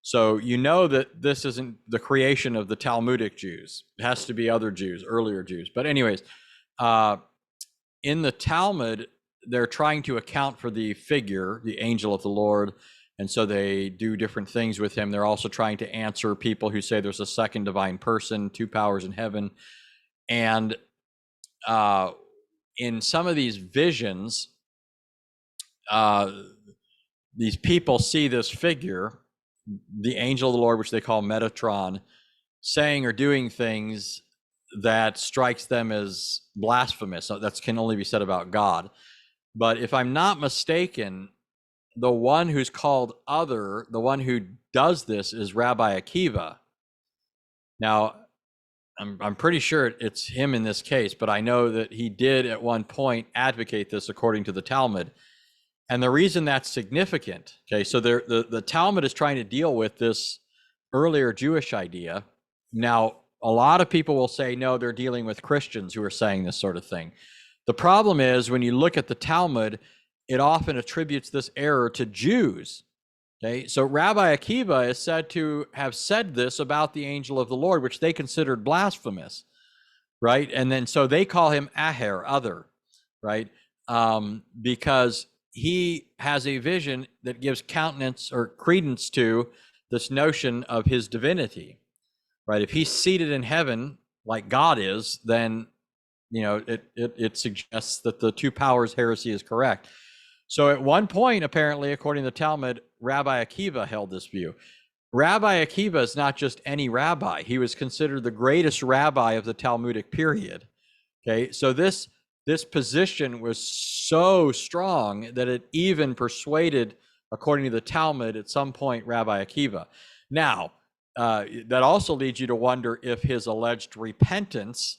So you know that this isn't the creation of the Talmudic Jews. It has to be other Jews, earlier Jews. But anyways, in the Talmud, they're trying to account for the figure, the angel of the Lord, and so they do different things with him. They're also trying to answer people who say there's a second divine person, two powers in heaven. And in some of these visions, these people see this figure, the angel of the Lord, which they call Metatron, saying or doing things that strikes them as blasphemous. So that can only be said about God. But if I'm not mistaken, the one who's called other, the one who does this, is Rabbi Akiva. Now, I'm pretty sure it's him in this case, but I know that he did at one point advocate this according to the Talmud. And the reason that's significant, okay, so the Talmud is trying to deal with this earlier Jewish idea. Now, a lot of people will say, no, they're dealing with Christians who are saying this sort of thing. The problem is, when you look at the Talmud, it often attributes this error to Jews. Okay, so Rabbi Akiva is said to have said this about the angel of the Lord, which they considered blasphemous, right? And then so they call him Aher, other, right? Because he has a vision that gives countenance or credence to this notion of his divinity, right? If he's seated in heaven like God is, then it suggests that the two powers heresy is correct. So at one point, apparently, according to the Talmud, Rabbi Akiva held this view. Rabbi Akiva is not just any rabbi. He was considered the greatest rabbi of the Talmudic period. Okay, so this position was so strong that it even persuaded, according to the Talmud, at some point, Rabbi Akiva. Now, that also leads you to wonder if his alleged repentance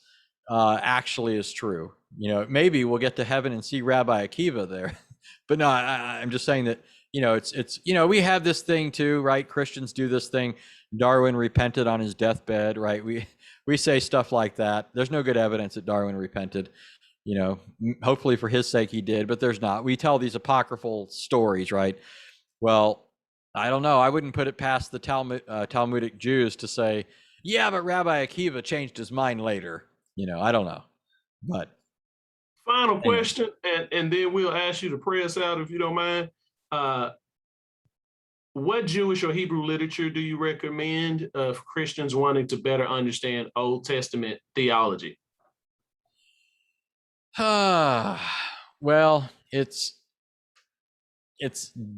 actually is true. Maybe we'll get to heaven and see Rabbi Akiva there. But no, I'm just saying that, it's we have this thing too, right? Christians do this thing. Darwin repented on his deathbed, right? We say stuff like that. There's no good evidence that Darwin repented. Hopefully for his sake he did, but there's not. We tell these apocryphal stories, right? Well, I don't know. I wouldn't put it past the Talmudic Jews to say, yeah, but Rabbi Akiva changed his mind later. I don't know. But final question, and then we'll ask you to pray us out if you don't mind. What Jewish or Hebrew literature do you recommend for Christians wanting to better understand Old Testament theology? Well, it's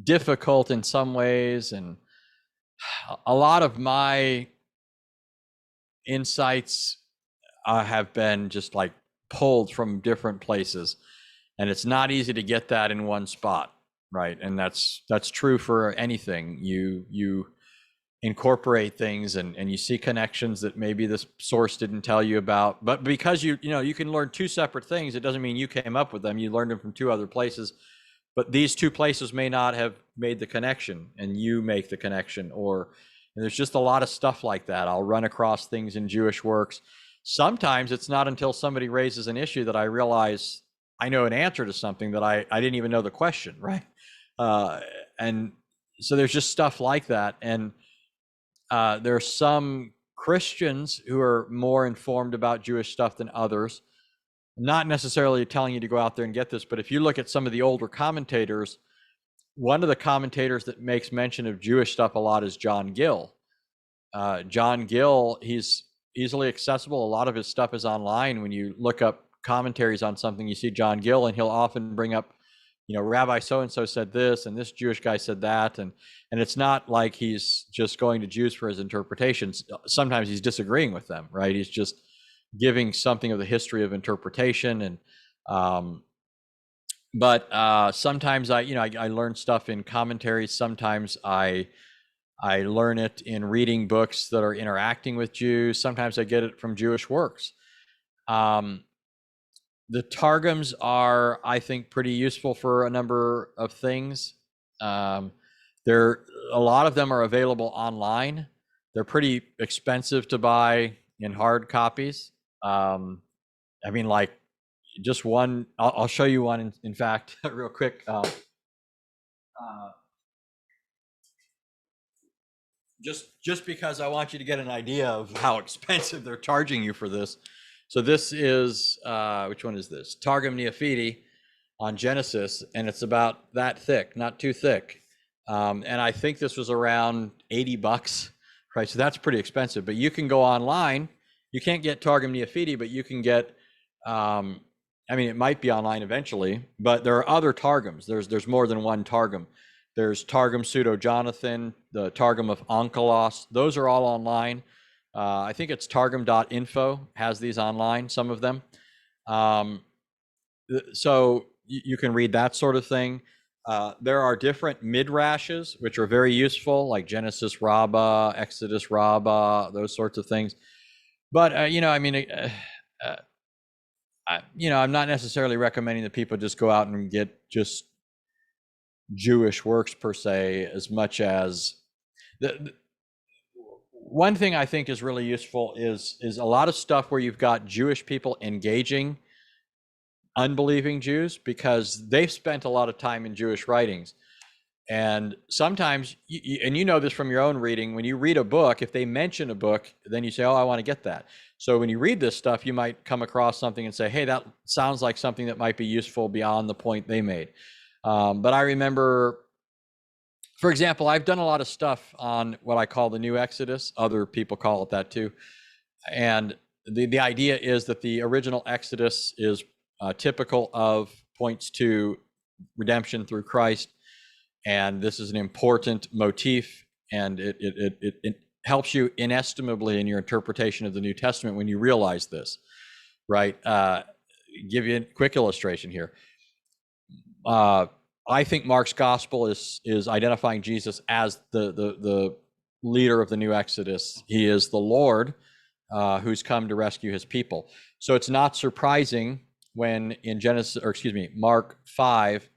difficult in some ways, and a lot of my insights have been just like pulled from different places, and it's not easy to get that in one spot, right? And that's true for anything. You incorporate things and you see connections that maybe this source didn't tell you about, but because you can learn two separate things, it doesn't mean you came up with them. You learned them from two other places, but these two places may not have made the connection, and you make the connection. And there's just a lot of stuff like that. I'll run across things in Jewish works. Sometimes it's not until somebody raises an issue that I realize I know an answer to something that I didn't even know the question, right? And so there's just stuff like that. And there are some Christians who are more informed about Jewish stuff than others. Not necessarily telling you to go out there and get this, but if you look at some of the older commentators, one of the commentators that makes mention of Jewish stuff a lot is John Gill. John Gill, he's easily accessible. A lot of his stuff is online. When you look up commentaries on something, you see John Gill, and he'll often bring up, Rabbi so-and-so said this, and this Jewish guy said that. And it's not like he's just going to Jews for his interpretations. Sometimes he's disagreeing with them, right? He's just giving something of the history of interpretation. And, but sometimes I learn stuff in commentaries. Sometimes I learn it in reading books that are interacting with Jews. Sometimes I get it from Jewish works. The Targums are, I think, pretty useful for a number of things. A lot of them are available online. They're pretty expensive to buy in hard copies. Like just one, I'll show you one, in fact, real quick. Just because I want you to get an idea of how expensive they're charging you for this. So this is, which one is this? Targum Neophiti on Genesis, and it's about that thick, not too thick. And I think this was around $80, right? So that's pretty expensive, but you can go online. You can't get Targum Neophiti, but you can get, it might be online eventually, but there are other Targums. There's more than one Targum. There's Targum Pseudo-Jonathan, the Targum of Onkelos. Those are all online. I think it's targum.info has these online, some of them. So you can read that sort of thing. There are different midrashes, which are very useful, like Genesis Rabbah, Exodus Rabbah, those sorts of things. But, I'm not necessarily recommending that people just go out and get just Jewish works per se, as much as one thing I think is really useful is a lot of stuff where you've got Jewish people engaging unbelieving Jews, because they've spent a lot of time in Jewish writings. And sometimes, and you know this from your own reading, when you read a book, if they mention a book, then you say, oh, I want to get that. So when you read this stuff, you might come across something and say, hey, that sounds like something that might be useful beyond the point they made. But I remember, for example, I've done a lot of stuff on what I call the New Exodus. Other people call it that too. And the idea is that the original Exodus is typical of, points to redemption through Christ. And this is an important motif, and it helps you inestimably in your interpretation of the New Testament when you realize this, right? Give you a quick illustration here. I think Mark's gospel is identifying Jesus as the leader of the new Exodus. He is the Lord who's come to rescue his people. So it's not surprising when in Mark 5,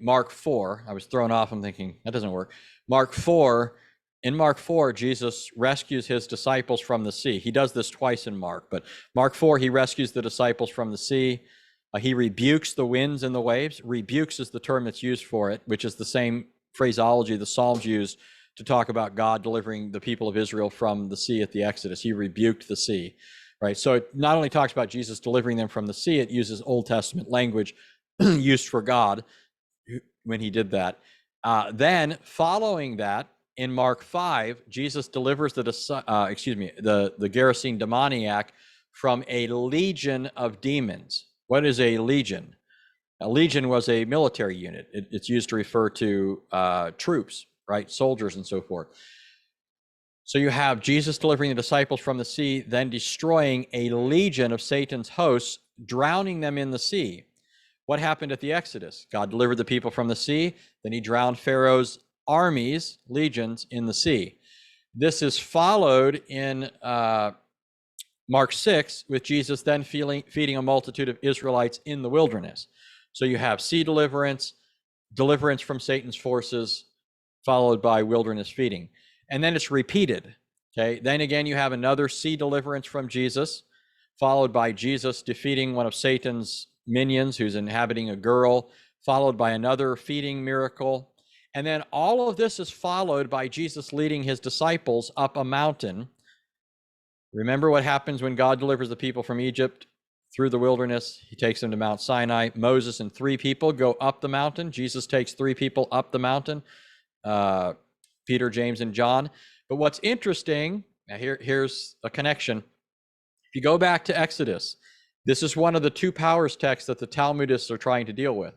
Mark 4, I was thrown off. I'm thinking that doesn't work. In Mark 4, Jesus rescues his disciples from the sea. He does this twice in Mark, but Mark 4, he rescues the disciples from the sea. He rebukes the winds and the waves. Rebukes is the term that's used for it, which is the same phraseology the Psalms used to talk about God delivering the people of Israel from the sea at the Exodus. He rebuked the sea, right? So it not only talks about Jesus delivering them from the sea, it uses Old Testament language used for God when he did that. Then following that, in Mark 5, Jesus delivers the Gerasene demoniac from a legion of demons. What is a legion? A legion was a military unit. It's used to refer to troops, right? Soldiers and so forth. So you have Jesus delivering the disciples from the sea, then destroying a legion of Satan's hosts, drowning them in the sea. What happened at the Exodus? God delivered the people from the sea, then he drowned Pharaoh's armies, legions, in the sea. This is followed in Mark 6 with Jesus then feeding a multitude of Israelites in the wilderness. So you have sea deliverance, deliverance from Satan's forces, followed by wilderness feeding. And then it's repeated. Okay. Then again, you have another sea deliverance from Jesus, followed by Jesus defeating one of Satan's minions who's inhabiting a girl, followed by another feeding miracle. And then all of this is followed by Jesus leading his disciples up a mountain. Remember what happens when God delivers the people from Egypt through the wilderness? He takes them to Mount Sinai. Moses and 3 people go up the mountain. Jesus takes 3 people up the mountain, Peter, James, and John. But what's interesting, now here's a connection. If you go back to Exodus, this is one of the 2 powers texts that the Talmudists are trying to deal with.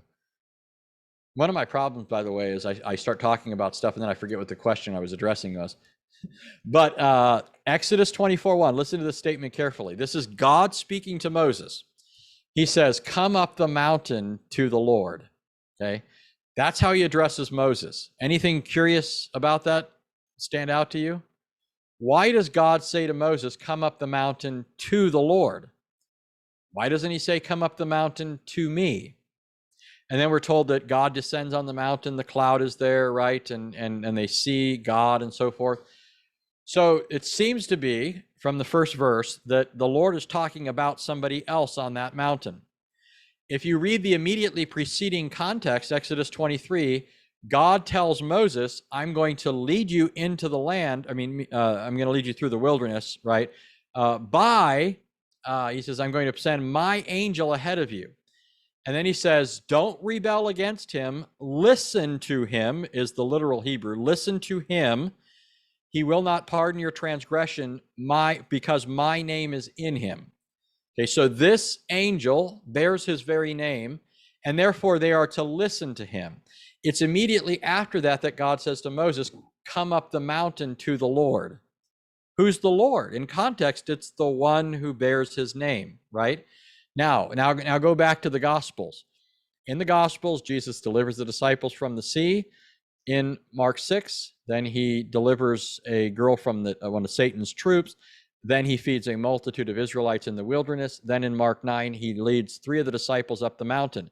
One of my problems, by the way, is I start talking about stuff and then I forget what the question I was addressing was. But Exodus 24:1, listen to this statement carefully. This is God speaking to Moses. He says, come up the mountain to the Lord. Okay, that's how he addresses Moses. Anything curious about that stand out to you? Why does God say to Moses, come up the mountain to the Lord? Why doesn't he say, come up the mountain to me? And then we're told that God descends on the mountain, the cloud is there, right? And they see God and so forth. So it seems to be, from the first verse, that the Lord is talking about somebody else on that mountain. If you read the immediately preceding context, Exodus 23, God tells Moses, I'm going to lead you into the land. I'm going to lead you through the wilderness, right? He says, I'm going to send my angel ahead of you. And then he says, don't rebel against him. Listen to him is the literal Hebrew. Listen to him. He will not pardon your transgression because my name is in him. Okay, so this angel bears his very name, and therefore they are to listen to him. It's immediately after that that God says to Moses, come up the mountain to the Lord. Who's the Lord? In context, it's the one who bears his name, right? Now go back to the Gospels. In the Gospels, Jesus delivers the disciples from the sea. In Mark 6, then he delivers a girl from one of Satan's troops. Then he feeds a multitude of Israelites in the wilderness. Then in Mark 9, he leads 3 of the disciples up the mountain.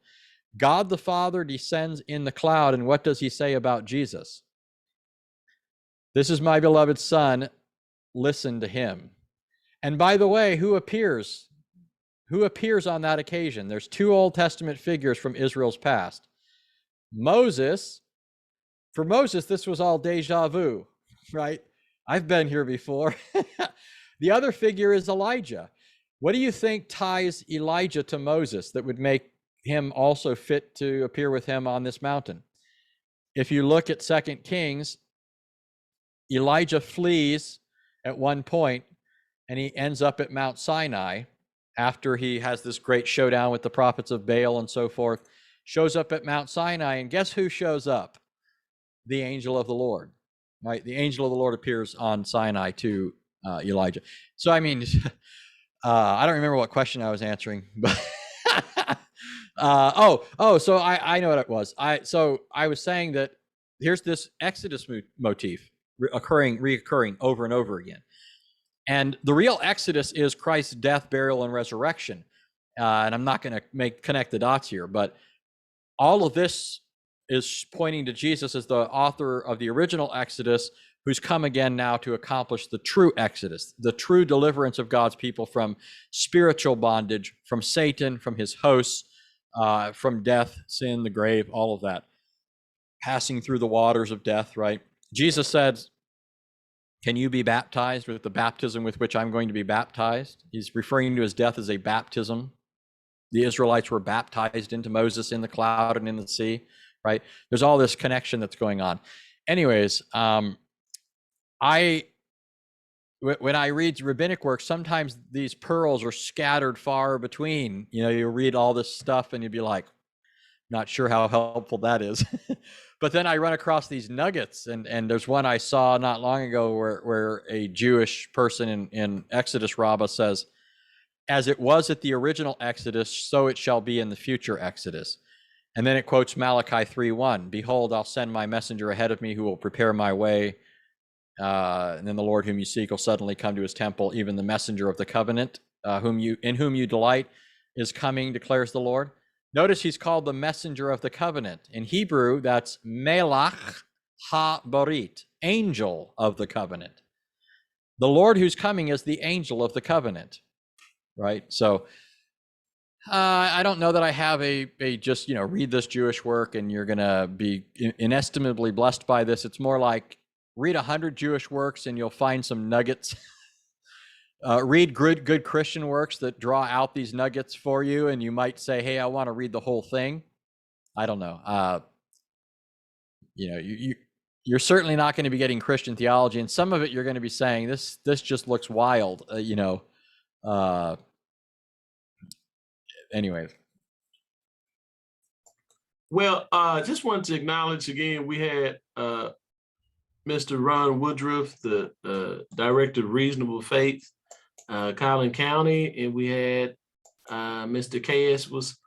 God the Father descends in the cloud, and what does he say about Jesus? This is my beloved Son, listen to him. And by the way, who appears on that occasion? There's 2 Old Testament figures from Israel's past. Moses. For Moses, this was all deja vu, right? I've been here before. The other figure is Elijah. What do you think ties Elijah to Moses that would make him also fit to appear with him on this mountain? If you look at 2 Kings, Elijah flees at one point and he ends up at Mount Sinai after he has this great showdown with the prophets of Baal and so forth, shows up at Mount Sinai, and guess who shows up? The angel of the Lord, right? The angel of the Lord appears on Sinai to Elijah. So, I mean, I don't remember what question I was answering, but so I know what it was. I was saying that here's this Exodus motif reoccurring over and over again. And the real Exodus is Christ's death, burial, and resurrection. And I'm not going to connect the dots here, but all of this is pointing to Jesus as the author of the original Exodus, who's come again now to accomplish the true Exodus, the true deliverance of God's people from spiritual bondage, from Satan, from his hosts, from death, sin, the grave, all of that. Passing through the waters of death, right? Jesus said, can you be baptized with the baptism with which I'm going to be baptized? He's referring to his death as a baptism. The Israelites were baptized into Moses in the cloud and in the sea, right? There's all this connection that's going on. Anyways, when I read rabbinic work, sometimes these pearls are scattered far between. You know, you read all this stuff and you'd be like, Not sure how helpful that is. But then I run across these nuggets, and there's one I saw not long ago where a Jewish person in Exodus Rabbah says, as it was at the original Exodus, so it shall be in the future Exodus. And then it quotes Malachi 3:1, behold, I'll send my messenger ahead of me who will prepare my way. And then the Lord whom you seek will suddenly come to his temple, even the messenger of the covenant, in whom you delight is coming, declares the Lord. Notice he's called the messenger of the covenant. In Hebrew, that's Melach ha-barit, angel of the covenant. The Lord who's coming is the angel of the covenant, right? So I don't know that I have a just, read this Jewish work and you're going to be inestimably blessed by this. It's more like read 100 Jewish works and you'll find some nuggets. Read good Christian works that draw out these nuggets for you, and you might say, hey, I want to read the whole thing. I don't know. You're certainly not going to be getting Christian theology, and some of it you're going to be saying, this just looks wild, anyway. Well, just wanted to acknowledge again, we had Mr. Ron Woodruff, the Director of Reasonable Faith, Collin County, and we had Mr. KS was